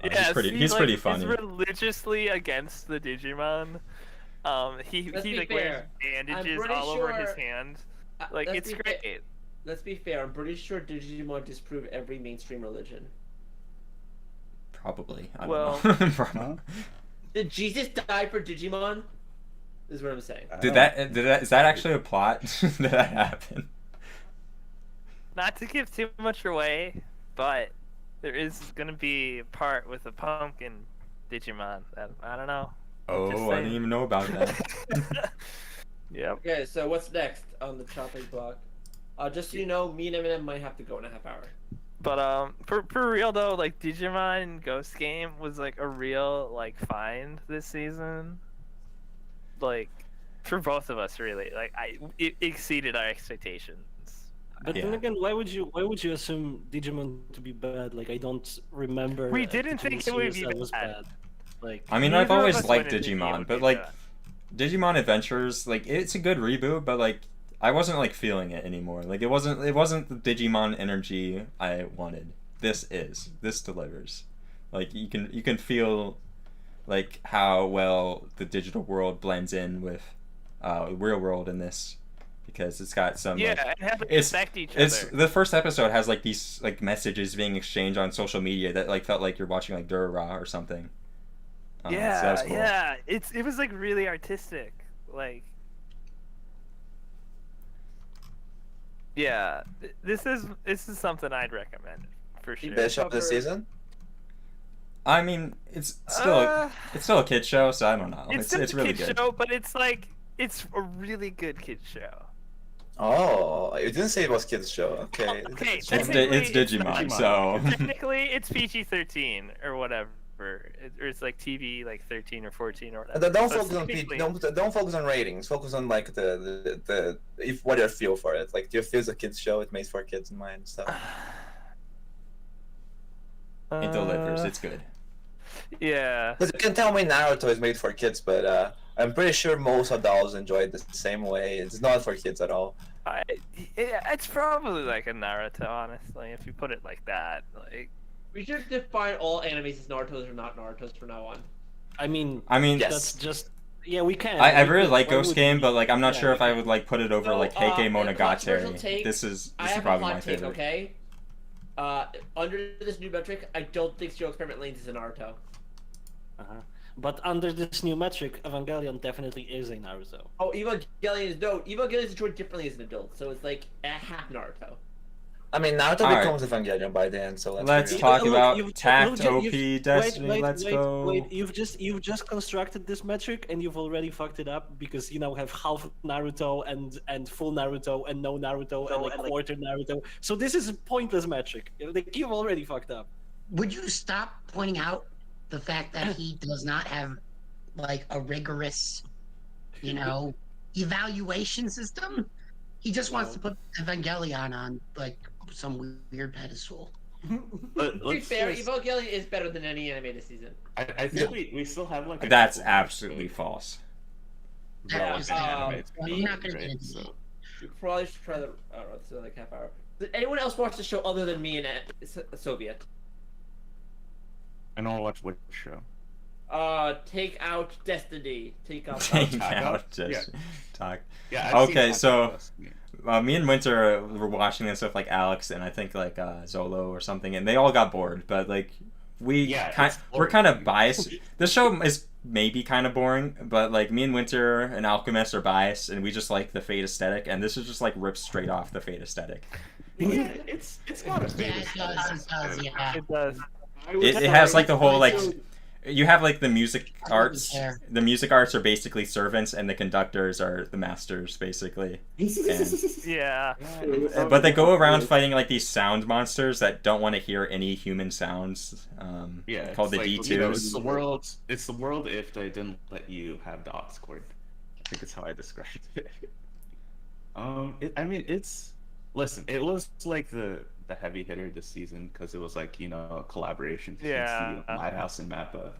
He's pretty funny. He's religiously against the Digimon. He Let's be like wears fair. I'm bandages pretty all over his sure- hand. Like let's it's be great. fair. Let's be fair. I'm pretty sure Digimon disprove every mainstream religion. Probably. I don't Well- know. Probably. Did Jesus die for Digimon? Is what I'm saying. Is that actually a plot? Did that happen? Not to give too much away, but there is gonna be a part with a pumpkin Digimon that I don't know. Oh, I didn't even know about that. Yep. Okay, so what's next on the chopping block? Just so you know, me and Eminem might have to go in a half hour. But for real though, like Digimon Ghost Game was like a real like find this season. Like for both of us, really. Like it exceeded our expectations. But then Yeah. again, why would you assume Digimon to be bad? Like I don't remember. We a didn't Digimon think it would series be that was bad. bad. Like I mean, Neither I've of always us liked went into it Digimon, with but it, like yeah. Digimon Adventures, like it's a good reboot, but like I wasn't like feeling it anymore. Like it wasn't the Digimon energy I wanted. This delivers. Like you can feel like how well the digital world blends in with real world in this, because it's got some Yeah, like, and have to it's respect each it's other. the first episode has like these like messages being exchanged on social media that like felt like you're watching like Durara or something. So that was cool. Yeah. It was like really artistic. Like yeah, this is something I'd recommend for sure. Best show of the season? I mean, it's still a kid show, so I don't know. It's It's really kid good. show, but it's like it's a really good kid show. Oh, you didn't say it was kids show. Okay. Okay, It's technically, it's Digimon, so Technically, it's PG-13 or whatever. Or it's like TV, like 13 or 14 or whatever. Don't So focus on technically- don't focus on ratings. Focus on like the if what you feel for it. Like do you feel it's a kids show? It made for kids in mind and stuff. it delivers. It's good. Yeah. Because you can tell me Naruto is made for kids, but I'm pretty sure most adults enjoy it the same way. It's not for kids at all. It's probably like a Naruto, honestly, if you put it like that. Like, We should define all animes as Naruto's or not Naruto's from now on. I mean, Yes. that's just yeah, we can. I We really could. like Why Ghost would Game, we? but like I'm not Yeah, sure we if I can. would like put it over So, like Heike controversial Monogatari. take, This is I have a probably hot my take, favorite. okay? Under this new metric, I don't think Zero Experiment Lanes is a Naruto. Uh-huh. But under this new metric, Evangelion definitely is a Naruto. Oh, Evangelion is no. Evangelion is enjoyed differently as an adult, so it's like a half Naruto. I mean, Naruto Alright. becomes Evangelion by the end, so Let's figure it talk out. Look, about you've- Takt look, OP you've- Destiny. Wait, Let's wait, go. Wait, you've just constructed this metric and you've already fucked it up because you now have half Naruto and full Naruto and no Naruto and like quarter Naruto. So this is a pointless metric. Like you've already fucked up. Would you stop pointing out the fact that he does not have like a rigorous, evaluation system? He just wants to put Evangelion on like some weird pedestal. But To be fair, Evangelion is better than any anime this season. I think we still have like. A That's couple absolutely false. relevant anime to I'm cover, not gonna right? get into So, You probably should try the. I don't know, it's like half hour. Did anyone else watch the show other than me and Soviet? I don't watch which show. Take out Destiny. Take out. Take Takt out Op? just talk. Yeah. I've Okay, seen so- Takt Op. Me and Winter were watching this with like Alex and I think like Zolo or something, and they all got bored. But like Yeah, it's we're boring. kind of biased. This show is maybe kind of boring, but like me and Winter and Alchemist are biased, and we just like the Fate aesthetic, and this is just like ripped straight off the Fate aesthetic. Yeah, it's got a Yeah, famous. it does, yeah. it does. It has like the whole like you have like the music I don't arts. care. The music arts are basically servants, and the conductors are the masters, basically. Yeah. But they go around fighting like these sound monsters that don't want to hear any human sounds. Yeah, called the it's like, D2s. you know, it's the world. It's the world if they didn't let you have the aux cord. I think it's how I described it. I mean, it's listen. It was like the heavy hitter this season because it was like, you know, a collaboration between Yeah. Madhouse and Mappa.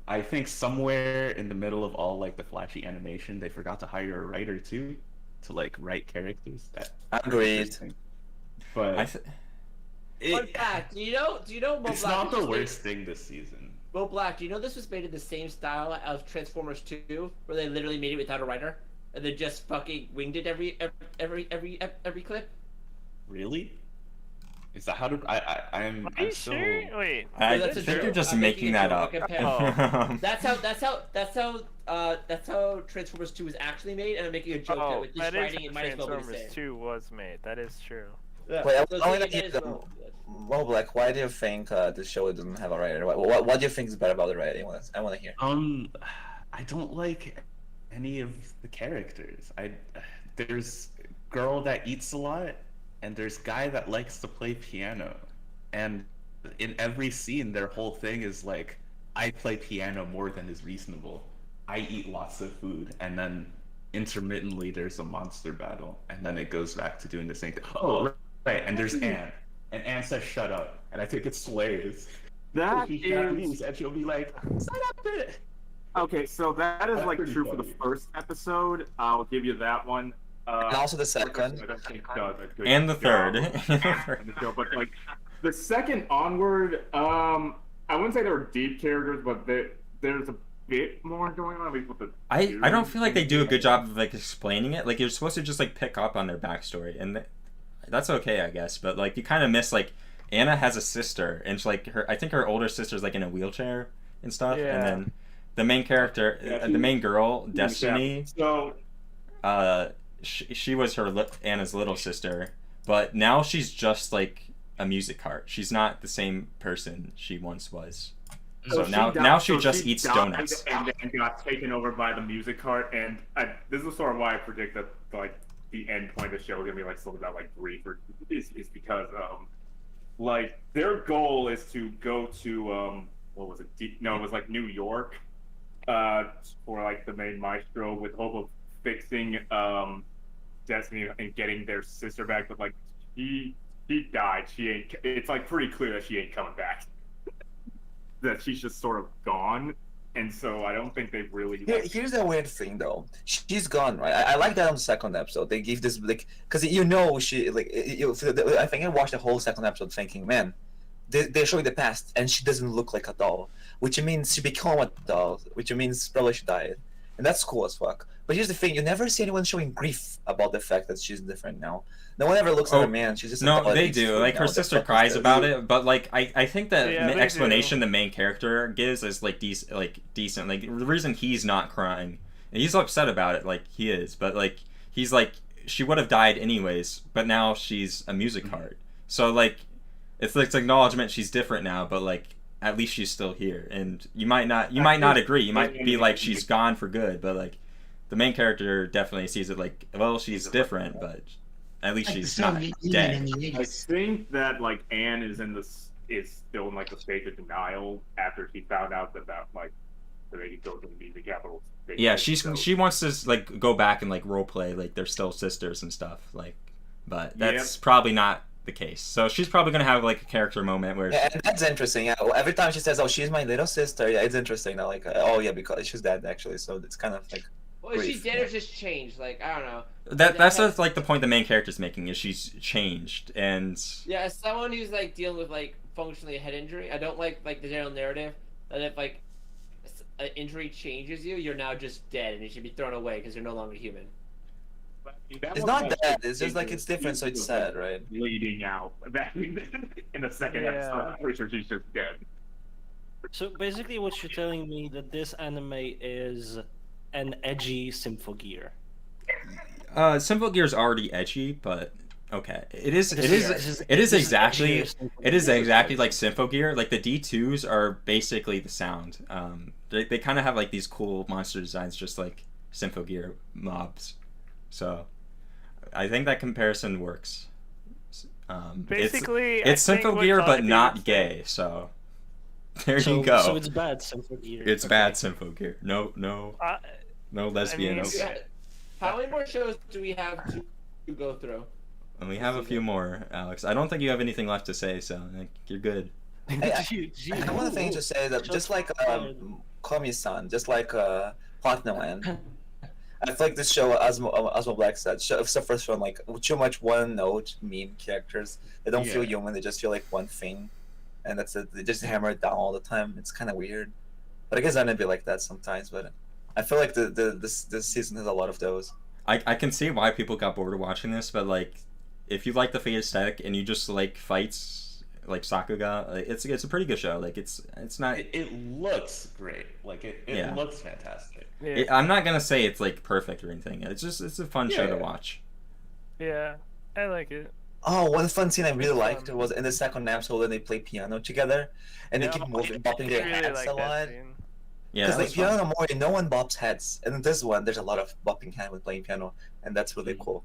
I think somewhere in the middle of all like the flashy animation, they forgot to hire a writer too to like write characters. That Agreed. But Fun fact, do you know Mo it's Black not the was made- worst thing this season. Mo Black, do you know this was made in the same style as Transformers 2, where they literally made it without a writer, and they just fucking winged it every clip? Really? Is that how to? I'm Are you so. sure? Wait. I that's a think you're joke. just I'm making making a that joke. up. Oh. That's how Transformers 2 was actually made, and I'm making a joke that Oh, with this that is writing it might as well be the same. Transformers 2 was made. That is true. Yeah. Wait, I So only it need is the well- Mo Black. Why do you think the show doesn't have a writer? What do you think is better about the writing? I want to hear. I don't like any of the characters. There's girl that eats a lot, and there's guy that likes to play piano, and in every scene, their whole thing is like, I play piano more than is reasonable. I eat lots of food, and then intermittently there's a monster battle, and then it goes back to doing the same thing. Oh, right, and there's Anne, and Anne says shut up, and I think it slays. That She's is Japanese, and she'll be like, shut up it. okay. So that is That's like pretty true for the funny. first episode. I'll give you that one. And also the second. I don't think does a good And the third. job in the show, but like the second onward, I wouldn't say they were deep characters, but there's a bit more going on. At least with the I don't feel like they do a good job of like explaining it. Like you're supposed to just like pick up on their backstory, and that's okay, I guess. But like you kind of miss like Anna has a sister, and she, like I think her older sister's like in a wheelchair and stuff, Yeah. and then the main character, the main girl, Destiny, So she was Anna's little sister, but now she's just like a music cart. She's not the same person she once was. So now she just eats died donuts. and then got taken over by the music cart. And this is sort of why I predict that like the end point of the show is gonna be like something about like grief, is because like their goal is to go to what was it? No, it was like New York for like the main maestro with hope of fixing Destiny and getting their sister back. But like she died. She ain't. It's like pretty clear that she ain't coming back. That she's just sort of gone, and so I don't think they've really. Here's the weird thing, though. She's gone, right? I like that on the second episode. They give this like, because she like. I think I watched the whole second episode thinking, man, they're showing the past, and she doesn't look like a doll, which means she became a doll, which means probably she died, and that's cool as fuck. But here's the thing: you never see anyone showing grief about the fact that she's different now. No one ever looks at her, man. She's just a doll No, that they eats do. food Like now. her The sister fuck is cries this? about it, but like I think the Yeah, they explanation do. the main character gives is like decent. Like the reason he's not crying, and he's upset about it, like he is, but like he's like she would have died anyways, but now she's a music cart. So like it's acknowledgement she's different now, but like at least she's still here. And you might not agree. You might be like she's gone for good, but like the main character definitely sees it like, well, she's different, but at least Like the she's not Soviet Union in dead. the I 80s. think that like Anne is still in like the stage of denial after she found out that like the lady goes to the capital. Yeah, she wants to like go back and like role play like they're still sisters and stuff, like, but that's probably not the case. So she's probably gonna have like a character moment where Yeah, and that's interesting. Yeah, well, every time she says, "Oh, she's my little sister," yeah, it's interesting. Now, like, oh yeah, because she's dead actually. So it's kind of like. Well, is she Grief, dead yeah. or just changed? Like, I don't know. that's like the point the main character's making is she's changed. And Yeah, as someone who's like dealing with like functionally a head injury, I don't like the general narrative that if like an injury changes you, you're now just dead and you should be thrown away because you're no longer human. It's not dead. It's just like it's different, so it's sad, right? Bleeding out in the second Yeah. episode. I'm pretty sure she's just dead. So basically, what you're telling me that this anime is an edgy Symphogear. Simple Gear's already edgy, but Okay, it is exactly like Symphogear. Like the D2s are basically the sound. They kind of have like these cool monster designs, just like Symphogear mobs. So I think that comparison works. Basically, it's Symphogear but not gay. So there you go. So it's bad Symphogear. It's bad Symphogear. No lesbian. How many more shows do we have to go through? And we have a few more, Alex. I don't think you have anything left to say, so like, you're good. I want to to say that just like Komi-san, just like Platinum, I feel like this show, Asmo Black said, suffers from like too much one-note meme characters. They don't feel human. They just feel like one thing, and that's it. They just hammer it down all the time. It's kind of weird. But I guess I'm gonna be like that sometimes. But I feel like this season has a lot of those. I can see why people got bored of watching this, but like, if you like the Fate aesthetic and you just like fights like Sakuga, it's a pretty good show. Like it's not. It looks great. Like it looks fantastic. Yeah. I'm not gonna say it's like perfect or anything. It's a fun show to watch. Yeah, I like it. Oh, one fun scene I really liked was in the second episode when they play piano together, and they keep bopping their heads a lot. Yeah, because like piano more, no one bops heads, and in this one there's a lot of bopping hand when playing piano, and that's really cool.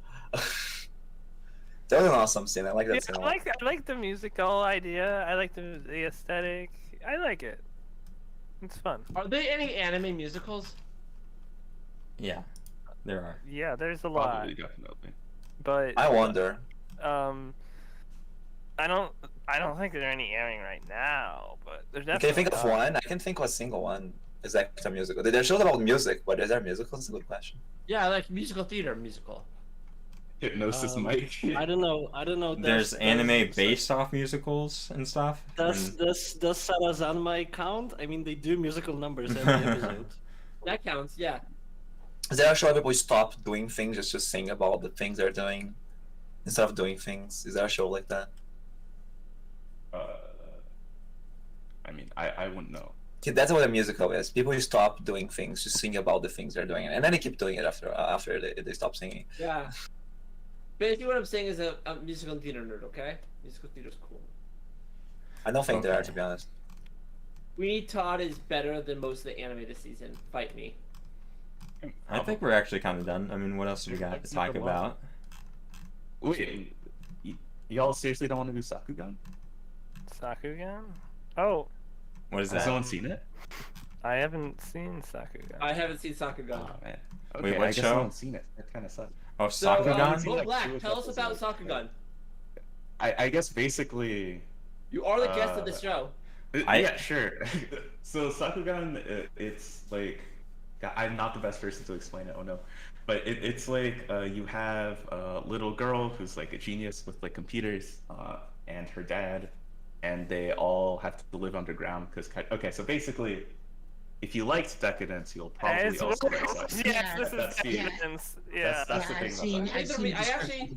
That was an awesome scene. I like that scene. I like the musical idea. I like the aesthetic. I like it. It's fun. Are there any anime musicals? Yeah, there are. Yeah, there's a lot. Probably, definitely. But I wonder. I don't think there are any airing right now. But there's definitely. Can you think of one? I can think of a single one. Is that a musical? There's shows about music, but is there a musical? That's a good question. Yeah, like musical theater musical. Hypnosis Mike. I don't know. There's anime based off musicals and stuff. Does Sarazanmai count? I mean, they do musical numbers every episode. That counts, yeah. Is there a show where people stop doing things just to sing about the things they're doing instead of doing things? Is there a show like that? I mean, I wouldn't know. Okay, that's what a musical is. People who stop doing things to sing about the things they're doing, and then they keep doing it after they stop singing. Yeah. Basically, what I'm saying is a musical theater nerd, okay? Musical theater's cool. I don't think they are, to be honest. We Need Todd is better than most of the anime this season. Fight me. I think we're actually kind of done. I mean, what else do we got to talk about? Wait, y'all seriously don't want to do Sakugan? Sakugan? Oh. What is that? Has someone seen it? I haven't seen Sakugan. I haven't seen Sakugan. Oh man. Okay, Wait, what I guess show? I haven't seen it. That kind of sucks. Oh, So, Sakugan? Go Black, tell us about Sakugan. I guess basically. You are the guest of the show. Yeah, sure. So Sakugan, it's like, I'm not the best person to explain it. Oh no, but it's like you have a little girl who's like a genius with like computers, and her dad, and they all have to live underground because. Okay, so basically, if you liked Decadence, you'll probably also like Sakugan. Yes, this is Decadence. Yeah. That's the thing about that. I actually.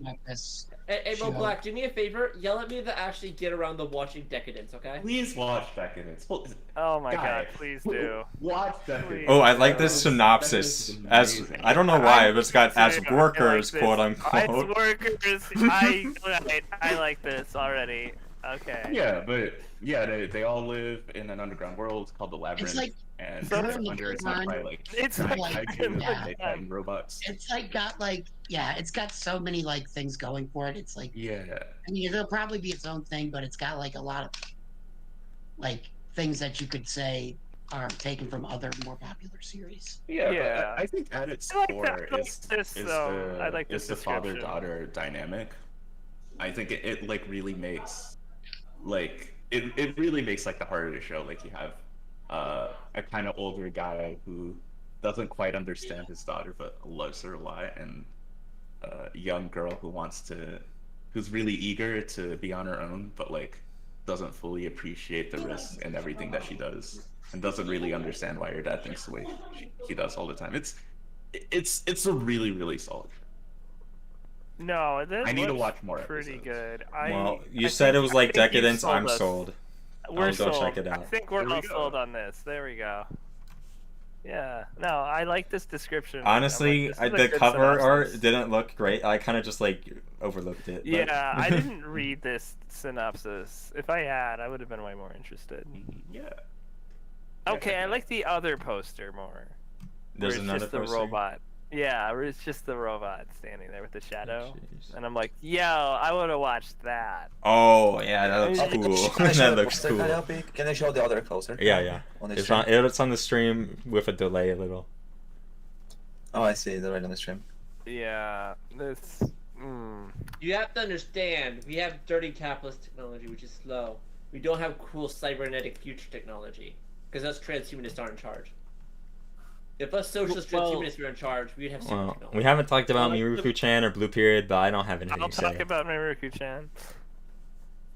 Hey, Mo Black, do me a favor. Yell at me to actually get around to watching Decadence, okay? Please watch Decadence. Oh my Guy, god, please do. Watch Decadence. Please. Oh, I like this synopsis. As I don't know why, but it's got as workers, quote unquote. As workers, I like this already. Okay. Yeah, but yeah, they all live in an underground world called the Labyrinth, It's like and So it's under attack by like It's like like kaiju, yeah. and robots. it's like got like it's got so many like things going for it. It's like Yeah, I mean it'll probably be its own thing, but it's got like a lot of like things that you could say are taken from other more popular series. yeah. Yeah. But I think at its I like core that. I like is this, I like this the description. father-daughter dynamic. I think it like really makes like it really makes like the heart of the show. Like you have a kind of older guy who doesn't quite understand his daughter but loves her a lot, and a young girl who's really eager to be on her own but like doesn't fully appreciate the risks and everything that she does, and doesn't really understand why her dad thinks the way he does all the time. It's a really, really solid show. No, this I need to looks watch more pretty episodes. good. Well, you I said think- it was I like think you Decadence. sold I'm us. sold. I'll go check it out. I think we're There we all go. sold on this. There we go. Yeah. No, I like this description. Honestly, I'm like, this is a the good cover art synopsis. didn't look great. I kind of just like overlooked it. But... Yeah, I didn't read this synopsis. If I had, I would have been way more interested. Yeah. Okay, I like the other poster more. There's where it's another just poster. the robot. Yeah, where it's just the robot standing there with the shadow. Jeez. And I'm like, yo, I would have watched that. Oh yeah, that looks Okay, cool. Can I show That the looks poster, cool. Calliope? Can I show the other poster? Yeah. On the It's stream? it's on the stream with a delay a little. Oh, I see. They're right on the stream. Yeah, this. You have to understand, we have dirty capitalist technology, which is slow. We don't have cool cybernetic future technology, because us transhumanists are in charge. If us socialist transhumanists were in charge, we'd have super Well, technology. we haven't talked about Well, Miruku-chan or Blue Period, but I don't have anything I'll to talk say. about Miruku-chan.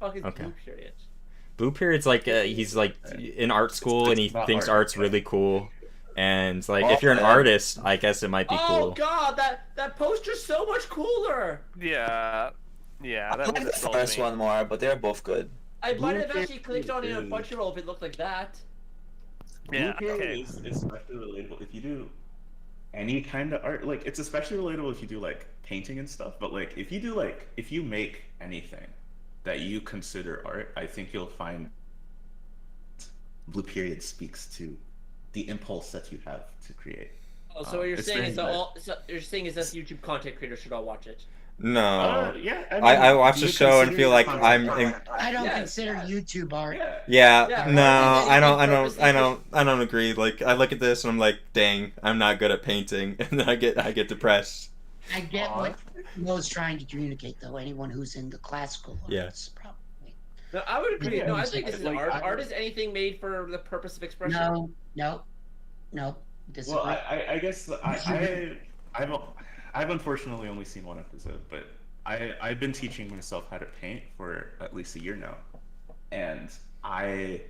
Fuck is Okay. Blue Period? Blue Period's like he's like in art school and he It's not thinks art. art's really cool, and like Oh, if you're an man. artist, I guess it might be Oh cool. god, that poster's so much cooler! Yeah. Yeah, I that like was the sold first me. one more, but they're both good. I Blue might have Period actually clicked on it on is- Crunchyroll if it looked like that. Yeah, Blue Period okay. is especially relatable if you do any kind of art. Like, it's especially relatable if you do like painting and stuff. But like, if you make anything that you consider art, I think you'll find Blue Period speaks to the impulse that you have to create. Oh, so what you're It's saying very is that good. you're saying is that YouTube content creators should all watch it. No, Yeah, I watch do the you show and consider feel your like content I'm. art? In, I don't Yes, consider yes. YouTube art. Yeah. yeah, Yeah, no, or I don't purposely agree. Like I look at this and I'm like, dang, I'm not good at painting, and then I get depressed. I get what Mo's trying to communicate, though. Anyone who's into classical Yeah. arts, probably. No, I would agree. Yeah, No, I it's think like- this is like, art. I- Art is anything made for the purpose of expression. No. Disagree. Well, I guess I've unfortunately only seen one episode, but I've been teaching myself how to paint for at least a year now, and I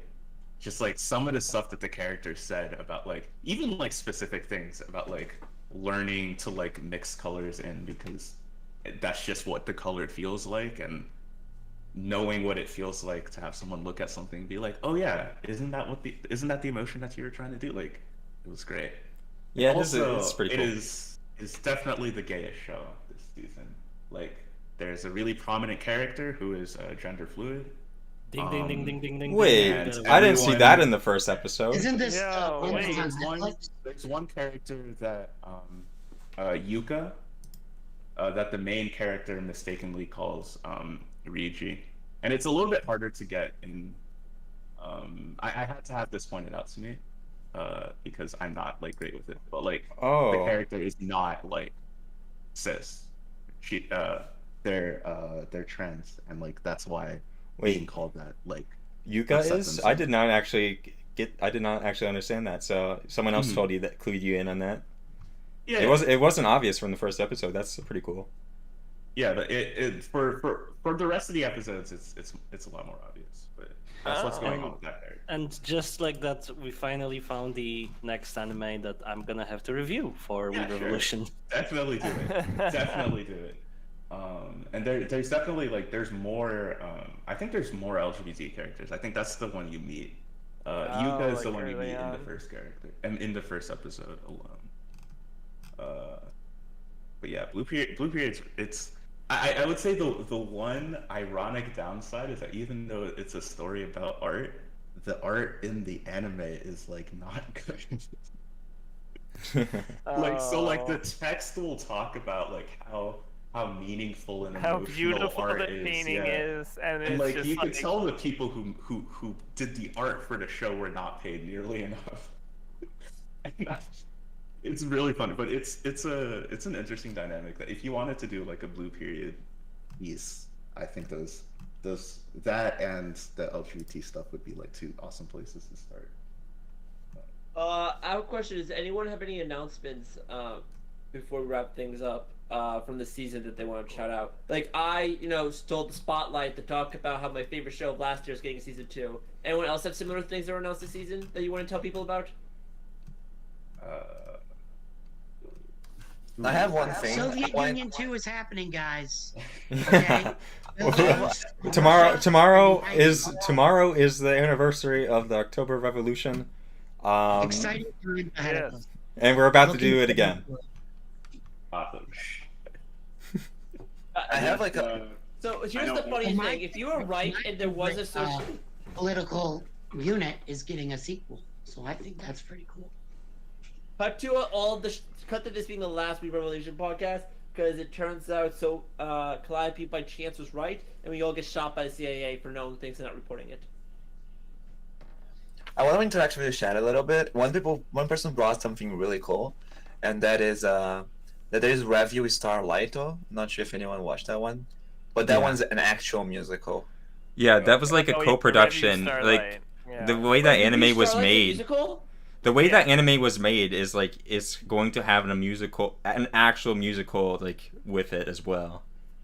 just like some of the stuff that the characters said about like even like specific things about like learning to like mix colors in because that's just what the color feels like, and knowing what it feels like to have someone look at something and be like, oh yeah, isn't that the emotion that you were trying to do? Like, it was great. Yeah, Also, it's pretty cool. it's definitely the gayest show this season. Like, there's a really prominent character who is gender fluid. Ding ding ding ding ding ding. Wait, and I didn't see everyone- that in the first episode. Isn't this Yo, one wait, that's on There's Netflix? one character that Yuka that the main character mistakenly calls Ryuji, and it's a little bit harder to get in. I had to have this pointed out to me because I'm not like great with it, but like the Oh, character is not like cis. They're trans, and like that's why being wait, called that. Like, Yuka upset is? them I some. did not actually understand that. So someone else Mhm. told you that, clued you in on that. yeah, It wasn't obvious from the first episode. That's pretty cool. yeah, but it for the rest of the episodes, it's a lot more obvious. But that's what's going on with that character. And just like that, we finally found the next anime that I'm gonna have to review for Yeah, Weeb sure. Revolution. Definitely do it. Definitely do it. And there's definitely like there's more. I think there's more LGBT characters. I think that's the one you meet. Yuka is like the one you early meet in the on. first character and in the first episode alone. But yeah, Blue Period. It's I would say the one ironic downside is that even though it's a story about art, the art in the anime is like not good. Like the text will talk about like how meaningful and How emotional beautiful art the is, painting yeah. is, and it's And like just you like, could tell the people who did the art for the show were not paid nearly enough. And it's really fun, but it's an interesting dynamic that if you wanted to do like a Blue Period piece, I think those that and the LGBT stuff would be like two awesome places to start. I have a question. Does anyone have any announcements before we wrap things up from the season that they want to shout out? Like I, stole the spotlight to talk about how my favorite show of last year is getting season 2. Anyone else have similar things that were announced this season that you want to tell people about? I have one thing. Soviet One- Union 2 is happening, guys. Okay? tomorrow is the anniversary of the October Revolution. Exciting time ahead of us. And we're about to Looking do it forward again. to it. Awesome. I have like a. So here's know. the funny My thing: if you were right my and there was a favorite, social, political unit is getting a sequel, so I think that's pretty cool. cut to cut to this being the last Weeb Revolution podcast, because it turns out Calliope by chance was right, and we all get shot by the CIA for knowing things and not reporting it. I want to interact with the chat a little bit. One person brought something really cool, and that is that there is Review Starlighto. Not sure if anyone watched that one, but that one's an actual musical. Yeah, that was like a Oh, co-production. Review Like Starlight. the way that Review anime was Starlight's a made. musical? The way that anime was made is like it's going to have an actual musical like with it as well.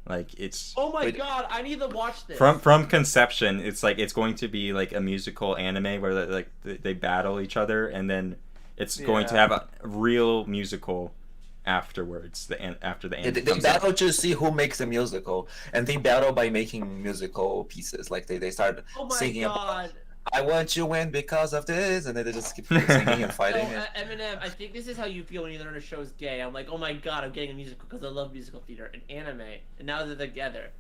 Like it's Oh my god, I need to watch this. from conception. It's like it's going to be like a musical anime where they battle each other, and then it's going to have a real musical afterwards. After the end. They battle to see who makes a musical, and they battle by making musical pieces. Like they start Oh my singing god. about, I want you win because of this, and then they just keep singing and So, fighting. Eminem, I think this is how you feel when you learn a show's gay. I'm like, oh my god, I'm getting a musical because I love musical theater and anime, and now they're together.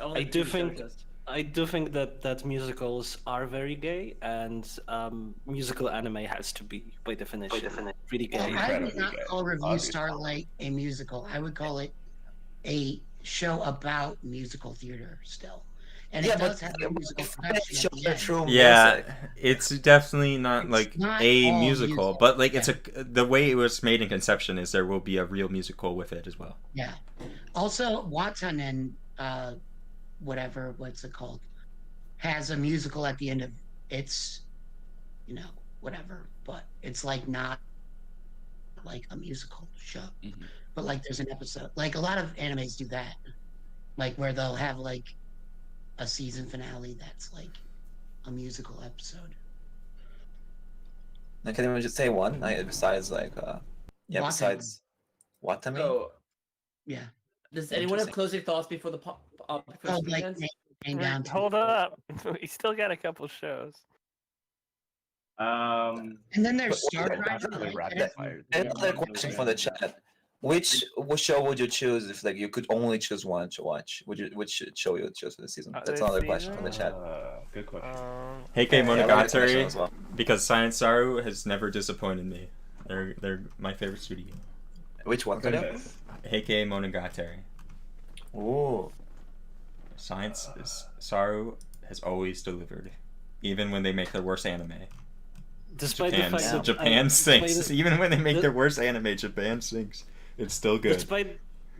Only I do two think shows. I do think that musicals are very gay, and musical anime has to be by definition pretty Well, gay. I would Incredibly not gay, call Review obviously. Starlight a musical. I would call it a show about musical theater still. And it does have a musical production at the end. True Yeah, music. it's definitely not It's like not a all musical, music, but like it's yeah. the way it was made in conception is there will be a real musical with it as well. Yeah. Also, Watanen, what's it called, has a musical at the end of its, whatever. But it's like not like a musical show. Mhm. But like there's an episode. Like a lot of animes do that. Like where they'll have like a season finale that's like a musical episode. I can even just say one. Besides Watanen. besides Watame. So, Yeah. does anyone have Interesting. closing thoughts before the before Oh, the like ends? name down to Hold up, we still got a couple shows. And then there's Star Okay, Driver. Definitely right? rapid That's- fire. Another question from the chat. Which show would you choose if like you could only choose one to watch? Which show you would choose for the season? That's This another question from the season? chat. Good question. Heike Yeah, I like that question Monogatari, as well. because Science Saru has never disappointed me. They're my favorite studio. Which one? Kalia? Goodness. Heike Monogatari. Ooh. Saru has always delivered, even when they make their worst anime. Despite Japan, the fact that Japan sinks. despite, Even when they make the- their worst anime, Japan sinks. It's still good.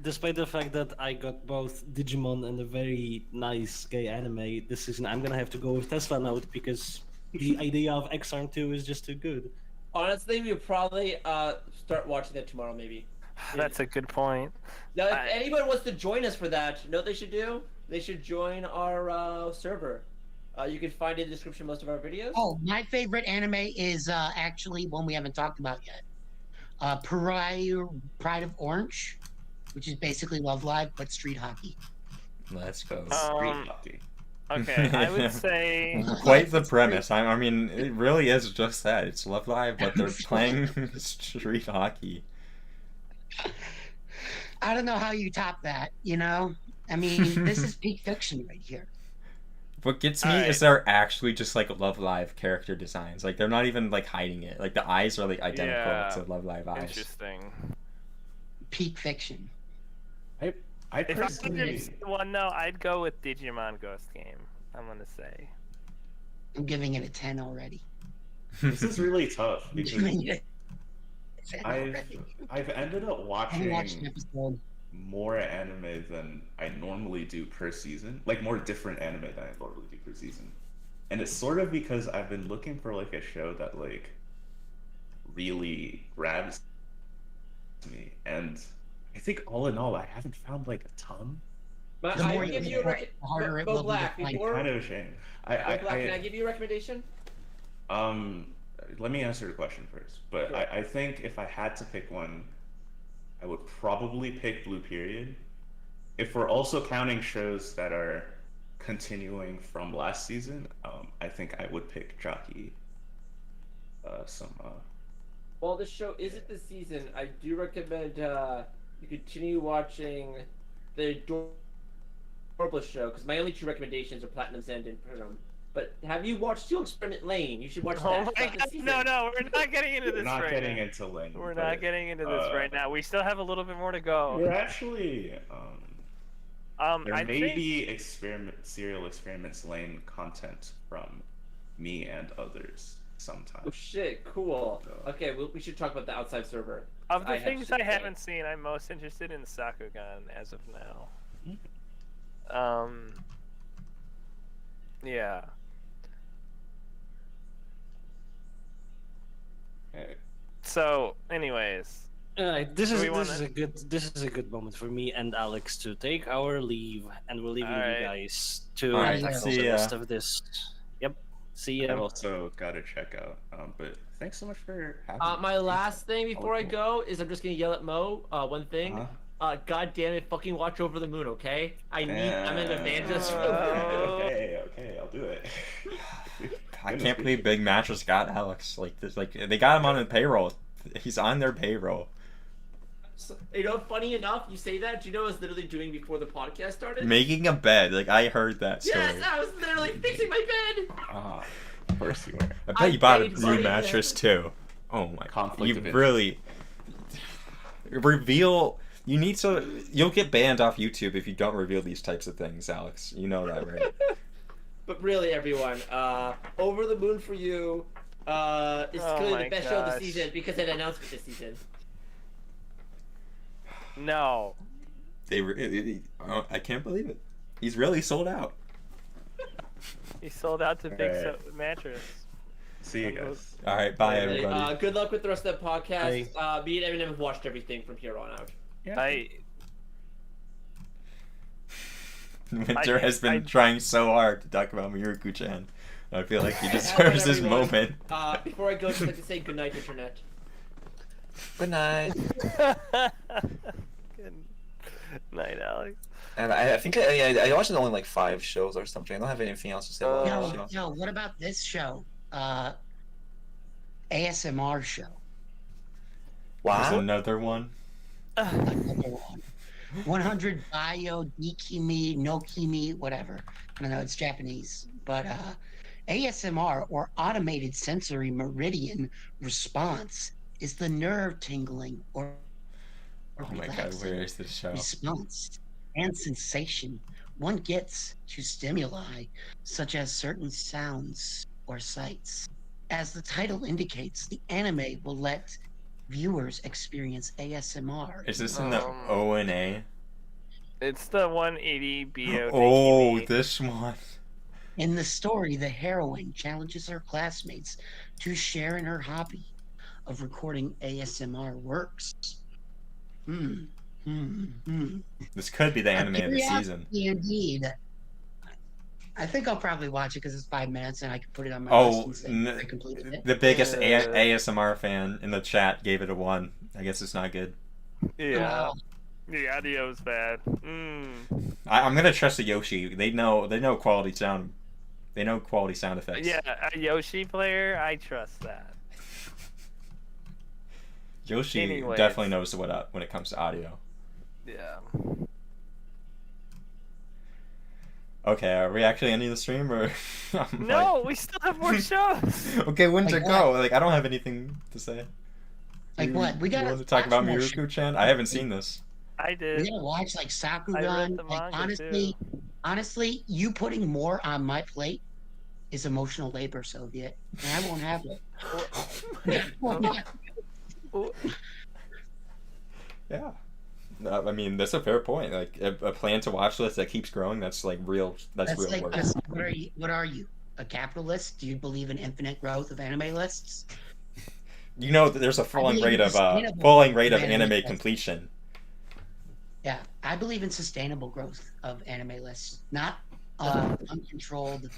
despite the fact that I got both Digimon and a very nice gay anime this season, I'm gonna have to go with Tesla Note because the idea of X-Arm 2 is just too good. Honestly, we'll probably start watching that tomorrow, maybe. That's a good point. Now, if I- anyone wants to join us for that, you know what they should do? They should join our server. You can find in the description of most of our videos. Oh, my favorite anime is actually one we haven't talked about yet. Pride of Orange, which is basically Love Live but street hockey. Let's go. Um, Hockey. Okay, I would say Quite the premise. I mean, it really is just that. It's Love Live, but they're playing street hockey. I don't know how you top that, I mean, this is peak fiction right here. What gets me Alright. is they're actually just like Love Live character designs. Like they're not even like hiding it. Like the eyes are like identical Yeah. to Love Live eyes. interesting. Peak fiction. I If I could personally. choose one though, I'd go with Digimon Ghost Game. I'm gonna say. I'm giving it a 10 already. This is really tough I'm because giving it a 10 I've already. I've ended up I haven't watched an watching episode. more anime than I normally do per season. Like more different anime than I normally do per season. And it's sort of because I've been looking for like a show that like really grabs me. And I think all in all I haven't found like a ton. But The I more give you you a look, the harder it Bo will be to Black, find. before Kind of a shame. Bo Black, can I give you a recommendation? Let me answer the question first. But Sure. I think if I had to pick one, I would probably pick Blue Period. If we're also counting shows that are continuing from last season, I think I would pick Jockey. some. While the show isn't this season, I do recommend you continue watching the Adorable show, because my only two recommendations are Platinum's End and Prism. But have you watched Steel Experiment Lane? You should watch that. Oh It's my not this god, season. no, we're not getting into We're this not right getting now. into Lane. We're but, not getting into this right now. We still have a little bit more to go. We're actually. There I may think... be serial experiments Lane content from me and others sometime. Oh shit, cool. So- Okay, we should talk about the outside server. Of the I have things shit I to say. haven't seen, I'm most interested in Sakugan as of now. Yeah. Okay. So, anyways, This Do is we wanna- this is a good moment for me and Alex to take our leave, and we're leaving Alright. you guys to Alright, tackle see the ya. rest of this. Yep. See I've ya. also got to check out. But thanks so much for having me. My last thing before I cool. go is I'm just gonna yell at Mo. One thing. Uh-huh. God damn it, fucking watch Over the Moon, okay? I'm an evangelist. Okay, I'll do it. I can't believe Big Mattress got Alex. Like this, like they got him on the payroll. He's on their payroll. So, you know, funny enough, you say that. Do you know what I was literally doing before the podcast started? Making a bed. Like I heard that story. Yes, I was literally fixing my bed. Ah, of course you were. I bet you bought a paid new money. mattress too. Oh my! Conflict You of interest. really reveal. You need You'll get banned off YouTube if you don't reveal these types of things, Alex. You know that, right? But really, everyone, Over the Moon for you is Oh clearly my the best show of the gosh. season because it announced it this season. no. I can't believe it. He's really sold out. He sold out to Big Alright. Mattress. See you guys. All right, bye Really, everybody. good luck with the rest of the podcast. Me and Eminem have watched everything from here on out. Winter has been I- trying so hard to talk about Miruku-chan. I feel like he Alright, deserves this everyone. moment. Before I go, I'd like to say goodnight, Internet. Good night. Good night, Alex. And I think I watched only like 5 shows or something. I don't have anything else to say about Oh. the show. Yo, what about this show? ASMR show. There's Wow. another one. Another one. 100 Bio Nikimi no Kimi, whatever. I don't know, it's Japanese. But ASMR, or automated sensory meridian response, is the nerve tingling or Oh my god, relaxing where is this show? response and sensation one gets to stimuli such as certain sounds or sights. As the title indicates, the anime will let viewers experience ASMR. Is this in the ONA? It's the 180 BO. Oh, this one. In the story, the heroine challenges her classmates to share in her hobby of recording ASMR works. This could be the anime of the season. Indeed. I think I'll probably watch it because it's 5 minutes and I can put it on my Oh, list and say I completed it. the biggest ASMR fan in the chat gave it a 1. I guess it's not good. Yeah. Oh, The audio's bad. I'm gonna trust the Yoshi. They know quality sound. They know quality sound effects. Yeah, a Yoshi player, I trust that. Yoshi Anyways. definitely knows what up when it comes to audio. Yeah. Okay, are we actually ending the stream or? I'm No, we still have more shows. like- Okay, when to Like go? Like I don't have anything to say. like what? We You gotta want to talk watch about more Miruku-chan? I haven't seen this. I We did. gotta watch like I read Sakugan. the Like manga honestly, you putting more on my plate is emotional labor, Soviet, and I won't have it. Yeah. I mean, that's a fair point. Like a plan to watch list that keeps growing. That's like real. That's That's real like, work. what are you? What are you? A capitalist? Do you believe in infinite growth of anime lists? You know that there's a falling believe rate in of sustainable anime anime lists. completion. Yeah, I believe in sustainable growth of anime lists, not uncontrolled,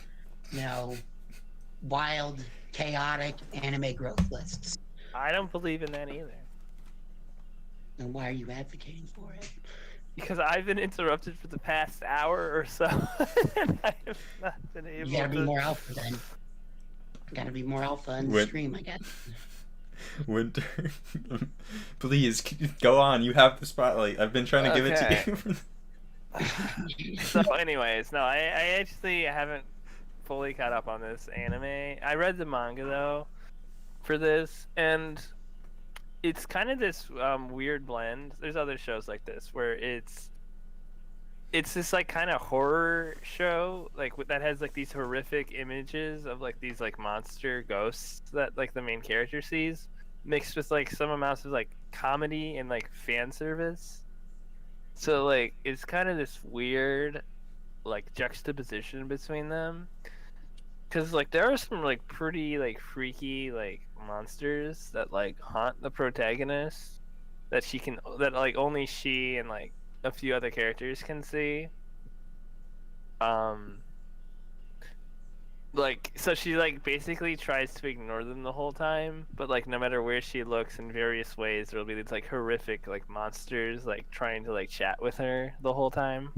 wild, chaotic anime growth lists. I don't believe in that either. And why are you advocating for it? Because I've been interrupted for the past hour or so, and I have not been able You gotta be to. more alpha then. Gotta be more alpha in the Win- stream, I guess. Winter, please go on. You have the spotlight. I've been trying to give it to you. So, anyways, no, I actually haven't fully caught up on this anime. I read the manga though for this, and it's kind of this weird blend. There's other shows like this where it's this like kind of horror show like that has like these horrific images of like these like monster ghosts that like the main character sees, mixed with like some amounts of like comedy and like fan service. So like it's kind of this weird like juxtaposition between them, because like there are some like pretty like freaky like monsters that like haunt the protagonist that like only she and like a few other characters can see. Like, so she like basically tries to ignore them the whole time, but like no matter where she looks in various ways, there'll be these like horrific like monsters like trying to like chat with her the whole time.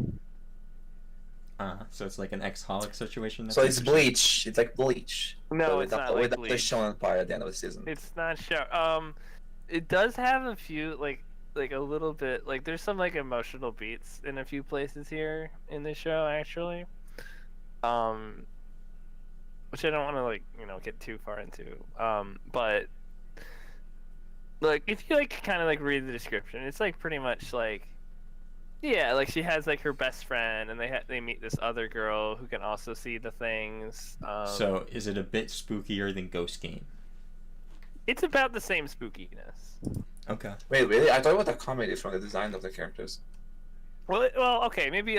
So it's like an ex-holic situation. That's So it's interesting. Bleach. It's like Bleach. No, but it's not like without the Bleach. shonen part at the end of the season. It's not show. It does have a few like a little bit like there's some like emotional beats in a few places here in the show actually. Which I don't want to like get too far into. But like if you like kind of like read the description, it's like pretty much like yeah, like she has like her best friend, and they meet this other girl who can also see the things. So is it a bit spookier than Ghost Game? It's about the same spookiness. Okay. Wait, really? I thought it was a comedy from the design of the characters. Well, okay, maybe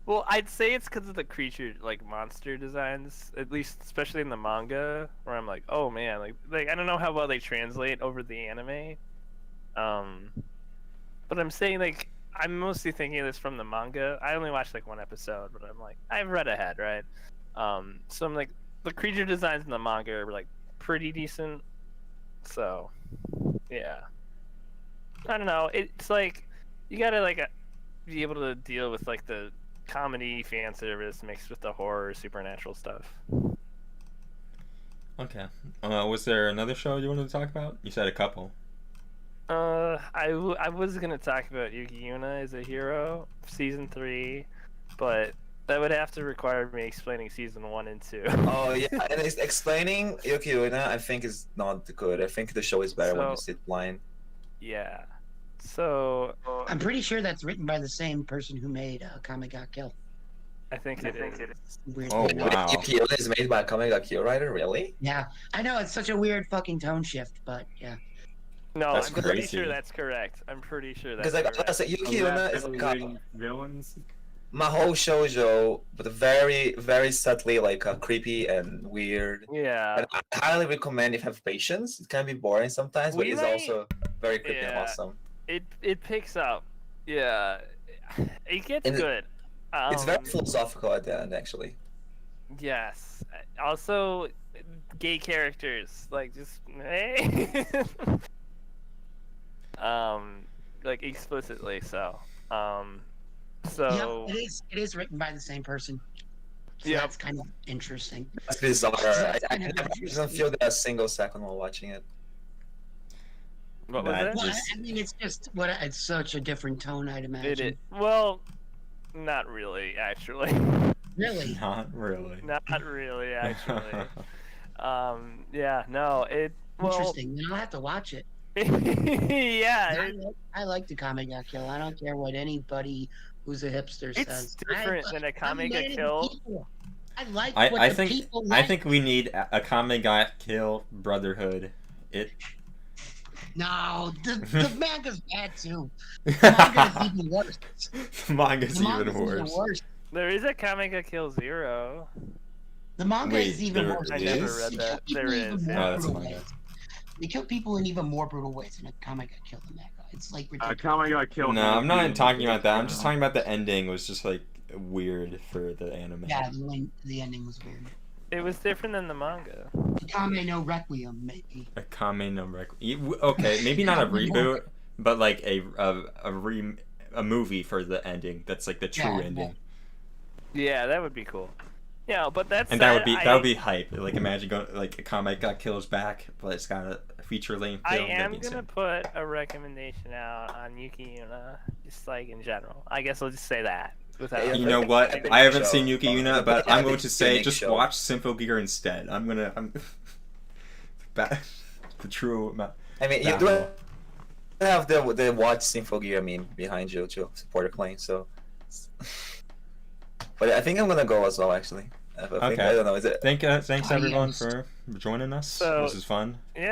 well, I'd say it's because of the creature, like monster designs, at least, especially in the manga, where I'm like, oh man, like I don't know how well they translate over the anime. But I'm saying like I'm mostly thinking of this from the manga. I only watched like one episode, but I'm like I've read ahead, right? So I'm like the creature designs in the manga are like pretty decent. So, yeah. I don't know. It's like you gotta like be able to deal with like the comedy fan service mixed with the horror supernatural stuff. Okay. Was there another show you wanted to talk about? You said a couple. I was gonna talk about Yuki Yuna as a hero, season 3, but that would have to require me explaining season 1 and 2. Oh yeah, and it's explaining Yuki Una, I think is not good. I think the show is better when you So- sit blind. Yeah. So I'm pretty sure that's written by the same person who made Kame Ga Kill. I think it is. Weird. Oh, wow. Yuki Una is made by a Kame Ga Kill writer, really? Yeah, I know it's such a weird fucking tone shift, but yeah. No, That's I'm pretty crazy. sure that's correct. I'm pretty sure that's Because like I correct. said, Yuki Una is like villains. Mahou shoujo, but very, very subtly like creepy and weird. Yeah. And I highly recommend if you have patience. It can be boring sometimes, but We it's might- also very creepy and Yeah. awesome. It picks up. Yeah. It gets And good. It's very philosophical at the end, actually. Yes. Also, gay characters like just hey. Like explicitly so. So Yep, it is written by the same person. So Yep. that's kind of interesting. That's bizarre. That's I kind of never interesting. didn't feel that a single second while watching it. what was That it? Well, Just- I mean, it's just it's such a different tone, I'd imagine. It is. Well, not really, actually. Really? Not really. Not really, actually. Yeah, no, it. Well, Interesting. Then I'll have to watch it. yeah, I like the Kame Ga Kill. I don't care what anybody who's a hipster it's says. different than a I'm Kame mad Ga at the Kill. people. I like I, what I the think people I like. think we need a Kame Ga Kill Brotherhood. It. No, the manga's bad too. The manga's even worse. The manga's The manga's even worse. There is a Kame Ga Kill Zero. The manga Wait, is even there worse. I It never is? read They that. kill There people in is. even Yeah. more Oh, that's brutal manga. ways. They kill people in even more brutal ways in a Kame Ga Kill the manga. It's like ridiculous. Kame got killed. No, I'm not even talking about that. I'm just talking about the ending was just like weird for the anime. Yeah, the ending was weird. It was different than the manga. Kame no Requiem, maybe. A Kame no Okay, maybe not a reboot, but like a movie for the ending. That's like the true Yeah, ending. Yeah, that would be cool. Yeah, but that's And that would be hype. Like imagine going like a comic got Killer's back, but it's got a feature length. I film. am That'd be gonna insane. put a recommendation out on Yuki Yuna, just like in general. I guess I'll just say that. Without You know what? Epic I haven't show. seen Yuki It's Yuna, a but I'm going to say unique just show. watch Symphogear instead. I'm the true amount. I mean, you Battle. do have the watch Symphogear meme behind JoJo supporter playing, so. But I think I'm gonna go as well, actually. I think, Okay. I don't know. Is it? Thanks Oh, everyone yes. for joining us. So- This is fun.